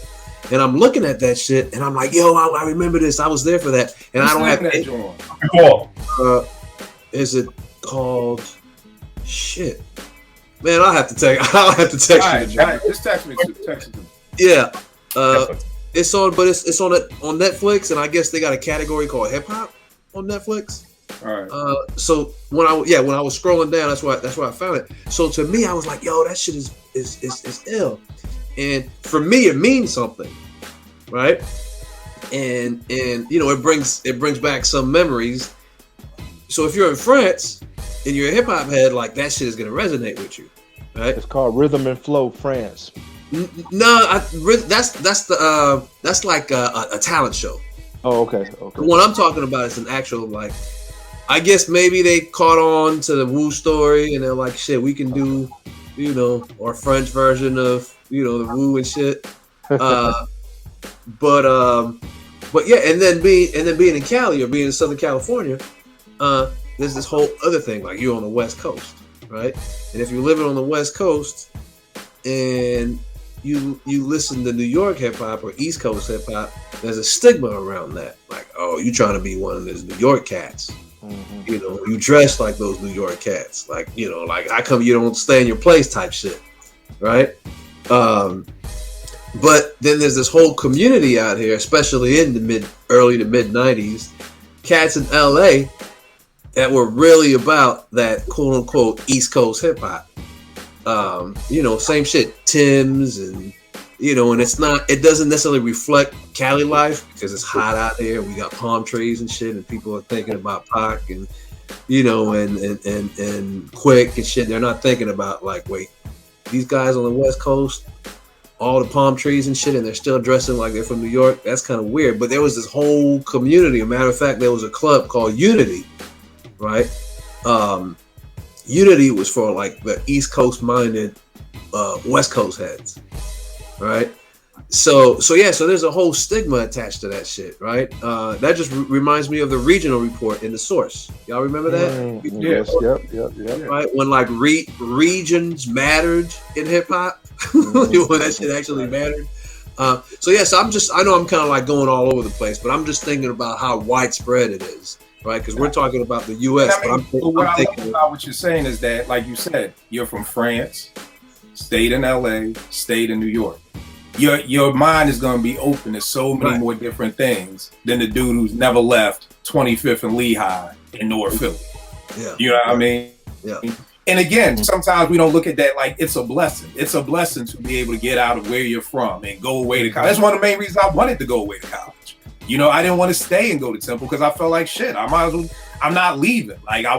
Speaker 7: And I'm looking at that shit, and I'm like, yo, I remember this. I was there for that, and I don't have that. Is it called? Shit, man, I'll have to text you.
Speaker 4: All right, just text me.
Speaker 7: Yeah. It's on Netflix, and I guess they got a category called hip hop on Netflix.
Speaker 4: All right.
Speaker 7: So when I was scrolling down, that's why I found it. So to me, I was like, yo, that shit is ill. And for me, it means something, right? And it brings back some memories. So if you're in France and you're a hip hop head, like that shit is gonna resonate with you, right?
Speaker 9: It's called Rhythm and Flow France.
Speaker 7: No, that's like a talent show.
Speaker 9: Oh, okay.
Speaker 7: The one I'm talking about is an actual, like, I guess maybe they caught on to the Wu story and they're like, shit, we can do, our French version of, the Wu and shit. But yeah, and then being in Cali or being in Southern California, there's this whole other thing, like you're on the West Coast, right? And if you're living on the West Coast and you listen to New York hip hop or East Coast hip hop, there's a stigma around that. Like, oh, you trying to be one of those New York cats. Mm-hmm. You dress like those New York cats. Like, like how come you don't stay in your place type shit, right? But then there's this whole community out here, especially in the early to mid 90s, cats in LA that were really about that quote unquote East Coast hip hop. Same shit, Tim's and and it doesn't necessarily reflect Cali life because it's hot out there. We got palm trees and shit, and people are thinking about Pac and and Quick and shit. They're not thinking about like, wait, these guys on the West Coast, all the palm trees and shit, and they're still dressing like they're from New York. That's kind of weird. But there was this whole community. A matter of fact, there was a club called Unity, right? Unity was for like the East Coast minded West Coast heads, right? So there's a whole stigma attached to that shit, right? That just reminds me of the regional report in The Source. Y'all remember that?
Speaker 9: Yes, yep.
Speaker 7: Right, when like regions mattered in hip hop, when that shit actually mattered. So I know I'm kind of like going all over the place, but I'm just thinking about how widespread it is. Right, because we're talking about the U.S.
Speaker 4: I love about what you're saying is that, like you said, you're from France, stayed in L.A., stayed in New York. Your mind is going to be open to so many more different things than the dude who's never left 25th and Lehigh in North Philly.
Speaker 7: Yeah,
Speaker 4: you know what I mean?
Speaker 7: Yeah.
Speaker 4: And again, sometimes we don't look at that like it's a blessing. It's a blessing to be able to get out of where you're from and go away to college. That's one of the main reasons I wanted to go away to college. I didn't want to stay and go to Temple because I felt like shit. I might as well. I'm not leaving. Like I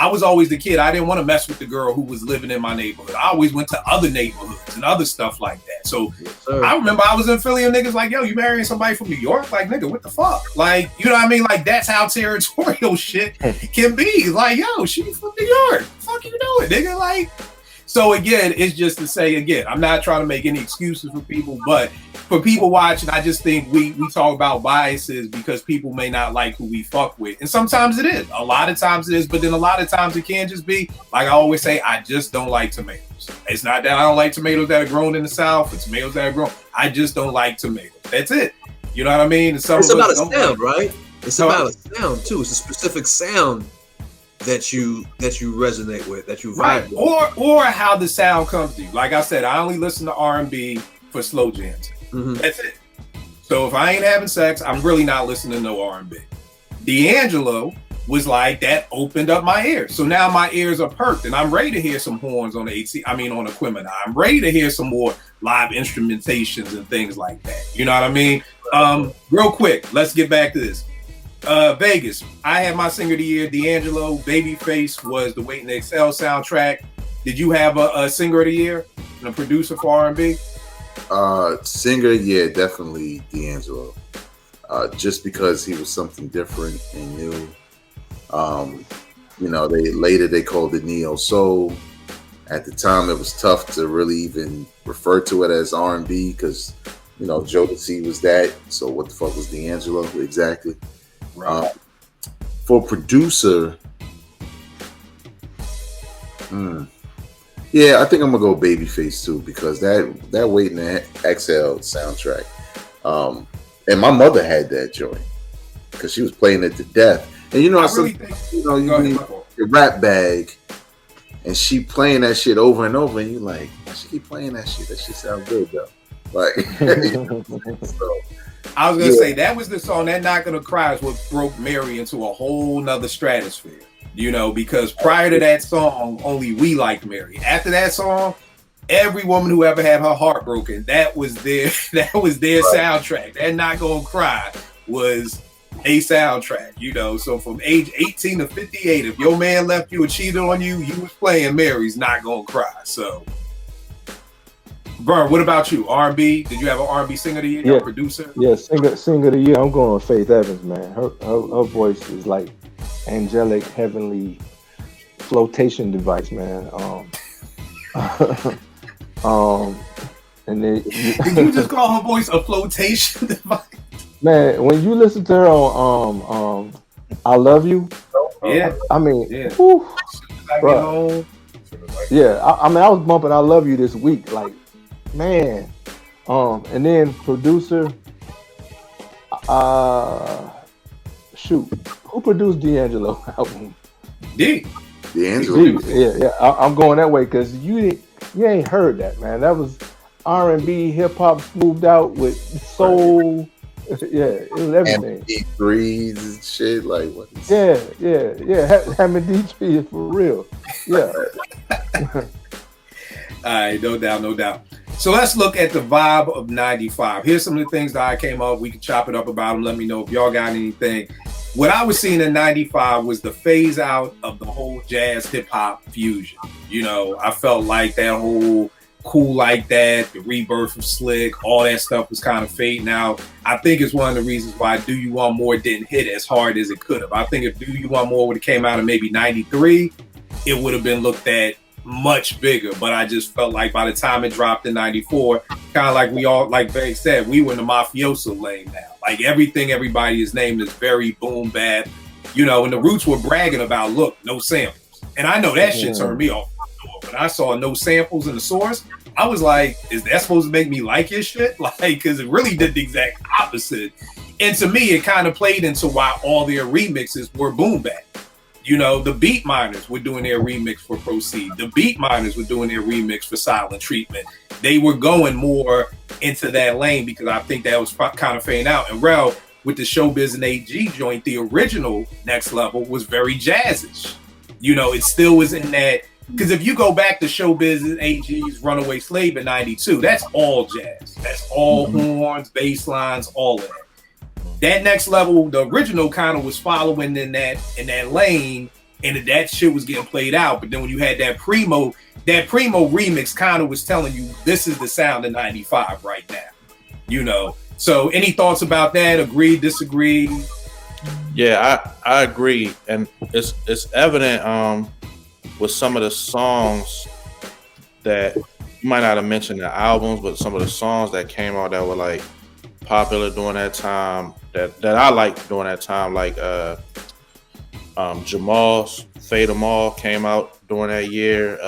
Speaker 4: was always the kid. I didn't want to mess with the girl who was living in my neighborhood. I always went to other neighborhoods and other stuff like that. So I remember I was in Philly and niggas like, yo, you marrying somebody from New York? Like, nigga, what the fuck? Like, you know what I mean? Like, that's how territorial shit can be. Like, yo, she from New York. What the fuck you doing, nigga? Like, so again, it's just to say, again, I'm not trying to make any excuses for people, but for people watching, I just think we talk about biases because people may not like who we fuck with. And sometimes it is. A lot of times it is, but then a lot of times it can just be, like I always say, I just don't like tomatoes. It's not that I don't like tomatoes that are grown in the South or tomatoes that are grown. I just don't like tomatoes. That's it. You know what I mean?
Speaker 7: It's about a sound, right? It's about a sound too. It's a specific sound that you resonate with, that you vibe with.
Speaker 4: Or how the sound comes to you. Like I said, I only listen to R&B for slow jams. Mm-hmm. That's it. So if I ain't having sex, I'm really not listening to no R&B. D'Angelo was like, that opened up my ears. So now my ears are perked and I'm ready to hear some horns on the on equipment. I'm ready to hear some more live instrumentations and things like that. You know what I mean? Real quick, let's get back to this. Vegas, I had my singer of the year, D'Angelo. Babyface was the Waiting to Excel soundtrack. Did you have a singer of the year and a producer for R&B?
Speaker 6: Singer, yeah, definitely D'Angelo. Just because he was something different and new. They called it neo soul. At the time, it was tough to really even refer to it as R&B because Jodeci was that. So what the fuck was D'Angelo exactly? Right. For producer, yeah, I think I'm gonna go Babyface too because that Waiting to Exhale soundtrack, and my mother had that joint because she was playing it to death. And you your rap bag, and she playing that shit over and over, and you like, why she keep playing that shit? That shit sounds good though. Like, so
Speaker 4: I was gonna say that was the song. That Not Gonna Cry is what broke Mary into a whole nother stratosphere. You know, because prior to that song, only we liked Mary. After that song, every woman who ever had her heart broken, that was their soundtrack. That Not Gonna Cry was a soundtrack, you know. So from age 18 to 58, if your man left you or cheated on you, you was playing Mary's Not Gonna Cry. So, Vern, what about you? R&B? Did you have an R&B singer of the year? Producer?
Speaker 9: Yeah, singer of the year. I'm going with Faith Evans, man. Her voice is like angelic, heavenly flotation device, man. And then
Speaker 4: did you just call her voice a flotation device?
Speaker 9: Man, when you listen to her on I Love You, I mean, whew, bro. Yeah, I mean, I was bumping I Love You this week, like, man. And then producer, shoot, who produced D'Angelo album?
Speaker 6: D'Angelo.
Speaker 9: Yeah, I'm going that way because you ain't heard that, man. That was R&B, hip hop smoothed out with soul. Yeah, it was everything.
Speaker 6: MP3s and shit, like what?
Speaker 9: Yeah. Hammond D3 is for real. Yeah.
Speaker 4: All right, no doubt. So let's look at the vibe of 95. Here's some of the things that I came up. We can chop it up about them. Let me know if y'all got anything. What I was seeing in 95 was the phase out of the whole jazz hip hop fusion. You know, I felt like that whole Cool Like That, the rebirth of Slick, all that stuff was kind of fading out. I think it's one of the reasons why Do You Want More didn't hit as hard as it could have. I think if Do You Want More would have came out in maybe 93, it would have been looked at much bigger. But I just felt like by the time it dropped in 94, kind of like we all, like Bay said, we were in the mafioso lane now. Like everything everybody is named is very boom bap. You know, and the Roots were bragging about, look, no samples. And I know that shit turned me off. When I saw no samples in the source, I was like, is that supposed to make me like his shit? Like, because it really did the exact opposite. And to me, it kind of played into why all their remixes were boom bap. You know, the Beat Miners were doing their remix for Proceed. The Beat Miners were doing their remix for Silent Treatment. They were going more into that lane because I think that was kind of fading out. And Rel, with the Showbiz and AG joint, the original Next Level was very jazzish. You know, it still was in that. Because if you go back to Showbiz and AG's Runaway Slave in 92, that's all jazz. That's all horns, bass lines, all of that. That Next Level, the original kind of was following in that lane, and that shit was getting played out. But then when you had that Primo remix kind of was telling you this is the sound of 95 right now. You know. So any thoughts about that? Agree, disagree?
Speaker 8: Yeah, I agree. And it's evident with some of the songs that you might not have mentioned the albums, but some of the songs that came out that were like popular during that time that I liked during that time, like Jamal's Fade 'Em All came out during that year.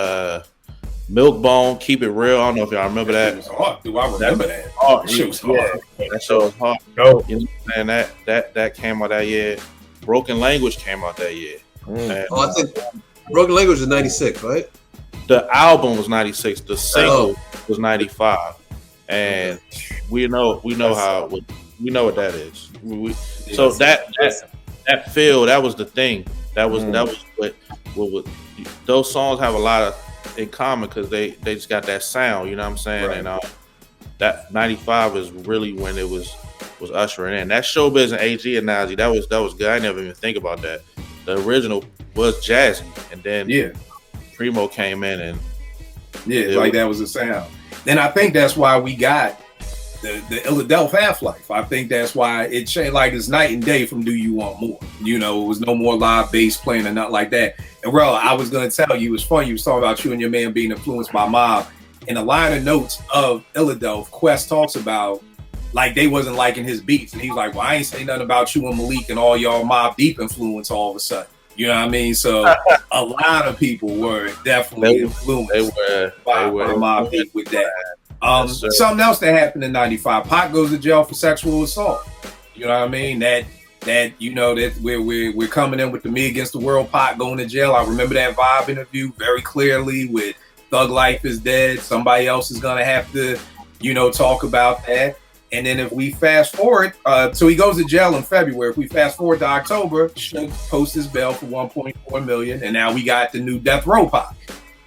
Speaker 8: Milkbone, Keep It Real. I don't know if y'all remember that.
Speaker 4: It was hard. Do I remember that?
Speaker 8: Oh,
Speaker 4: That shit was hard.
Speaker 8: That shit was hard. No. You know what I'm saying? That came out that year. Broken Language came out that year. And,
Speaker 7: I think Broken Language is 96, right?
Speaker 8: the album was 96. The single was 95. And we know how we know what that is. So that feel, that was the thing. That was what those songs have a lot of in common because they just got that sound. You know what I'm saying? Right. And that 95 is really when it was ushering in that Showbiz and AG analogy. That was good. I never even think about that. The original was jazzy, and then Primo came in and
Speaker 4: that was the sound. And I think that's why we got the Philadelphia Half-Life. I think that's why it changed. Like it's night and day from Do You Want More. You know, it was no more live bass playing or nothing like that. And Rel, I was gonna tell you, it was funny. You was talking about you and your man being influenced by Mob. In the liner notes of Philadelphia, Quest talks about like they wasn't liking his beats, and he's like, "Well, I ain't say nothing about you and Malik and all y'all Mob Deep influence all of a sudden." You know what I mean? So a lot of people were definitely influenced by Mob Deep with that. Something else that happened in 95. Pac goes to jail for sexual assault. You know what I mean? That you know that we're coming in with the Me Against the World. Pac going to jail. I remember that Vibe interview very clearly with Thug Life is Dead. Somebody else is gonna have to, talk about that. And then if we fast forward, so he goes to jail in February. If we fast forward to October, Suge posts his bail for 1.4 million, and now we got the new Death Row Pac.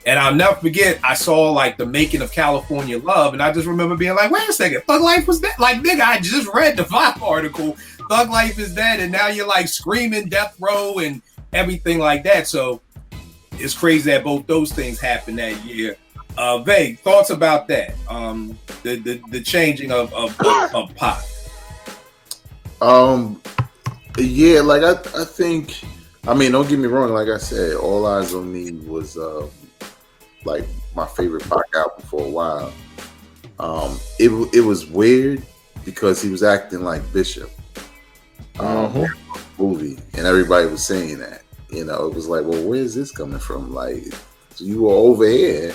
Speaker 4: And I'll never forget, I saw like the making of California Love, and I just remember being like, wait a second, Thug Life was dead? Like, nigga, I just read the Vibe article, Thug Life is dead, and now you're like screaming Death Row and everything like that. So it's crazy that both those things happened that year. Vay, thoughts about that? The changing of Pac.
Speaker 6: Yeah, like I think, I mean, don't get me wrong, like I said, All Eyes on Me was like my favorite Pac album for a while. It was weird because he was acting like Bishop movie, and everybody was saying that. You know, it was like, well, where's this coming from? Like, you were over here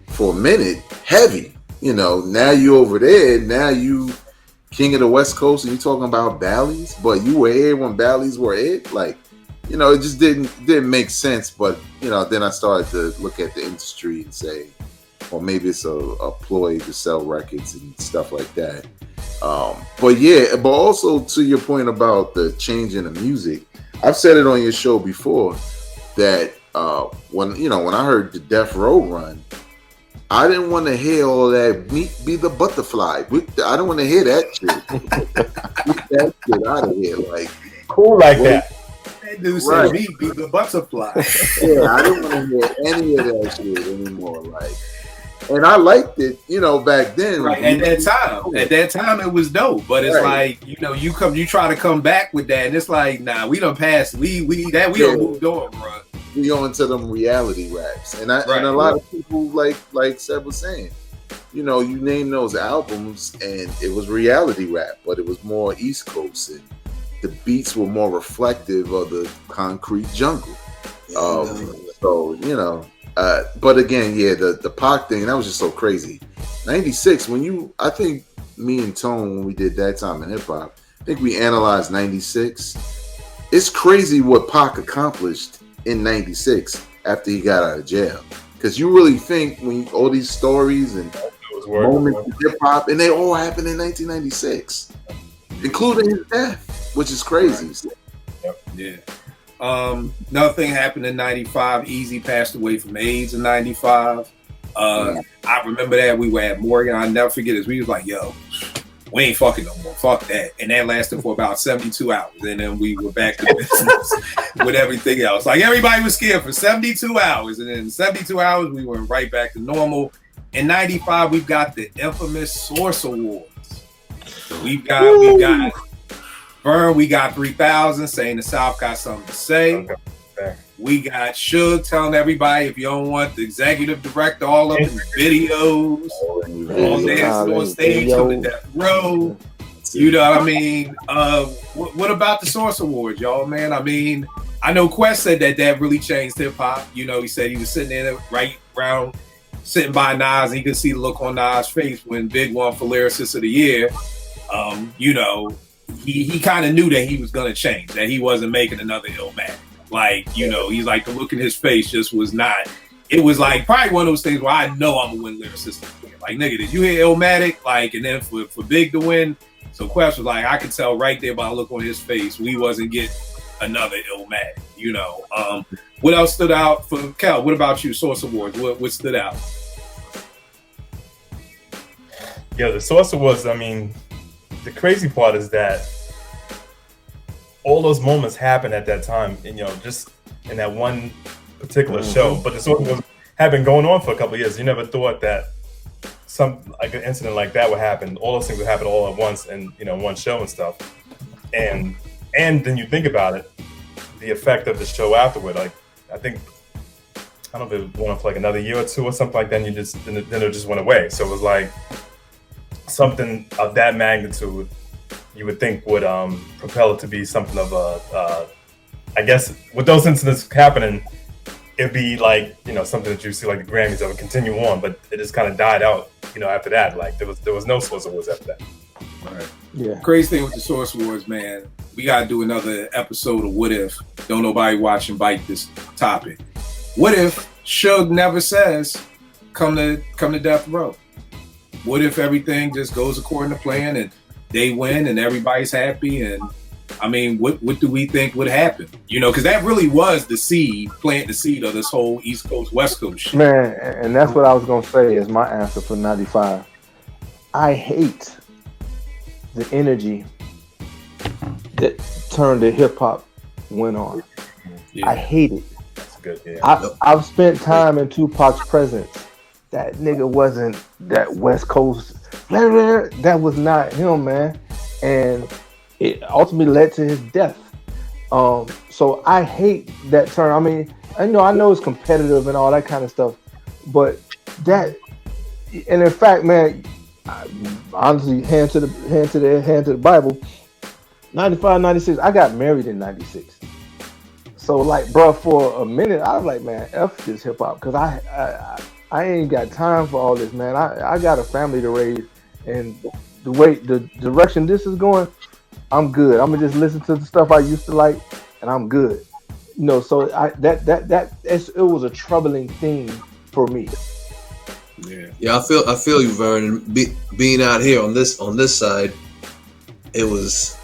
Speaker 6: for a minute, heavy. You know, now you over there. Now you king of the West Coast, and you talking about Bally's, but you were here when Bally's were it. Like, you know, it just didn't make sense. But you know, then I started to look at the industry and say, well, maybe it's a ploy to sell records and stuff like that. But yeah, but also to your point about the change in the music, I've said it on your show before that when I heard the Death Row run, I didn't want to hear all that "Meat Be the Butterfly." I don't want to hear that shit. Get that shit out of here, like
Speaker 5: cool like that.
Speaker 4: That dude said "Meat Be the Butterfly."
Speaker 6: Yeah, I didn't want to hear any of that shit anymore. Like, and I liked it, you know, back then.
Speaker 4: Right, at that time, it was dope. But it's like, you know, you try to come back with that, and it's like, nah, we done passed. We done moved on, bro.
Speaker 6: We go into them reality raps, and a lot of people like Seb was saying, you know, you name those albums, and it was reality rap, but it was more East Coast, and the beats were more reflective of the concrete jungle. So you know, but again, yeah, the Pac thing, that was just so crazy. 96, I think me and Tone, when we did That Time in Hip Hop, I think we analyzed 96. It's crazy what Pac accomplished in 96 after he got out of jail, because you really think when all these stories and moments of hip hop, and they all happened in 1996, including his death, which is crazy.
Speaker 4: Yeah. Another thing happened in 95. Easy passed away from AIDS in 95. I remember that we were at Morgan. I'll never forget this. We was like, yo, we ain't fucking no more. Fuck that. And that lasted for about 72 hours. And then we were back to business with everything else. Like, everybody was scared for 72 hours. And then in 72 hours, we went right back to normal. In 95, we've got the infamous Source Awards. So we've got Burn, we got 3000 saying the South got something to say.
Speaker 5: Okay.
Speaker 4: We got Suge telling everybody, if you don't want the executive director all up in the videos, all dancing on stage on the Death Row. You know what I mean? What about the Source Awards, y'all, man? I mean, I know Quest said that really changed hip hop. You know, he said he was sitting there right around, sitting by Nas, and he could see the look on Nas' face when Big won for Lyricist of the Year. You know, he kind of knew that he was going to change, that he wasn't making another Illmatic. Like, you know, he's like, the look in his face just was not. It was like probably one of those things where I know I'm gonna win Lyricist. Like, nigga, did you hear Illmatic? Like, and then for Big to win, so Quest was like, I could tell right there by the look on his face, we wasn't getting another Illmatic. You know, what else stood out for Kel? What about you? Source Awards. What stood out?
Speaker 5: Yeah, the Source Awards. I mean, the crazy part is that all those moments happened at that time, and you know, just in that one particular show. But the Source Awards had been going on for a couple of years. You never thought that some like an incident like that would happen. All those things would happen all at once, and you know, one show and stuff. And then you think about it, the effect of the show afterward. Like, I don't know if it went on for like another year or two or something like that. And then it just went away. So it was like something of that magnitude, you would think would propel it to be something of a, I guess with those incidents happening, it'd be like, you know, something that you see like the Grammys that would continue on, but it just kind of died out, you know, after that. Like there was no Source Awards after that.
Speaker 4: All right.
Speaker 9: Yeah.
Speaker 4: Crazy thing with the Source Awards, man, we gotta do another episode of What If. Don't nobody watch and bite this topic. What if Suge never says come to Death Row? what if everything just goes according to plan and they win and everybody's happy? And I mean, what do we think would happen? You know, because that really was the seed, plant the seed of this whole East Coast, West Coast shit.
Speaker 9: Man, and that's what I was gonna say is my answer for 95. I hate the energy that Turn to Hip Hop went on.
Speaker 4: Yeah.
Speaker 9: I hate it.
Speaker 5: That's good. Yeah.
Speaker 9: I've spent time in Tupac's presence. That nigga wasn't that West Coast. That was not him, man. And it ultimately led to his death. So I hate that turn. I mean, I know it's competitive and all that kind of stuff, but that, and in fact, man, honestly, hand to the Bible. 95, 96. I got married in 96. So like, bro, for a minute, I was like, man, F this hip hop, because I ain't got time for all this, man. I got a family to raise, and the direction this is going, I'm good. I'm gonna just listen to the stuff I used to like, and I'm good. You know, so it was a troubling thing for me.
Speaker 7: Yeah, I feel you, Vernon. Being out here on this side, it was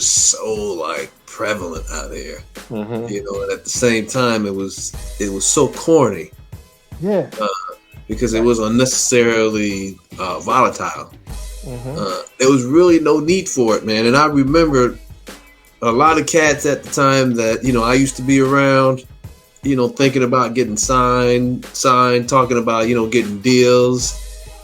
Speaker 7: so like prevalent out here, you know, and at the same time it was so corny, because it was unnecessarily volatile. There was really no need for it, man. And I remember a lot of cats at the time that, you know, I used to be around, you know, thinking about getting signed, talking about, you know, getting deals,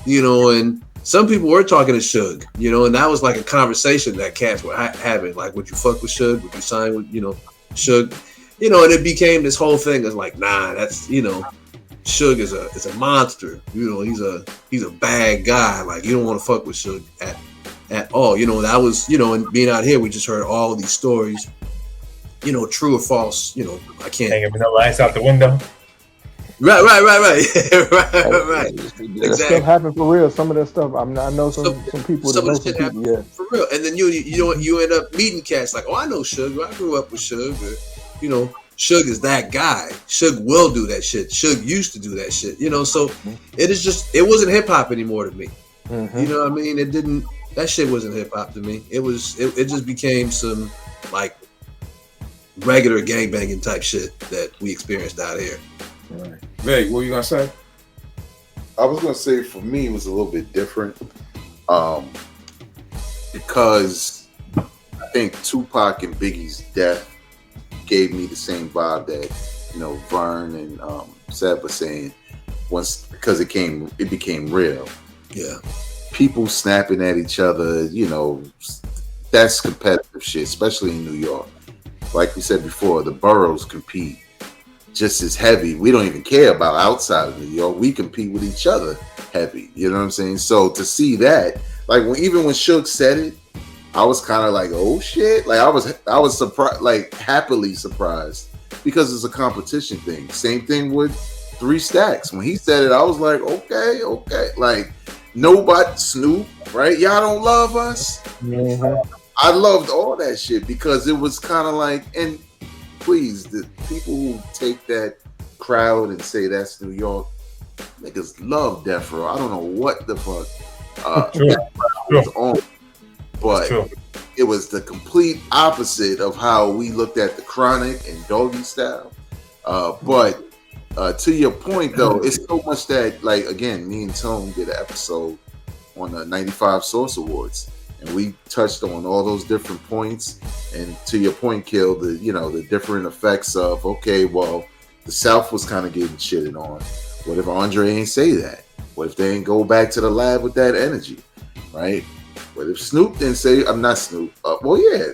Speaker 7: you know, and some people were talking to Suge, you know, and that was like a conversation that cats were having. Like, would you fuck with Suge? Would you sign with, you know, Suge? You know, and it became this whole thing of like, nah, that's, you know, Suge is a monster. You know, he's a bad guy. Like, you don't want to fuck with Suge at all. You know, that was, you know, and being out here, we just heard all of these stories, you know, true or false. You know, I can't.
Speaker 5: Hanging the lights out the window.
Speaker 7: Right. right.
Speaker 9: That stuff happened for real. Some of that stuff, I know some people that know some people, yeah.
Speaker 7: For real. And then you end up meeting cats like, oh, I know Suge. I grew up with Suge. Or, you know, Suge is that guy. Suge will do that shit. Suge used to do that shit. You know, so it wasn't hip hop anymore to me. You know what I mean? That shit wasn't hip hop to me. It just became some like regular gangbanging type shit that we experienced out here.
Speaker 4: Right. Veg, what were you gonna say?
Speaker 6: I was gonna say for me it was a little bit different, because I think Tupac and Biggie's death gave me the same vibe that, you know, Vern and Seb was saying. Once, because it became real.
Speaker 7: Yeah,
Speaker 6: people snapping at each other, you know, that's competitive shit, especially in New York. Like we said before, the boroughs compete just as heavy. We don't even care about outside of New York. We compete with each other heavy. You know what I'm saying? So to see that, like even when Suge said it, I was kind of like, oh shit. Like I was surprised, like happily surprised, because it's a competition thing. Same thing with 3 Stacks. When he said it, I was like, okay. Like nobody, Snoop, right? Y'all don't love us. I loved all that shit because it was kind of like, and please, the people who take that crowd and say that's New York, niggas love Death Row. I don't know what the fuck was on, but it was the complete opposite of how we looked at the Chronic and Doggy Style. But to your point, though, it's so much that, like, again, me and Tone did an episode on the 95 Source Awards, and we touched on all those different points. And to your point, Kill, the different effects of, okay, well, the South was kind of getting shitted on. What if Andre ain't say that? What if they ain't go back to the lab with that energy, right? What if Snoop didn't say, I'm not Snoop.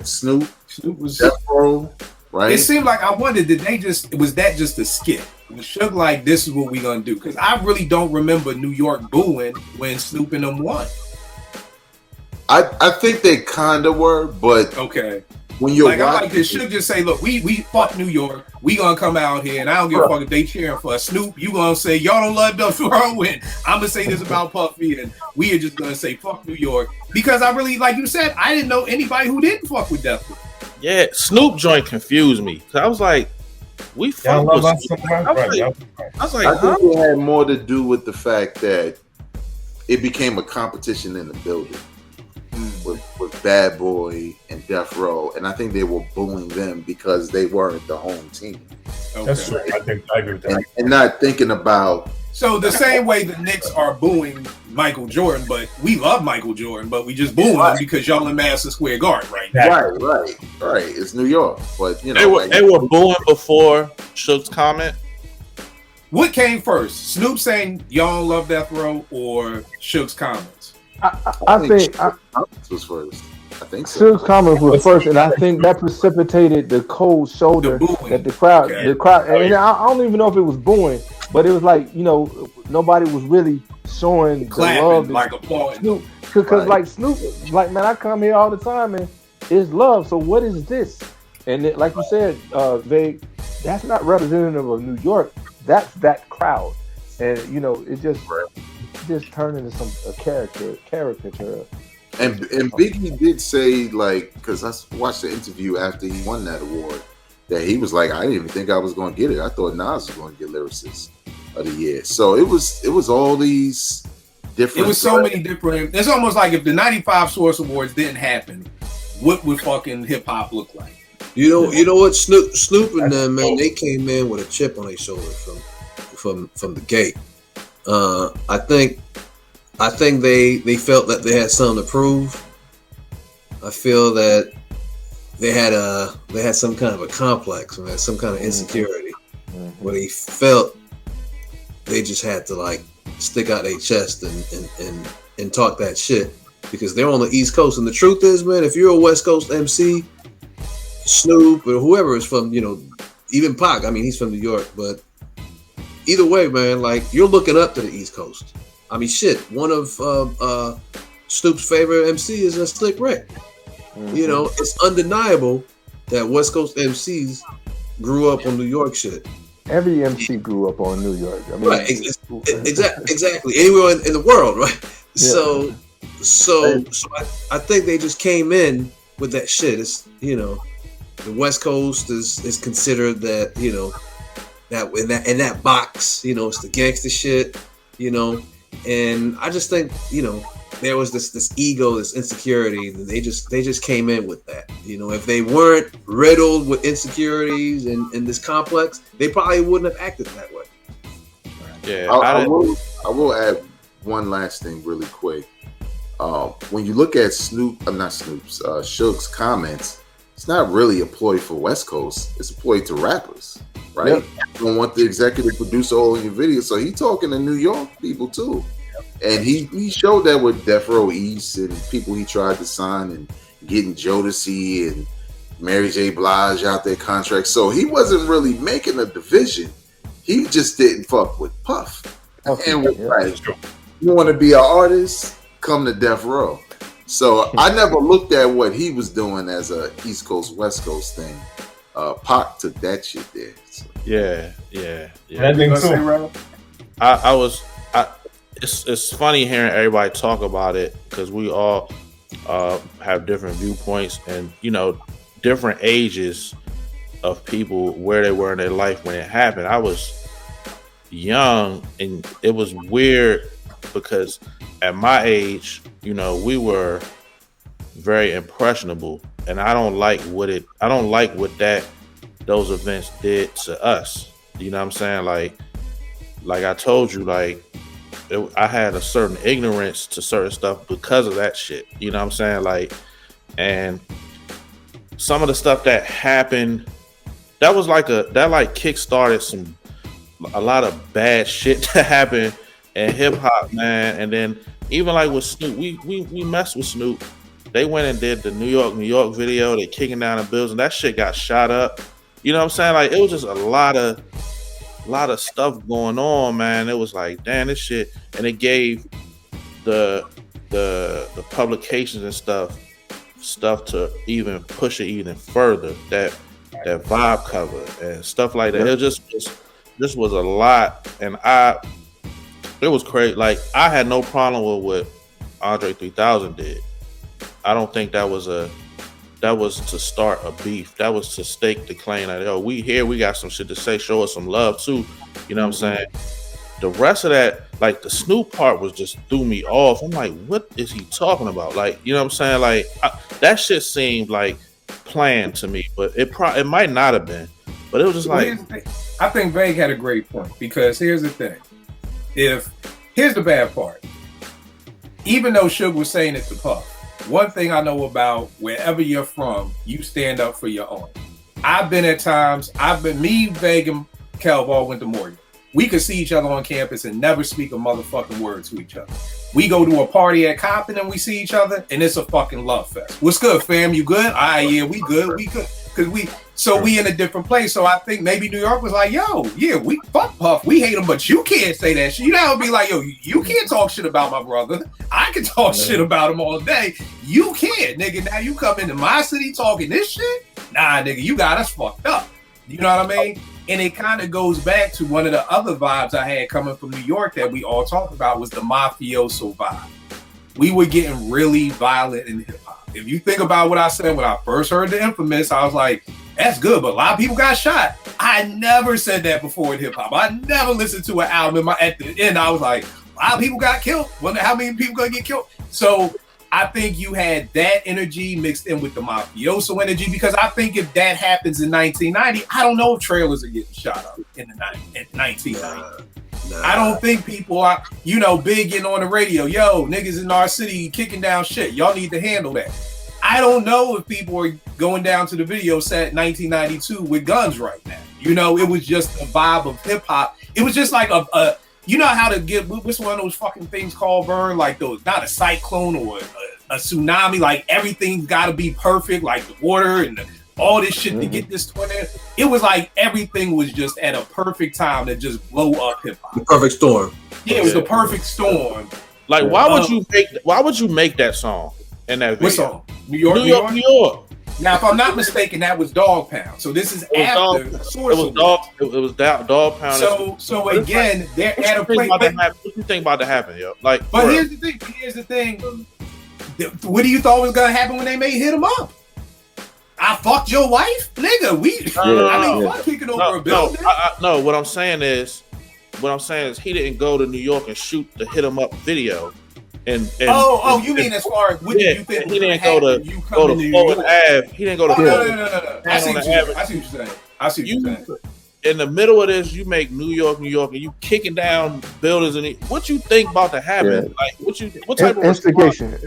Speaker 6: Snoop was Death Row, right?
Speaker 4: It seemed like, I wondered, was that just a skit? Was Suge like, this is what we gonna do? Because I really don't remember New York booing when Snoop and them won.
Speaker 6: I think they kind of were, but
Speaker 4: okay.
Speaker 6: When you're
Speaker 4: like, I like this, Suge just say, look, we fuck New York. We gonna come out here, and I don't give a fuck if they cheering for us. Snoop, you gonna say y'all don't love Death Row, and I'm gonna say this about Puffy, and we are just gonna say fuck New York, because I really, like you said, I didn't know anybody who didn't fuck with Death Row.
Speaker 8: Yeah, Snoop joint confused me. Cause I was like, we fuck with Snoop. I was like,
Speaker 6: I think it had more to do with the fact that it became a competition in the building with Bad Boy and Death Row, and I think they were booing them because they weren't the home team.
Speaker 4: Okay.
Speaker 5: That's true. I agree with that.
Speaker 6: And not thinking about.
Speaker 4: So the same way the Knicks are booing Michael Jordan, but we love Michael Jordan, but we just booing him because y'all in Madison Square Garden right now.
Speaker 6: Right. It's New York, but you know
Speaker 8: they were booing before Suge's comment.
Speaker 4: What came first? Snoop saying y'all love Death Row or Suge's comments?
Speaker 9: I think
Speaker 6: comments was first. I think so.
Speaker 9: Suge's comments was first, and I think that precipitated the cold shoulder that the crowd, and I don't even know if it was booing, but it was like, you know, nobody was really showing
Speaker 4: clapping,
Speaker 9: the love,
Speaker 4: like applauding.
Speaker 9: Snoop, because like Snoop, like, man, I come here all the time, and it's love. So what is this? And it, like you said, Vague, that's not representative of New York. That's that crowd, and you know, it just turned into a caricature.
Speaker 6: And Biggie did say, like, because I watched the interview after he won that award, that he was like, I didn't even think I was going to get it. I thought Nas was going to get Lyricist of the Year. So it was all these different.
Speaker 4: It was so many different. It's almost like if the '95 Source Awards didn't happen, what would fucking hip hop look like?
Speaker 7: You know what? Snoop and them, man, they came in with a chip on their shoulder from the gate. I think they felt that they had something to prove. I feel that they had some kind of a complex, man, some kind of insecurity, where they felt they just had to like stick out their chest and talk that shit because they're on the East Coast. And the truth is, man, if you're a West Coast MC, Snoop or whoever is from, you know, even Pac, I mean, he's from New York, but either way, man, like you're looking up to the East Coast. I mean, shit, one of Snoop's favorite MC is Slick Rick. You know, it's undeniable that West Coast MCs grew up on New York shit.
Speaker 9: Every MC grew up on New York. I mean,
Speaker 7: right, exactly. Anywhere in the world, right? Yeah. So I think they just came in with that shit. It's, you know, the West Coast is considered that, you know, that in that box, you know, it's the gangster shit, you know, and I just think, you know, there was this ego, this insecurity. They just came in with that. You know, if they weren't riddled with insecurities and this complex, they probably wouldn't have acted that way.
Speaker 6: Yeah, I will add one last thing really quick. When you look at Suge's comments, it's not really a ploy for West Coast. It's a ploy to rappers, right? Yep. You don't want the executive producer all in your video, so he talking to New York people too. And he showed that with Death Row East and people he tried to sign and getting Jodeci and Mary J. Blige out their contracts. So he wasn't really making a division. He just didn't fuck with Puff. And right, you want to be an artist, come to Death Row. So I never looked at what he was doing as a East Coast, West Coast thing. Pac took that shit there. So.
Speaker 8: Yeah.
Speaker 5: I think so.
Speaker 8: It's funny hearing everybody talk about it because we all have different viewpoints and, you know, different ages of people, where they were in their life when it happened. I was young and it was weird because at my age, you know, we were very impressionable, and I don't like what those events did to us. You know what I'm saying? Like I told you, like I had a certain ignorance to certain stuff because of that shit. You know what I'm saying? Like, and some of the stuff that happened, that kickstarted a lot of bad shit to happen in hip hop, man. And then even like with Snoop, we messed with Snoop. They went and did the New York video. They kicking down the building. That shit got shot up. You know what I'm saying? Like, it was just a lot of stuff going on, man. It was like, damn, this shit. And it gave the publications and stuff to even push it even further. That vibe cover and stuff like that. It just was a lot, and it was crazy. Like, I had no problem with what Andre 3000 did. I don't think that was to start a beef. That was to stake the claim that, we got some shit to say, show us some love too. You know what I'm saying? the rest of that, like the Snoop part, was just threw me off. I'm like, what is he talking about? Like, you know what I'm saying? Like that shit seemed like planned to me, but it might not have been. But it was just like,
Speaker 4: I think Vague had a great point, because here's the thing. Here's the bad part. Even though Suge was saying it to Puff, one thing I know about wherever you're from, you stand up for your own. I've been at times, me, Vague, and Kelv all went to Morgan. We could see each other on campus and never speak a motherfucking word to each other. We go to a party at Compton and we see each other, and it's a fucking love fest. What's good, fam? You good? All right, yeah, we good. Because we in a different place. So I think maybe New York was like, yo, yeah, we fuck Puff. We hate him, but you can't say that shit. You know, be like, yo, you can't talk shit about my brother. I can talk shit about him all day. You can't, nigga. Now you come into my city talking this shit? Nah, nigga, you got us fucked up. You know what I mean? And it kind of goes back to one of the other vibes I had coming from New York that we all talked about, was the mafioso vibe. We were getting really violent in hip hop. If you think about what I said when I first heard the Infamous, I was like, that's good, but a lot of people got shot. I never said that before in hip hop. I never listened to an album at the end. I was like, a lot of people got killed. Wonder how many people gonna get killed. So I think you had that energy mixed in with the mafioso energy, because I think if that happens in 1990, I don't know if trailers are getting shot up in 1990. I don't think people are, big getting on the radio. Yo, niggas in our city kicking down shit. Y'all need to handle that. I don't know if people are going down to the video set 1992 with guns right now. It was just a vibe of hip hop. It was just like a you know how to get, what's one of those fucking things called, Vern? Like those, not a cyclone or a tsunami. Like everything's got to be perfect, like the water and all this shit to get this tornado. It was like everything was just at a perfect time to just blow up hip hop.
Speaker 7: The perfect storm.
Speaker 4: Yeah, it was the perfect storm.
Speaker 8: Like, why would you make that song in that video?
Speaker 4: What song? New York. Now, if I'm not mistaken, that was Dog Pound. So this is after.
Speaker 8: It was Dog Pound.
Speaker 4: So again, they're at a place.
Speaker 8: What do you think about to happen, yo? Like,
Speaker 4: but here's the thing. What do you thought was gonna happen when they made Hit 'Em Up? I fucked your wife, nigga. Fuck kicking over a building.
Speaker 8: No, what I'm saying is he didn't go to New York and shoot the Hit 'Em Up video. You mean as far as what you think? He didn't go to Fulton Ave. He didn't go to.
Speaker 4: No. I see what you're saying.
Speaker 8: In the middle of this, you make New York, and you kicking down buildings, and what you think about to happen? Yeah. Like what type of
Speaker 9: instigation?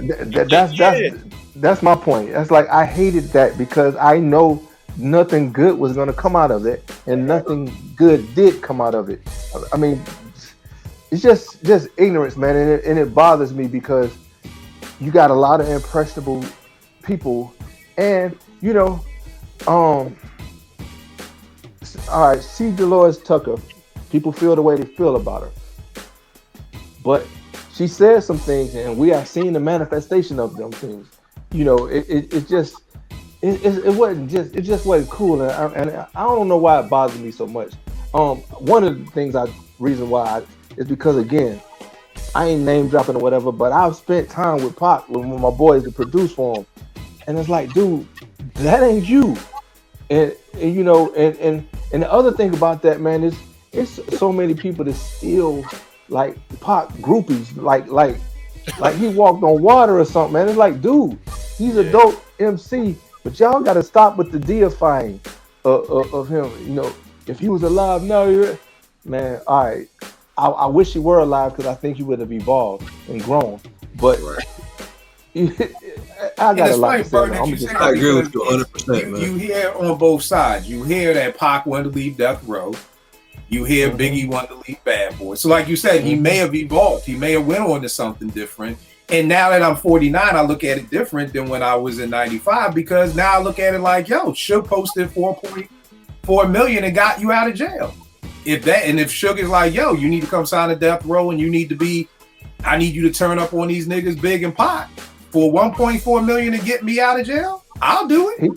Speaker 9: That's my point. That's like, I hated that because I know nothing good was going to come out of it, and nothing good did come out of it. I mean, it's just ignorance, man, and it bothers me because you got a lot of impressionable people, and all right, see Dolores Tucker, people feel the way they feel about her, but she said some things, and we have seen the manifestation of them things. It just wasn't cool, and I don't know why it bothers me so much. One of the things reason why is because, again, I ain't name dropping or whatever, but I've spent time with Pac, with my boys to produce for him, and it's like, dude, that ain't you. And the other thing about that, man, is it's so many people that still like Pac groupies, like he walked on water or something, man. It's like, dude, he's a dope MC, but y'all got to stop with the deifying of him. If he was alive now, man, all right. I wish he were alive because I think he would have evolved and grown. But I got a lot to say.
Speaker 7: I agree with you 100%, man.
Speaker 4: You hear on both sides. You hear that Pac wanted to leave Death Row. You hear Biggie wanted to leave Bad Boy. So like you said, he may have evolved. He may have went on to something different. And now that I'm 49, I look at it different than when I was in 95, because now I look at it like, yo, Suge posted 4.4 million and got you out of jail. If Suge is like, yo, you need to come sign a Death Row, and I need you to turn up on these niggas Big and Pac for 1.4 million to get me out of jail, I'll do it.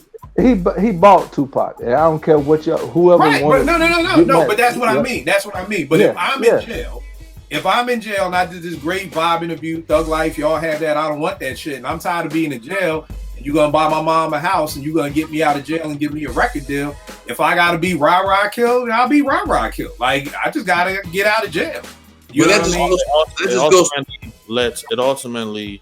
Speaker 9: He bought Tupac, and I don't care what whoever wanted.
Speaker 4: No, but that's what I mean. That's what I mean. But if I'm in jail and I did this great vibe interview, Thug Life, y'all have that, I don't want that shit, and I'm tired of being in jail, and you're gonna buy my mom a house, and you're gonna get me out of jail and give me a record deal. If I gotta be rah-rah killed, I'll be rah-rah killed. Like, I just gotta get out of jail. You
Speaker 7: But
Speaker 4: know
Speaker 7: that
Speaker 4: what I mean?
Speaker 8: It ultimately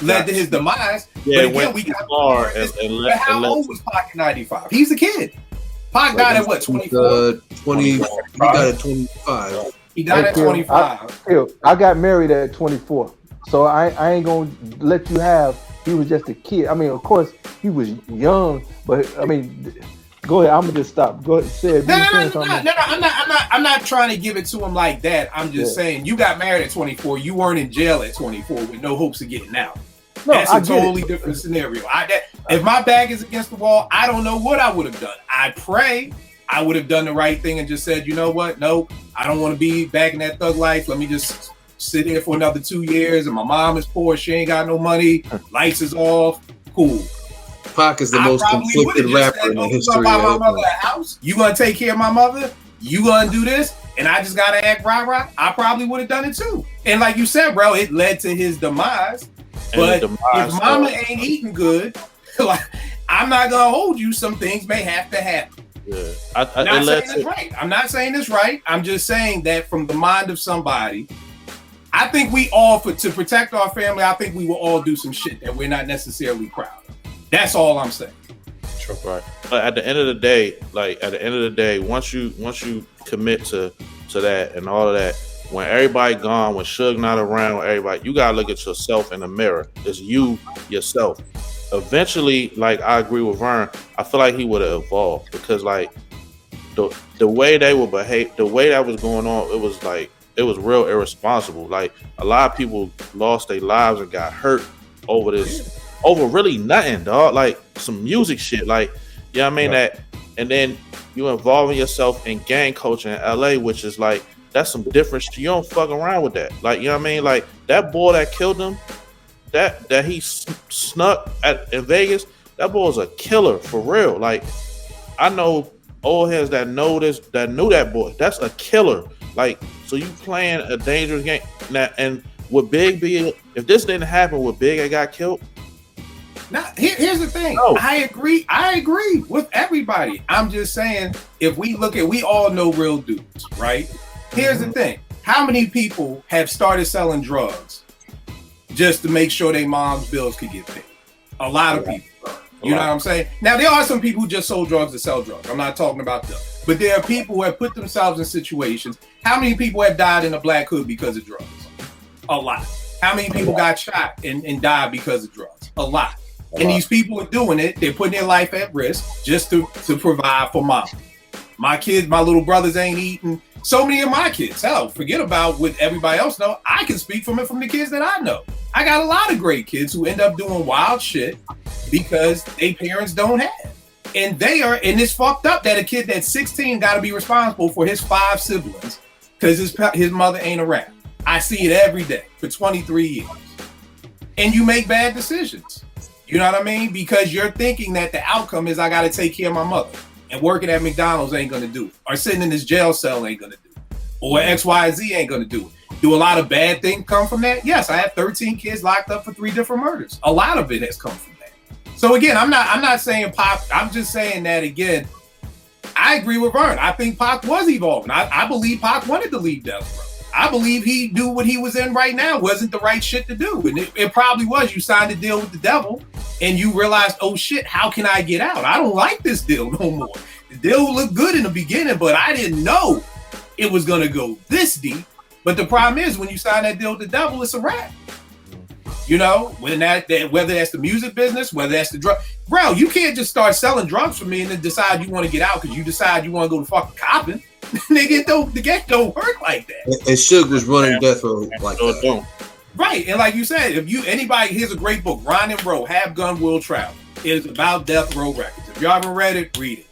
Speaker 4: Led to his demise.
Speaker 8: Yeah,
Speaker 4: but
Speaker 8: it went
Speaker 4: again, we
Speaker 8: too
Speaker 4: got
Speaker 8: far
Speaker 4: but how old was Pac in '95? He's a kid. Pac died at what, 24?
Speaker 7: 20. He died at 25.
Speaker 4: He died at 25.
Speaker 9: I got married at 24, so I ain't gonna let you have. He was just a kid. I mean, of course, he was young, but I mean, go ahead. I'm gonna just stop. Go ahead. Say it.
Speaker 4: No, I'm not trying to give it to him like that. I'm just saying, you got married at 24. You weren't in jail at 24 with no hopes of getting out.
Speaker 9: No,
Speaker 4: That's a totally different scenario. If my back is against the wall, I don't know what I would have done. I pray I would have done the right thing and just said, you know what? Nope, I don't want to be back in that thug life. Let me just sit here for another 2 years. And my mom is poor. She ain't got no money. Lights is off. Cool.
Speaker 7: Pac is the most conflicted rapper in the history of
Speaker 4: my mother a house. You gonna take care of my mother? You gonna do this? And I just gotta act rah-rah? I probably would have done it too. And like you said, bro, it led to his demise. But if mama ain't eating good, like, I'm not gonna hold you. Some things may have to happen.
Speaker 8: Yeah,
Speaker 4: I'm not saying it's right. I'm not saying it's right. I'm just saying that from the mind of somebody, I think we all, to protect our family, I think we will all do some shit that we're not necessarily proud of. That's all I'm saying.
Speaker 8: Right. But at the end of the day, once you commit to that and all of that, when everybody gone, when Suge not around, when everybody, you gotta look at yourself in the mirror. It's you, yourself. Eventually, like, I agree with Vern, I feel like he would have evolved, because like the way they would behave, the way that was going on, it was real irresponsible. Like, a lot of people lost their lives and got hurt over really nothing, dog. Like some music shit, like, you know what I mean? That, and then you involving yourself in gang culture in LA, which is like, that's some different shit. You don't fuck around with that. Like, you know what I mean? Like, that boy that killed him, that he snuck in Vegas, that boy's a killer for real. Like, I know old heads that know this, that knew that boy. That's a killer. Like, so you playing a dangerous game. Now, and would Big be, if this didn't happen, would Big have got killed?
Speaker 4: Now, here's the thing. No. I agree with everybody. I'm just saying, if we look at, we all know real dudes, right? Here's the thing. How many people have started selling drugs just to make sure their mom's bills could get paid? A lot of people. You know what I'm saying? Now, there are some people who just sold drugs to sell drugs. I'm not talking about them. But there are people who have put themselves in situations. How many people have died in a black hood because of drugs? A lot. How many people got shot and died because of drugs? A lot. And these people are doing it. They're putting their life at risk just to provide for mom. My kids, my little brothers ain't eating. So many of my kids, hell, forget about what everybody else know. I can speak from the kids that I know. I got a lot of great kids who end up doing wild shit because their parents don't have. And it's fucked up that a kid that's 16 got to be responsible for his 5 siblings because his mother ain't around. I see it every day for 23 years. And you make bad decisions. You know what I mean? Because you're thinking that the outcome is I got to take care of my mother. And working at McDonald's ain't going to do it. Or sitting in this jail cell ain't going to do it. Or XYZ ain't going to do it. Do a lot of bad things come from that? Yes, I have 13 kids locked up for 3 different murders. A lot of it has come from that. So again, I'm not saying Pac, I'm just saying that again, I agree with Vern. I think Pac was evolving. I believe Pac wanted to leave Death Row. I believe he knew what he was in right now wasn't the right shit to do. And it probably was. You signed a deal with the devil and you realized, oh shit, how can I get out? I don't like this deal no more. The deal looked good in the beginning, but I didn't know it was going to go this deep. But the problem is when you sign that deal with the devil, it's a wrap. You know, when whether that's the music business, whether that's the drug. Bro, you can't just start selling drugs for me and then decide you want to get out because you decide you want to go to fucking copping. Nigga, the game don't work like that.
Speaker 7: And Suge was running Death Row like that.
Speaker 4: Right, and like you said, here's a great book, Grind and Roll, Have Gun, Will Travel. It's about Death Row Records. If y'all haven't read it, read it.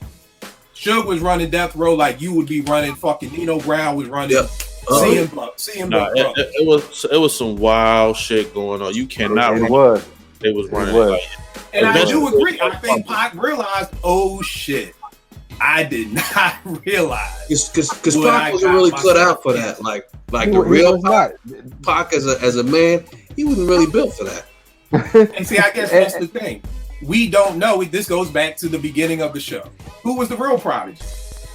Speaker 4: Suge was running Death Row like you would be running fucking Nino Brown was running. Yep.
Speaker 8: It was some wild shit going on. You cannot.
Speaker 9: It was
Speaker 8: running.
Speaker 4: And I do agree. I think Pac realized, oh shit, I did not realize.
Speaker 7: Because Pac wasn't really cut out for that. Like the real Pac as a man, he wasn't really built for that.
Speaker 4: And see, I guess that's the thing. We don't know. This goes back to the beginning of the show. Who was the real Prodigy?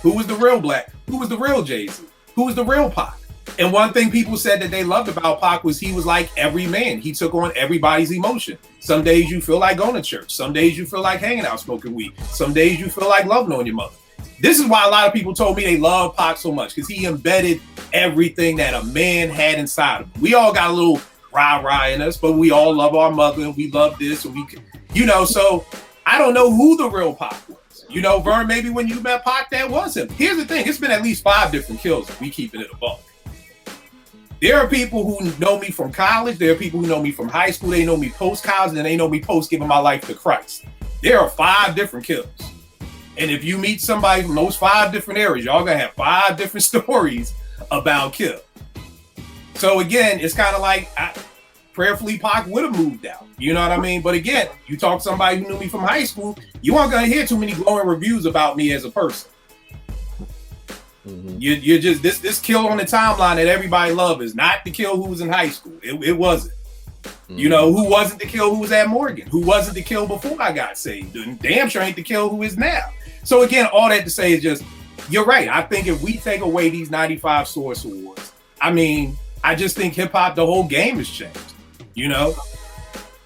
Speaker 4: Who was the real Black? Who was the real Jay-Z? Who was the real Pac? And one thing people said that they loved about Pac was he was like every man. He took on everybody's emotion. Some days you feel like going to church. Some days you feel like hanging out, smoking weed. Some days you feel like loving on your mother. This is why a lot of people told me they love Pac so much, because he embedded everything that a man had inside of him. We all got a little rah-rah in us, but we all love our mother and we love this. And we, you know, so I don't know who the real Pac was. You know, Vern, maybe when you met Pac, that was him. Here's the thing. It's been at least 5 different kills if we keeping it a buck. There are people who know me from college. There are people who know me from high school. They know me post-college, and they know me post-giving my life to Christ. There are 5 different kills. And if you meet somebody from those 5 different areas, y'all gonna have 5 different stories about Kill. So again, it's kind of like, prayerfully, Pac would have moved out. You know what I mean? But again, you talk to somebody who knew me from high school, you aren't gonna hear too many glowing reviews about me as a person. Mm-hmm. You're just this Kill on the timeline that everybody loves is not the Kill who was in high school. It wasn't. Mm-hmm. You know, who wasn't the Kill who was at Morgan? Who wasn't the Kill before I got saved? And damn sure ain't the Kill who is now. So again, all that to say is just, you're right. I think if we take away these 95 Source Awards, I mean, I just think hip hop, the whole game has changed. You know,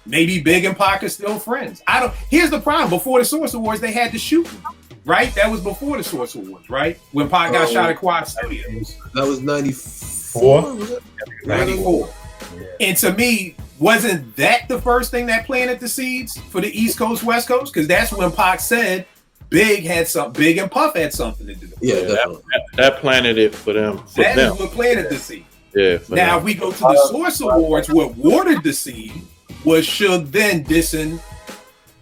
Speaker 4: maybe Big and Pac are still friends. Here's the problem. Before the Source Awards, they had to shoot me, right? That was before the Source Awards, right? When Pac got shot at Quad Studios.
Speaker 7: That was 94.
Speaker 4: 94. Yeah. And to me, wasn't that the first thing that planted the seeds for the East Coast, West Coast? Because that's when Pac said Big and Puff had something to do.
Speaker 8: Yeah, that planted it for them.
Speaker 4: That is what planted the seed.
Speaker 8: Yeah.
Speaker 4: Now, if we go to the Source Awards, what watered the seed was Suge then dissing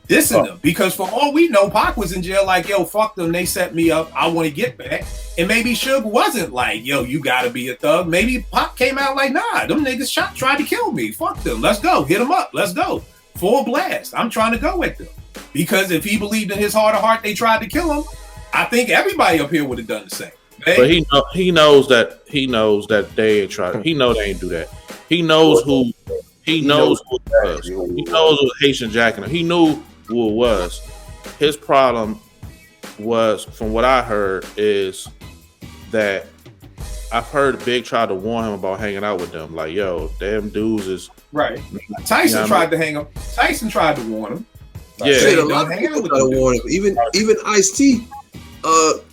Speaker 4: them. Because for all we know, Pac was in jail like, yo, fuck them. They set me up. I want to get back. And maybe Suge wasn't like, yo, you got to be a thug. Maybe Pac came out like, nah, them niggas tried to kill me. Fuck them. Let's go. Hit them up. Let's go. Full blast. I'm trying to go with them. Because if he believed in his heart of heart they tried to kill him, I think everybody up here would have done the same.
Speaker 8: But he knows that they ain't trying. He know they ain't do that. He knows who. He knows who it was. He knows what Haitian jacking him. He knew who it was. His problem was, from what I heard, is that I've heard Big tried to warn him about hanging out with them. Like, yo, damn dudes is
Speaker 4: right. Tyson tried to hang him. Tyson tried to warn him.
Speaker 7: Yeah, a lot of people try to warn him. Even Ice-T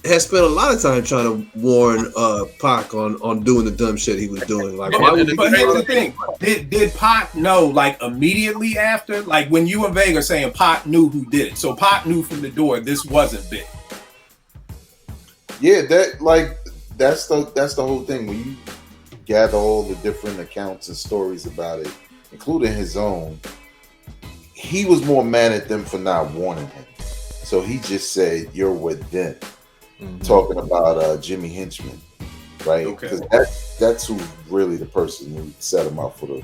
Speaker 7: has spent a lot of time trying to warn Pac on doing the dumb shit he was doing. Like,
Speaker 4: but here's the thing: did Pac know like immediately after? Like when you and Vega saying Pac knew who did it, so Pac knew from the door this wasn't Big.
Speaker 6: Yeah, that's the whole thing. When you gather all the different accounts and stories about it, including his own, he was more mad at them for not warning him. So he just said, "You're with them," talking about Jimmy Hinchman, right? Because that's who really the person who set him up for the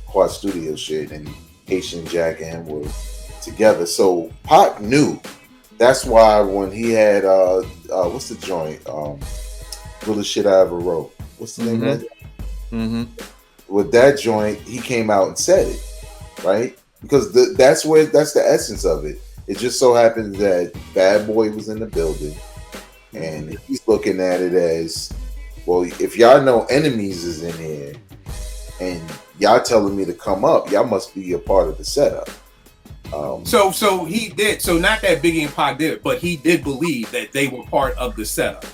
Speaker 6: Quad Studio shit, and Haitian Jack and him were together. So Pac knew. That's why when he had what's the joint? Realest shit I ever wrote. What's the name of it? Mm-hmm. With that joint, he came out and said it, right? Because that's the essence of it. It just so happens that Bad Boy was in the building, and he's looking at it as, well, if y'all know Enemies is in here, and y'all telling me to come up, y'all must be a part of the setup.
Speaker 4: So he did. So not that Biggie and Pac did it, but he did believe that they were part of the setup.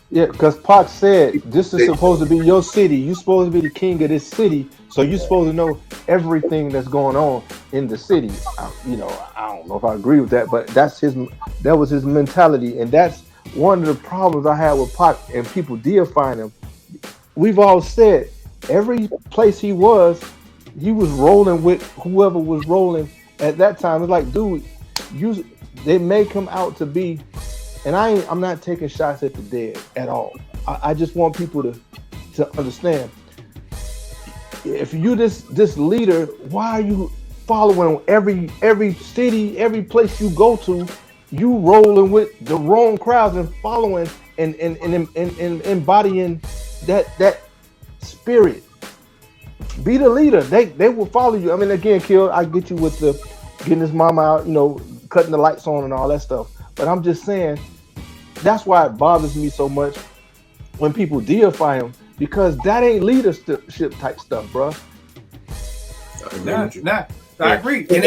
Speaker 9: Yeah, because Pac said, this is supposed to be your city. You're supposed to be the king of this city. So you're supposed to know everything that's going on in the city. I don't know if I agree with that, but that was his mentality. And that's one of the problems I had with Pac and people deifying him. We've all said every place he was rolling with whoever was rolling at that time. It's like, dude, they make him out to be. And I'm not taking shots at the dead at all. I just want people to understand. If you this leader, why are you following every city, every place you go to? You rolling with the wrong crowds and following and embodying that spirit. Be the leader. They will follow you. I mean, again, Kill, I get you with the getting his mama out, cutting the lights on and all that stuff. But I'm just saying, that's why it bothers me so much when people deify him, because that ain't leadership type stuff, bro.
Speaker 4: I agree. And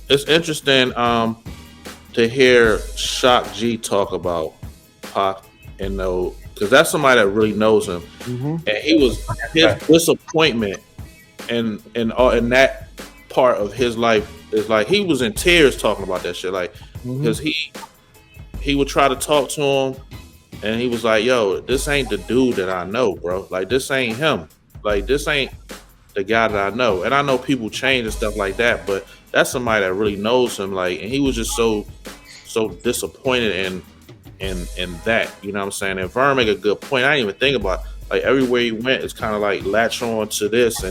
Speaker 8: it's interesting to hear Shock G talk about Pac and because that's somebody that really knows him, and his disappointment in that part of his life is like he was in tears talking about that shit, like because he would try to talk to him, and he was like, "Yo, this ain't the dude that I know, bro. Like this ain't him. Like this ain't the guy that I know." And I know people change and stuff like that, but that's somebody that really knows him. Like, and he was just so disappointed in that. You know what I'm saying? And Vern make a good point. I didn't even think about like everywhere he went, it's kind of like latch on to this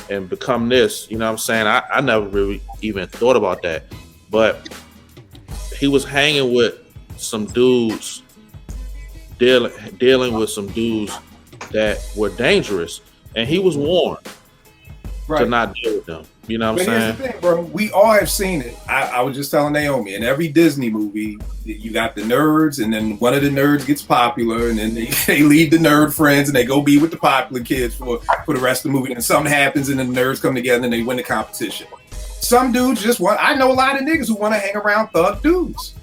Speaker 8: and become this. You know what I'm saying? I never really even thought about that, but he was hanging with some dudes, dealing with some dudes that were dangerous, and he was warned to not deal with them. You know what I'm saying?
Speaker 4: Here's the thing, bro. We all have seen it. I was just telling Naomi, in every Disney movie, you got the nerds, and then one of the nerds gets popular, and then they leave the nerd friends, and they go be with the popular kids for the rest of the movie, and something happens, and then the nerds come together, and they win the competition. Some dudes just want, I know a lot of niggas who want to hang around thug dudes.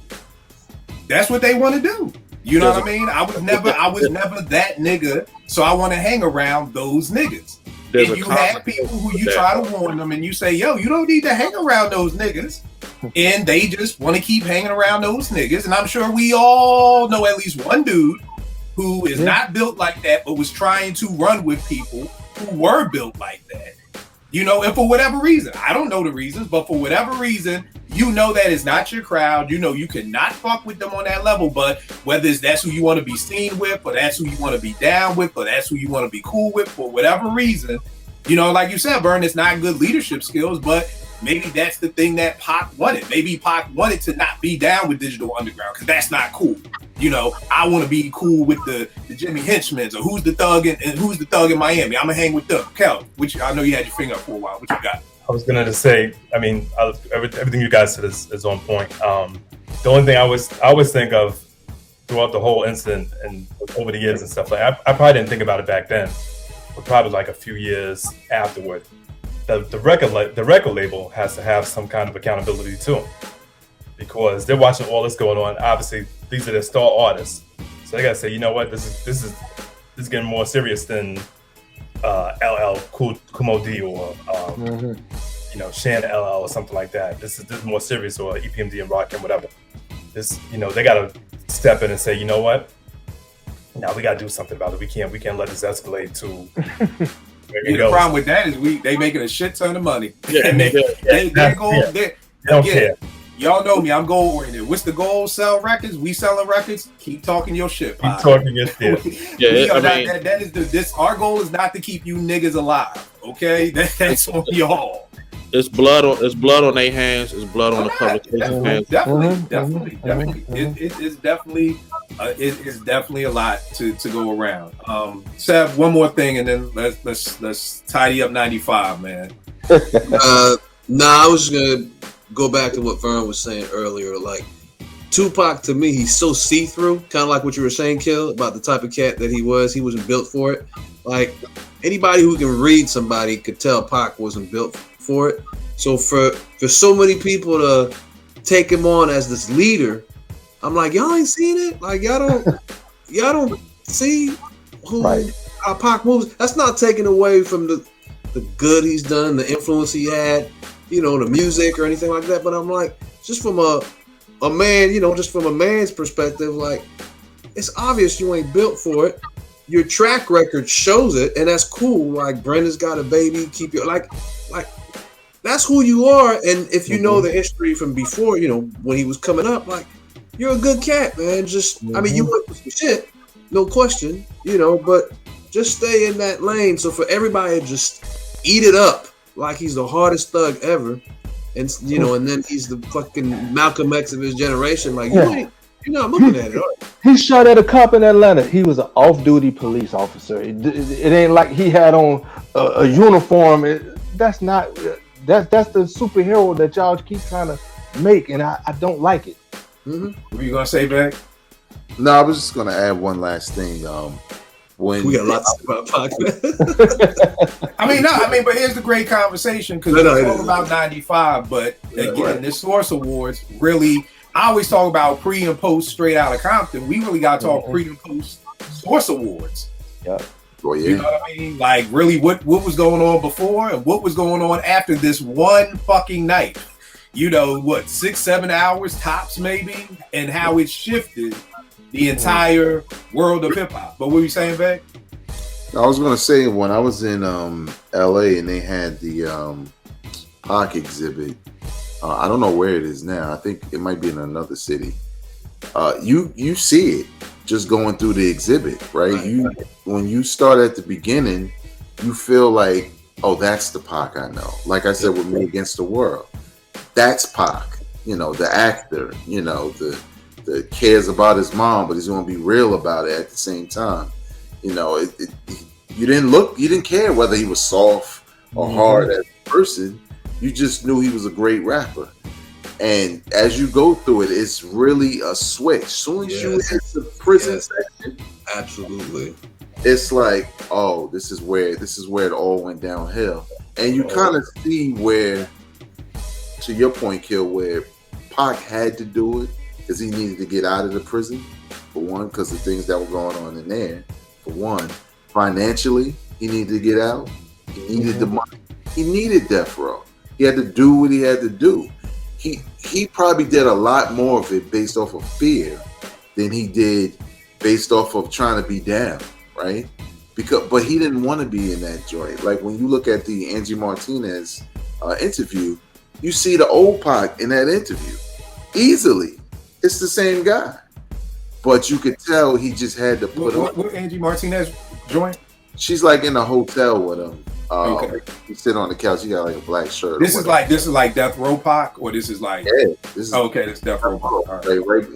Speaker 4: That's what they want to do. You know what I mean? I was never that nigga, so I want to hang around those niggas. And you have people who you try to warn them, and you say, yo, you don't need to hang around those niggas. And they just want to keep hanging around those niggas. And I'm sure we all know at least one dude who is not built like that, but was trying to run with people who were built like that. You know, and for whatever reason, I don't know the reasons, but for whatever reason, you know that is not your crowd. You know you cannot fuck with them on that level, but whether that's who you want to be seen with, or that's who you want to be down with, or that's who you want to be cool with, for whatever reason, you know, like you said, Vern, it's not good leadership skills, but maybe that's the thing that Pac wanted. Maybe Pac wanted to not be down with Digital Underground, because that's not cool. You know, I want to be cool with the Jimmy Henchmans, or who's the thug in Miami. I'm gonna hang with them. Kel, which I know you had your finger up for a while. What you got?
Speaker 5: I was gonna just say, I mean, everything you guys said is on point. The only thing I always think of throughout the whole incident and over the years and stuff, like I probably didn't think about it back then, but probably like a few years afterward, the record label has to have some kind of accountability to them, because they're watching all this going on. Obviously, these are their star artists, so they gotta say, you know what, this is getting more serious than LL Kumo D or you know, Shan LL or something like that. This is more serious, or EPMD and Rock and whatever. This, you know, they gotta step in and say, you know what, now we gotta do something about it. We can't let this escalate to.
Speaker 4: The problem with that is they making a shit ton of money.
Speaker 5: Yeah,
Speaker 4: and they
Speaker 5: don't care.
Speaker 4: Y'all know me, I'm goal oriented. What's the goal? Sell records. We selling records. Keep talking your shit.
Speaker 5: Keep talking your shit.
Speaker 4: Our goal is not to keep you niggas alive. Okay, that's on y'all.
Speaker 8: It's blood on their hands. It's blood on the publication's hands.
Speaker 4: Definitely. It's definitely a lot to go around. Seb, one more thing, and then let's tidy up 95, man.
Speaker 7: I was just gonna go back to what Vern was saying earlier. Like, Tupac, to me, he's so see-through, kind of like what you were saying, Kill, about the type of cat that he was. He wasn't built for it. Like, anybody who can read somebody could tell Pac wasn't built for it. So for so many people to take him on as this leader, I'm like, y'all ain't seen it? Like, y'all don't see how Pac moves. That's not taken away from the good he's done, the influence he had, you know, the music or anything like that. But I'm like, just from a man, you know, just from a man's perspective, like, it's obvious you ain't built for it. Your track record shows it, and that's cool. Like, Brenda's got a baby, keep your like that's who you are. And if you know the history from before, you know, when he was coming up, like, you're a good cat, man. Just I mean, you went through some shit, no question, you know, but just stay in that lane. So for everybody to just eat it up like he's the hardest thug ever, and you know, and then he's the fucking Malcolm X of his generation. Like, you're not looking at it.
Speaker 9: He shot at a cop in Atlanta. He was an off-duty police officer. It ain't like he had on a uniform. That's the superhero that y'all keep trying to make, and I don't like it.
Speaker 4: What are you gonna say, Beck?
Speaker 6: No, I was just gonna add one last thing. when
Speaker 7: We got lots about Pac.
Speaker 4: But here's the great conversation because we're talking about 95, but again, this Source Awards really, I always talk about pre and post Straight Outta Compton. We really got to talk pre and post Source Awards.
Speaker 9: Yeah.
Speaker 6: Oh, yeah.
Speaker 4: You know what I mean? Like really what was going on before and what was going on after this one fucking night. 6-7 hours tops maybe, and how it shifted the entire world of hip hop. But what were you saying, Beck?
Speaker 6: I was gonna say when I was in LA and they had the Pac exhibit. I don't know where it is now. I think it might be in another city. You see it just going through the exhibit, right? When you start at the beginning, you feel like, oh, that's the Pac I know. Like I said with Me Against the World, that's Pac. The actor. The cares about his mom, but he's gonna be real about it at the same time. You didn't care whether he was soft or hard as a person. You just knew he was a great rapper. And as you go through it, it's really a switch. As soon as you hit the prison section,
Speaker 7: absolutely,
Speaker 6: it's like, oh, this is where it all went downhill. And you kind of see where, to your point, Kill, where Pac had to do it because he needed to get out of the prison, for one, because of things that were going on in there. For one, financially, he needed to get out. He needed the money. He needed death row. He had to do what he had to do. He probably did a lot more of it based off of fear than he did based off of trying to be down, right? But he didn't want to be in that joint. Like when you look at the Angie Martinez interview, you see the old Pac in that interview. Easily. It's the same guy. But you could tell he just had to put on.
Speaker 4: What Angie Martinez joint?
Speaker 6: She's like in a hotel with him.
Speaker 4: Okay.
Speaker 6: He's sitting on the couch. He got like a black shirt.
Speaker 4: This is like Death Row Pac, or this is like this is Death Row Pac.
Speaker 6: Right,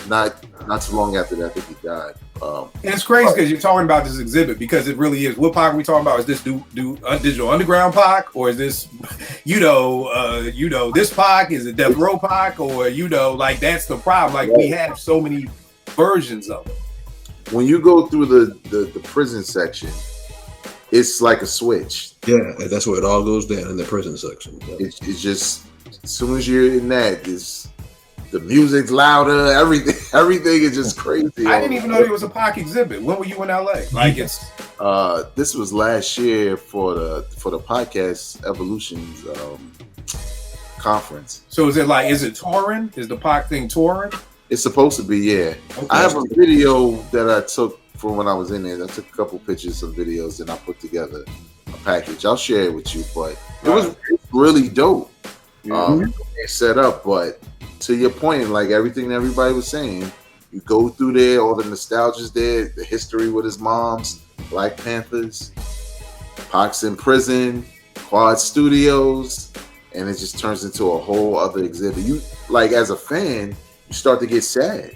Speaker 6: not too long after that, I think he died.
Speaker 4: And it's crazy because you're talking about this exhibit because it really is. What Pac are we talking about? Is this Digital Underground Pac, or is this this Pac? Is it Death Row Pac, or like that's the problem? Like we have so many versions of it.
Speaker 6: When you go through the prison section, it's like a switch.
Speaker 7: Yeah, that's where it all goes down in the prison section. Yeah.
Speaker 6: It's just as soon as you're in that, the music's louder. Everything is just crazy.
Speaker 4: I didn't even know there was a Pac exhibit. When were you in LA? Like it's.
Speaker 6: This was last year for the podcast Evolutions conference.
Speaker 4: So is it touring? Is the Pac thing touring?
Speaker 6: It's supposed to be, yeah. Okay. I have a video that I took from when I was in there. I took a couple pictures of videos and I put together a package. I'll share it with you, but it was really dope. It's set up, but to your point, like everything that everybody was saying, you go through there, all the nostalgia's there, the history with his moms, Black Panthers, Pac's in prison, Quad Studios, and it just turns into a whole other exhibit. You, like, as a fan, you start to get sad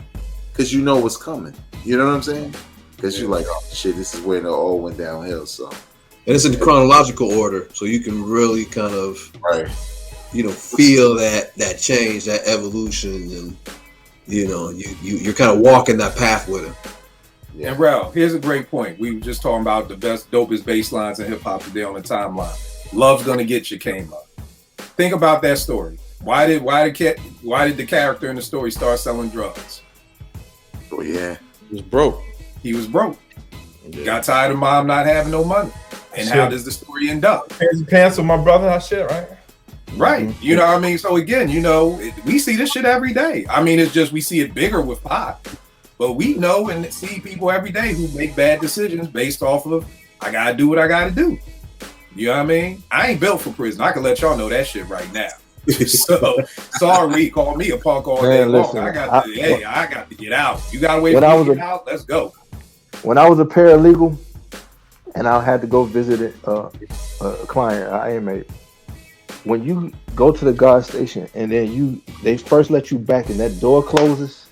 Speaker 6: because you know what's coming. You know what I'm saying? Because you're like, oh shit, this is where it all went downhill. So,
Speaker 7: and it's in chronological order, so you can really kind of feel that change, that evolution, and you're kind of walking that path with him.
Speaker 4: Yeah. And Rel, here's a great point. We were just talking about the best, dopest bass lines in hip hop today on the timeline. Love's Gonna Get You came up. Think about that story. Why did the character in the story start selling drugs?
Speaker 6: Oh yeah,
Speaker 8: he was broke.
Speaker 4: He was broke. Yeah. Got tired of mom not having no money. And how does the story end up?
Speaker 5: Pants with my brother, that shit, right?
Speaker 4: Right. Mm-hmm. You know what I mean? So again, we see this shit every day. I mean, it's just we see it bigger with Pac. But we know and see people every day who make bad decisions based off of, I gotta do what I gotta do. You know what I mean? I ain't built for prison. I can let y'all know that shit right now. So sorry, call me a punk all day long. I got to get out. You gotta wait for me to get out. Let's go.
Speaker 9: When I was a paralegal and I had to go visit a client, an inmate, when you go to the guard station and then they first let you back and that door closes,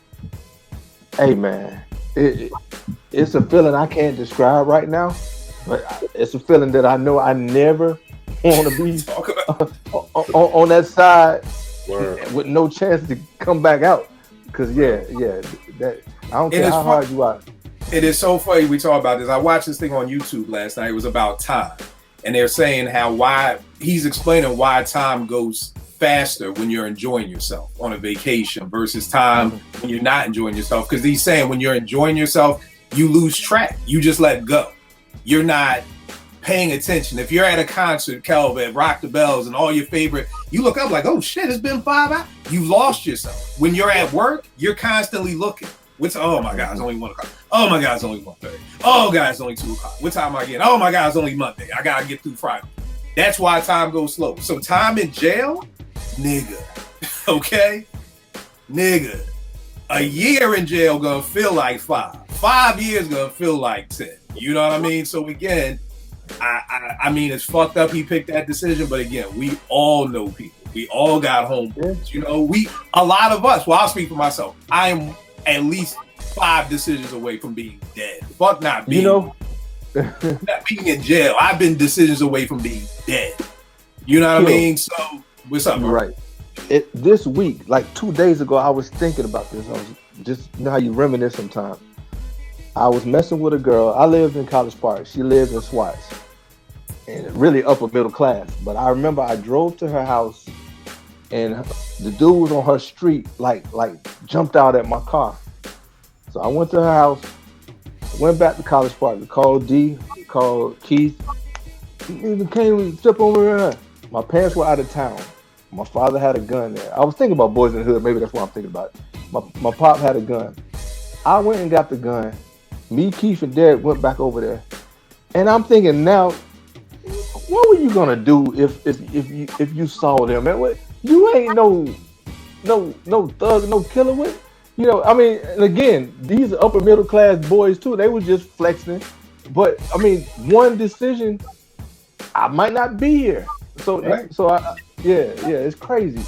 Speaker 9: hey man, it's a feeling I can't describe right now, but it's a feeling that I know I never want to be on that side with no chance to come back out. Because that I don't care how hard you are.
Speaker 4: it is so funny we talk about this. I watched this thing on YouTube last night. It was about time. And they're saying why he's explaining why time goes faster when you're enjoying yourself on a vacation versus time when you're not enjoying yourself. Because he's saying when you're enjoying yourself, you lose track. You just let go. You're not paying attention. If you're at a concert, Kelvin, Rock the Bells, and all your favorite, you look up like, oh shit, it's been 5 hours. You lost yourself. When you're at work, you're constantly looking. Oh my God, it's only 1 o'clock. Oh my God, it's only 1:30. Oh God, it's only 2 o'clock. What time am I getting? Oh my God, it's only Monday. I gotta get through Friday. That's why time goes slow. So time in jail, nigga. Okay? Nigga. A year in jail gonna feel like 5. 5 years gonna feel like 10. You know what I mean? So again, I mean, it's fucked up he picked that decision, but again, we all know people. We all got homeboys. You know, a lot of us, well, I'll speak for myself. I am at least 5 decisions away from being dead. Fuck not being, not being in jail. I've been decisions away from being dead. You know what I mean? So, what's up, bro?
Speaker 9: Right. This week, like 2 days ago, I was thinking about this. I was just, you know how you reminisce sometimes. I was messing with a girl. I lived in College Park. She lived in Swats. And really upper middle class. But I remember I drove to her house and the dude was on her street, like jumped out at my car. So I went to her house, went back to College Park, called D, called Keith. He came, step over here. My parents were out of town. My father had a gun there. I was thinking about Boys in the Hood. Maybe that's what I'm thinking about. My pop had a gun. I went and got the gun. Me, Keith, and Derek went back over there. And I'm thinking now, what were you gonna do if you saw them? Man, what, you ain't no thug, no killer with. You know, I mean, and again, these are upper middle class boys too. They were just flexing. But I mean, one decision, I might not be here. So
Speaker 4: Right.
Speaker 9: it's crazy.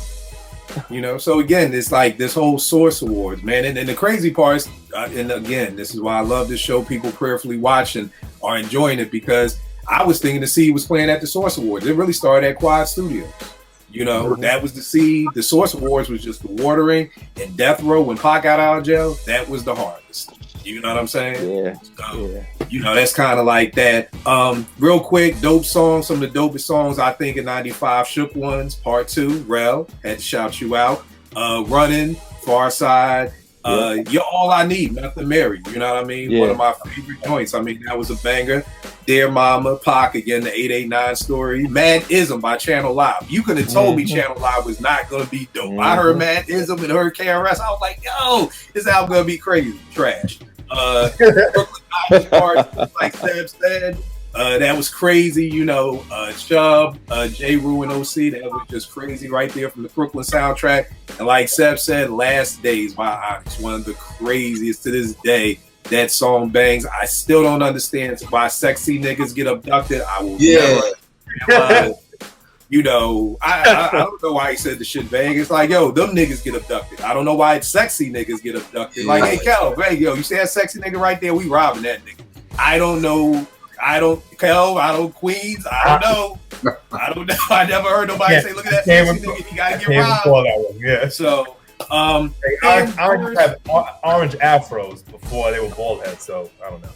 Speaker 4: You know, so again, it's like this whole Source Awards, man. And the crazy part is, and again, this is why I love this show. People prayerfully watching are enjoying it because I was thinking the seed was playing at the Source Awards. It really started at Quad Studios. You know, that was the seed. The Source Awards was just the watering. And Death Row, when Pac got out of jail, that was the harvest. You know what I'm saying?
Speaker 9: Yeah.
Speaker 4: So, you know, that's kind of like that. Real quick, dope songs, some of the dopest songs I think in 95, Shook Ones, Part 2, Rel, had to shout you out. Running, Far Side, You're All I Need, Nothing Mary, you know what I mean?
Speaker 9: Yeah.
Speaker 4: One of my favorite joints. I mean, that was a banger. Dear Mama, Pac, again, the 889 story. Mad Ism by Channel Live. You could have told me Channel Live was not going to be dope. I heard Mad Ism and heard KRS. I was like, yo, this album going to be crazy. Trash. Brooklyn Nine part, like Seb said, that was crazy. You know, Chubb, J. Rue and OC, that was just crazy right there from the Brooklyn soundtrack. And like Seb said, Last Days by Onyx, one of the craziest to this day. That song bangs. I still don't understand why sexy niggas get abducted. I will never. You know, I don't know why he said the shit bang. It's like, yo, them niggas get abducted. I don't know why sexy niggas get abducted. Like, hey, Kel, hey, yo, you see that sexy nigga right there? We robbing that nigga. I don't know. Queens. I don't know. I don't know. I never heard nobody say, look at that sexy nigga. He gotta get robbed.
Speaker 5: Yeah.
Speaker 4: So,
Speaker 5: orange had orange afros before they were bald heads, so I don't know.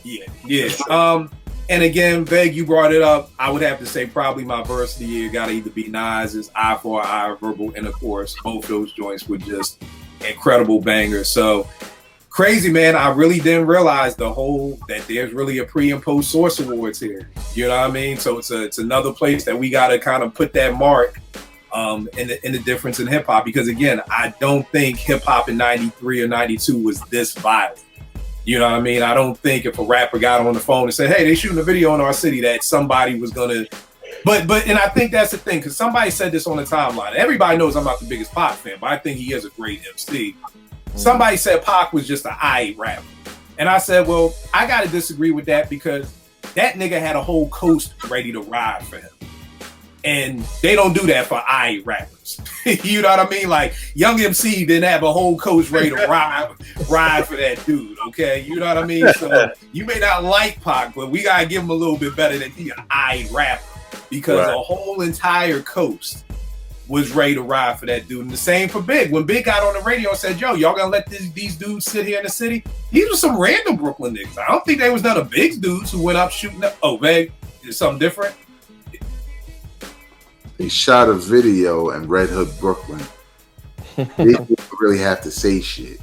Speaker 4: Yeah. And again, Veg, you brought it up. I would have to say probably my verse of the year got to either be Nas's Eye for Eye, Verbal Intercourse. Both those joints were just incredible bangers. So crazy, man. I really didn't realize that there's really a pre and post Source Awards here. You know what I mean? So it's another place that we got to kind of put that mark in the difference in hip hop, because again, I don't think hip hop in 93 or 92 was this violent. You know what I mean? I don't think if a rapper got on the phone and said, hey, they shooting a video in our city, that somebody was gonna but and I think that's the thing, because somebody said this on the timeline. Everybody knows I'm not the biggest Pac fan, but I think he is a great MC. Somebody said Pac was just an aight rapper. And I said, well, I gotta disagree with that, because that nigga had a whole coast ready to ride for him. And they don't do that for aight rappers. You know what I mean? Like, Young MC didn't have a whole coach ready to ride for that dude, okay? You know what I mean? So you may not like Pac, but we gotta give him a little bit better than he an aight rapper, because a whole entire coast was ready to ride for that dude. And the same for Big. When Big got on the radio and said, yo, y'all gonna let these dudes sit here in the city? These were some random Brooklyn niggas. I don't think they was none of Big's dudes who went up shooting up. Oh, Big, is something different?
Speaker 6: They shot a video in Red Hook, Brooklyn. They didn't really have to say shit.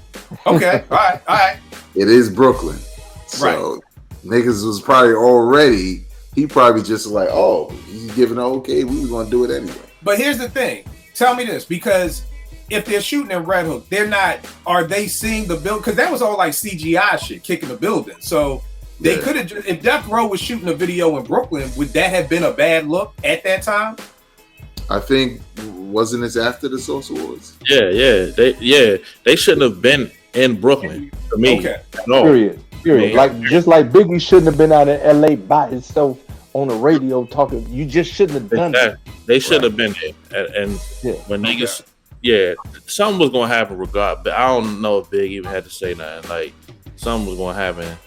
Speaker 4: Okay, all right.
Speaker 6: It is Brooklyn. So niggas was probably already, he probably just like, oh, he's giving an okay, we were gonna do it anyway.
Speaker 4: But here's the thing. Tell me this, because if they're shooting in Red Hook, are they seeing the build? Because that was all like CGI shit, kicking the building. So they could have, if Death Row was shooting a video in Brooklyn, would that have been a bad look at that time?
Speaker 6: I think, wasn't this after the Source Awards?
Speaker 8: Yeah. They shouldn't have been in Brooklyn for me.
Speaker 4: Okay.
Speaker 8: No.
Speaker 9: Period.
Speaker 8: Man.
Speaker 9: Like just like Biggie shouldn't have been out in LA by himself on the radio talking. You just shouldn't have done that.
Speaker 8: They should have been there. And when niggas, something was gonna happen regardless. But I don't know if Big even had to say nothing. Like something was gonna happen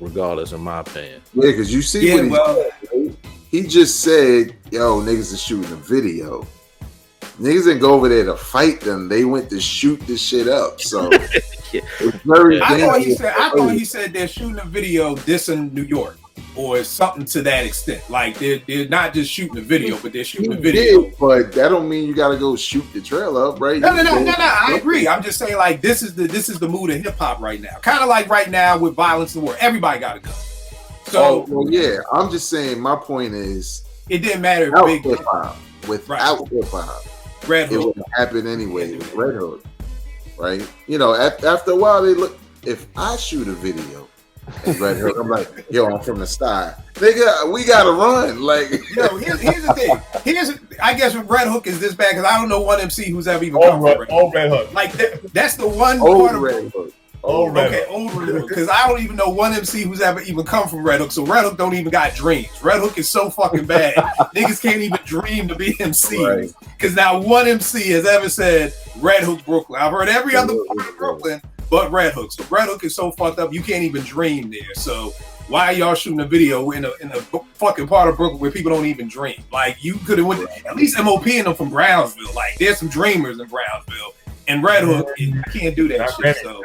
Speaker 8: regardless, in my opinion.
Speaker 6: Yeah, because you see what he said. He just said, yo, niggas are shooting a video. Niggas didn't go over there to fight them. They went to shoot this shit up. So it's very
Speaker 4: I thought he said they're shooting a video this in New York or something to that extent. Like they're not just shooting a video, but they're shooting a video.
Speaker 6: But that don't mean you gotta go shoot the trailer up, right?
Speaker 4: No. I agree. I'm just saying, like, this is the mood of hip hop right now. Kind of like right now with violence in the world. Everybody got a gun. So
Speaker 6: I'm just saying. My point is,
Speaker 4: it didn't matter if Big
Speaker 6: hip hop without hip hop.
Speaker 4: Red Hook.
Speaker 6: It would happen anyway. Red Hook, right? You know, after a while, they look. If I shoot a video in Red Hook, I'm like, yo, I'm from the side. Nigga, we gotta run. Like,
Speaker 4: yo, here's the thing. I guess Red Hook is this bad because I don't know one MC who's ever even come from Red Hook.
Speaker 5: Old Red Hook.
Speaker 4: Like that's the one
Speaker 6: old
Speaker 4: part of
Speaker 6: Red Hook.
Speaker 5: Old Red Hook.
Speaker 4: Old Red Hook. Because I don't even know one MC who's ever even come from Red Hook. So Red Hook don't even got dreams. Red Hook is so fucking bad. Niggas can't even dream to be MCs. Because now one MC has ever said Red Hook Brooklyn. I've heard every other part of Brooklyn but Red Hook. So Red Hook is so fucked up you can't even dream there. So why are y'all shooting a video in a fucking part of Brooklyn where people don't even dream? Like, you could have went at least MOP in them from Brownsville. Like, there's some dreamers in Brownsville. And Red Hook, you can't do that shit. So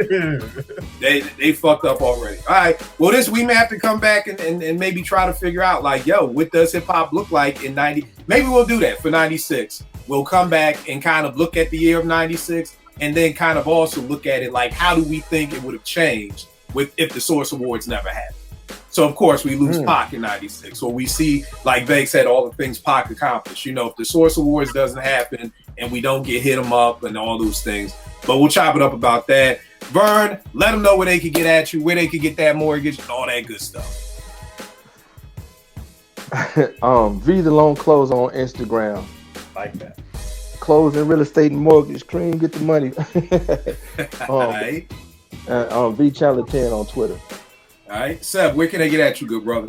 Speaker 4: they fucked up already. All right. Well, we may have to come back and maybe try to figure out, like, yo, what does hip hop look like in 90? Maybe we'll do that for 96. We'll come back and kind of look at the year of 96 and then kind of also look at it like, how do we think it would have changed if the Source Awards never happened? So, of course, we lose Pac in 96. So we see, like Veg said, all the things Pac accomplished. You know, if the Source Awards doesn't happen and we don't get hit them up and all those things. But we'll chop it up about that. Vern, let them know where they could get at you, where they could get that mortgage, and all that good stuff.
Speaker 9: V the Loan Close on Instagram.
Speaker 5: Like that.
Speaker 9: Close and real estate and mortgage. Cream, get the money. V Chandler 10 on Twitter.
Speaker 4: All right, Seb, where can they get at you, good brother?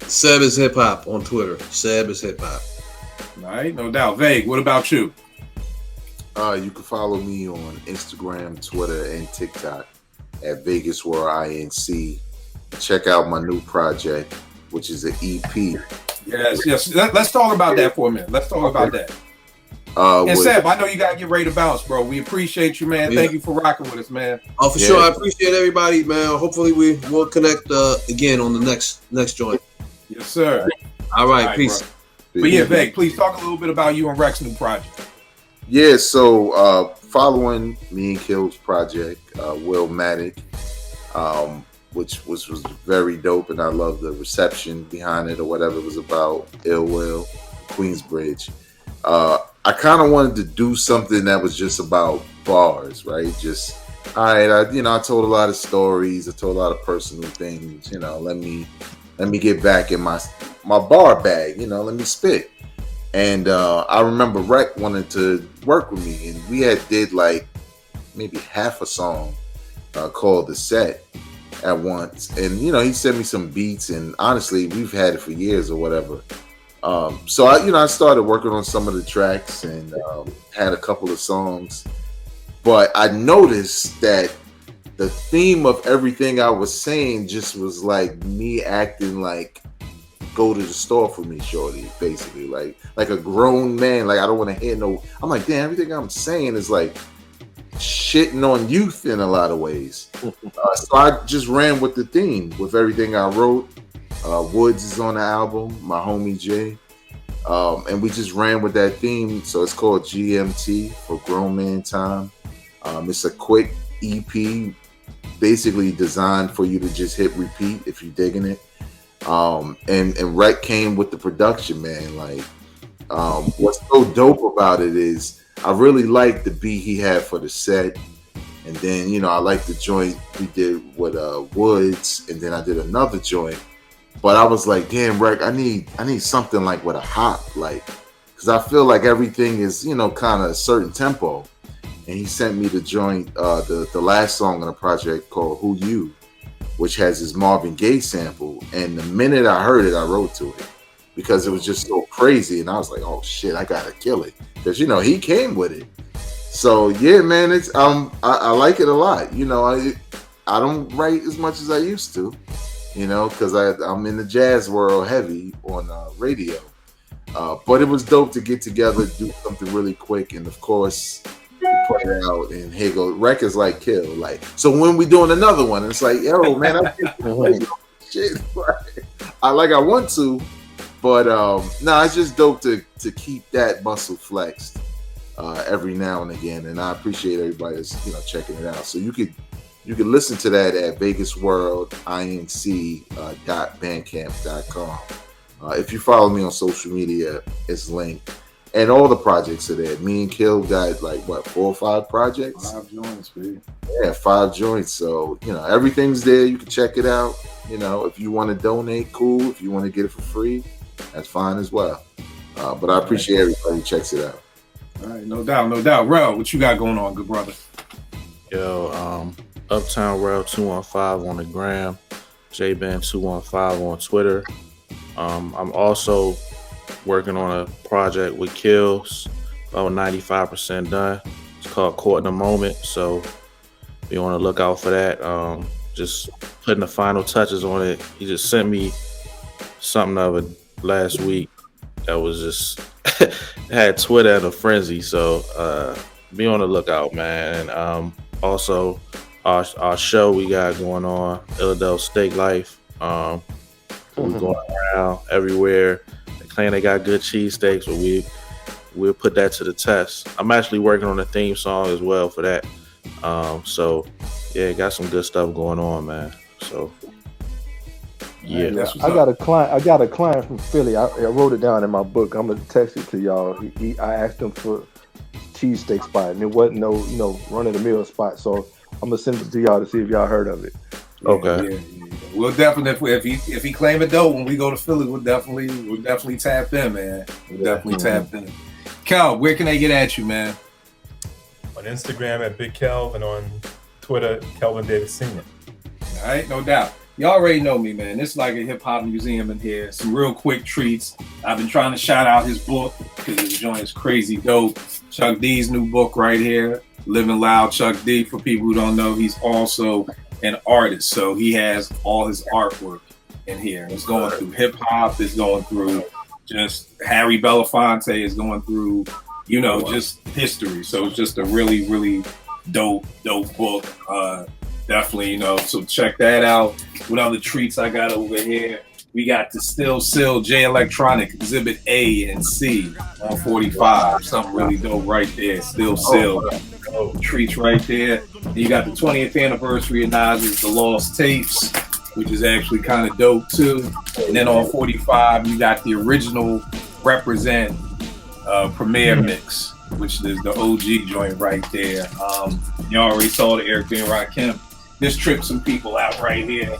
Speaker 7: Seb is hip hop on Twitter. Seb is hip hop.
Speaker 4: All right, no doubt. Vague, what about you?
Speaker 6: You can follow me on Instagram, Twitter, and TikTok at Vegas World INC. Check out my new project, which is an EP.
Speaker 4: Yes. Let's talk about that for a minute. Let's talk about that. And Seb, I know you gotta get ready to bounce, bro. We appreciate you, man. Thank you for rocking with us, man.
Speaker 7: Oh, for sure. I appreciate everybody, man. Hopefully we will connect again on the next joint.
Speaker 4: Yes, sir.
Speaker 7: All right, peace.
Speaker 4: But yeah, Veg, please talk a little bit about you and Rex's new project.
Speaker 6: Yeah, so following me and Kill's project, Willmatic, which was very dope, and I love the reception behind it or whatever it was about. Ill Will, Queensbridge. I kind of wanted to do something that was just about bars, right? Just, all right, I told a lot of stories, I told a lot of personal things, let me get back in my bar bag, let me spit. And I remember Rec wanted to work with me, and we did like maybe half a song called The Set at once. And, he sent me some beats, and honestly, we've had it for years or whatever. So I started working on some of the tracks and had a couple of songs, but I noticed that the theme of everything I was saying just was like me acting like go to the store for me, shorty. Basically, like a grown man. Like I don't want to hear no. I'm like, damn, everything I'm saying is like shitting on youth in a lot of ways. So I just ran with the theme with everything I wrote. Woods is on the album, my homie Jay. And we just ran with that theme. So it's called GMT for Grown Man Time. It's a quick EP, basically designed for you to just hit repeat if you're digging it. And Rhett came with the production, man. Like, what's so dope about it is I really like the beat he had for the set. And then, you know, I like the joint we did with Woods, and then I did another joint. But I was like, damn, Rhett, I need something like with a hop, like, because I feel like everything is, you know, kind of a certain tempo. And he sent me the joint, the last song on the project called Who You, which has his Marvin Gaye sample. And the minute I heard it, I wrote to it because it was just so crazy. And I was like, oh shit, I gotta kill it. Because, you know, he came with it. So yeah, man, it's I like it a lot. You know, I don't write as much as I used to, you know, because I'm in the jazz world heavy on radio. But it was dope to get together, do something really quick, and of course, put it out. And here goes records like Kill. Like, so when we doing another one, it's like, yo, man, shit. I want to, but no, it's just dope to keep that muscle flexed every now and again. And I appreciate everybody that's, you know, checking it out. So you can listen to that at VegasWorldINC.bandcamp.com. If you follow me on social media, it's linked. And all the projects are there. Me and Kill got like, what, 4 or 5 projects?
Speaker 4: 5 joints, baby.
Speaker 6: Yeah, 5 joints. So, you know, everything's there. You can check it out. You know, if you want to donate, cool. If you want to get it for free, that's fine as well. But I appreciate everybody who checks it out.
Speaker 4: All right, no doubt, no doubt. Rel, what you got going on, good brother?
Speaker 8: Yo, Uptown Rel 215 on the gram, JBand215 on Twitter. I'm also working on a project with Kills, about 95% done. It's called Caught in a Moment, so be on the lookout for that. Just putting the final touches on it. He just sent me something of it last week that was just had Twitter in a frenzy. So be on the lookout, man. And also our show we got going on, Illadelph Steak Life. We're going around everywhere. They claim they got good cheesesteaks, but we'll put that to the test. I'm actually working on a theme song as well for that. So yeah, got some good stuff going on, man. So yeah,
Speaker 9: I got a client from Philly. I wrote it down in my book. I'm gonna text it to y'all. I asked him for cheesesteak spot, and it wasn't no run of the mill spot. So I'm gonna send it to y'all to see if y'all heard of it.
Speaker 8: Okay.
Speaker 4: Yeah. We'll definitely, if he claim it though, when we go to Philly, we'll definitely tap in, man. We'll definitely tap in. Kel, where can they get at you, man?
Speaker 5: On Instagram at Big Kel and on Twitter, Kelvin Davis Sr.
Speaker 4: All right, no doubt. Y'all already know me, man. It's like a hip hop museum in here. Some real quick treats. I've been trying to shout out his book because his joint is crazy dope. Chuck D's new book right here, Living Loud Chuck D. For people who don't know, he's also an artist, so he has all his artwork in here. It's going through hip hop. It's going through just Harry Belafonte. Is going through, you know, just history. So it's just a really, really dope book. Definitely, you know. So check that out. What other treats I got over here? We got the Still Sill J Electronic Exhibit A and C on 45. Something really dope right there. Still Sill. Treats right there. And you got the 20th anniversary of Nas's The Lost Tapes, which is actually kind of dope too. And then on 45, you got the original Represent premiere mix, which is the OG joint right there. You already saw the Eric B. and Rakim. This trips some people out right here.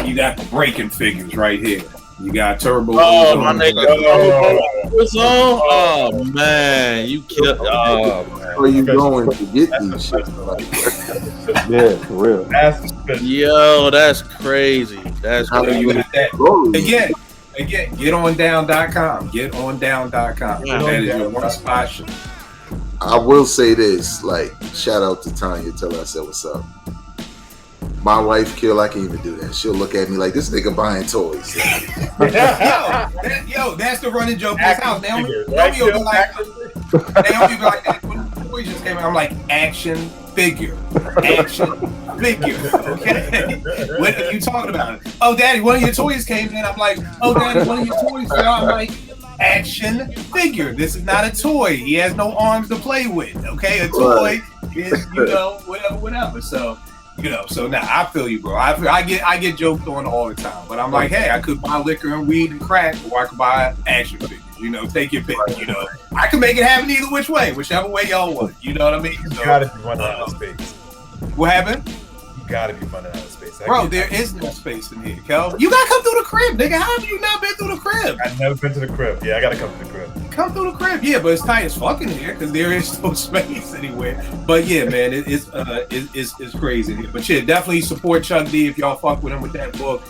Speaker 4: You got the breaking figures right here. You got Turbo.
Speaker 8: Oh, my nigga. Oh, man. You killed. Oh, man.
Speaker 6: Where you going to get these shit?
Speaker 9: Yeah, for real.
Speaker 8: Yo, that's crazy. That's
Speaker 4: How
Speaker 8: crazy.
Speaker 4: you got that? Again, getondown.com. Getondown.com. That is your one spot.
Speaker 6: I will say this, like, shout out to Tanya. Tell her I said what's up. My wife, Kill, I can't even do that. She'll look at me like this nigga buying toys.
Speaker 4: yo, that's the running joke in this house. Naomi will be like, when the toys just came out, I'm like, action figure. Okay? What are you talking about? Oh, Daddy, one of your toys came in. I'm like, oh, Daddy, one of your toys fell. I'm like, action figure. This is not a toy. He has no arms to play with. Okay, a toy is, whatever. So. So now I feel you, bro. I get joked on all the time, but I'm like, hey, I could buy liquor and weed and crack, or I could buy action figures. Take your pick. I can make it happen either which way, whichever way y'all want. You know what I mean? So,
Speaker 5: you gotta be running out of space.
Speaker 4: What happened?
Speaker 5: You gotta be running out of space.
Speaker 4: Bro, there is no space in here, Kel. You gotta come through the crib, nigga. How have you not been through the crib?
Speaker 5: I've never been to the crib. Yeah, I gotta come to the crib.
Speaker 4: Come through the crib, yeah, but it's tight as fuck in here because there is no space anywhere. But yeah, man, it's crazy. But yeah, definitely support Chuck D if y'all fuck with him with that book.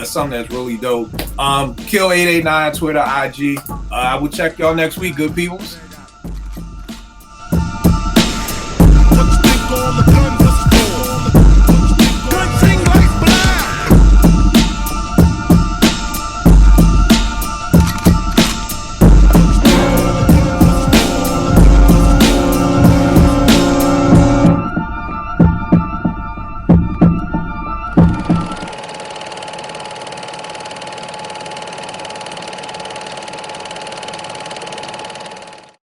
Speaker 4: Something that's really dope. Kill 889 Twitter, IG. I will check y'all next week, good peoples.
Speaker 3: Let's think all the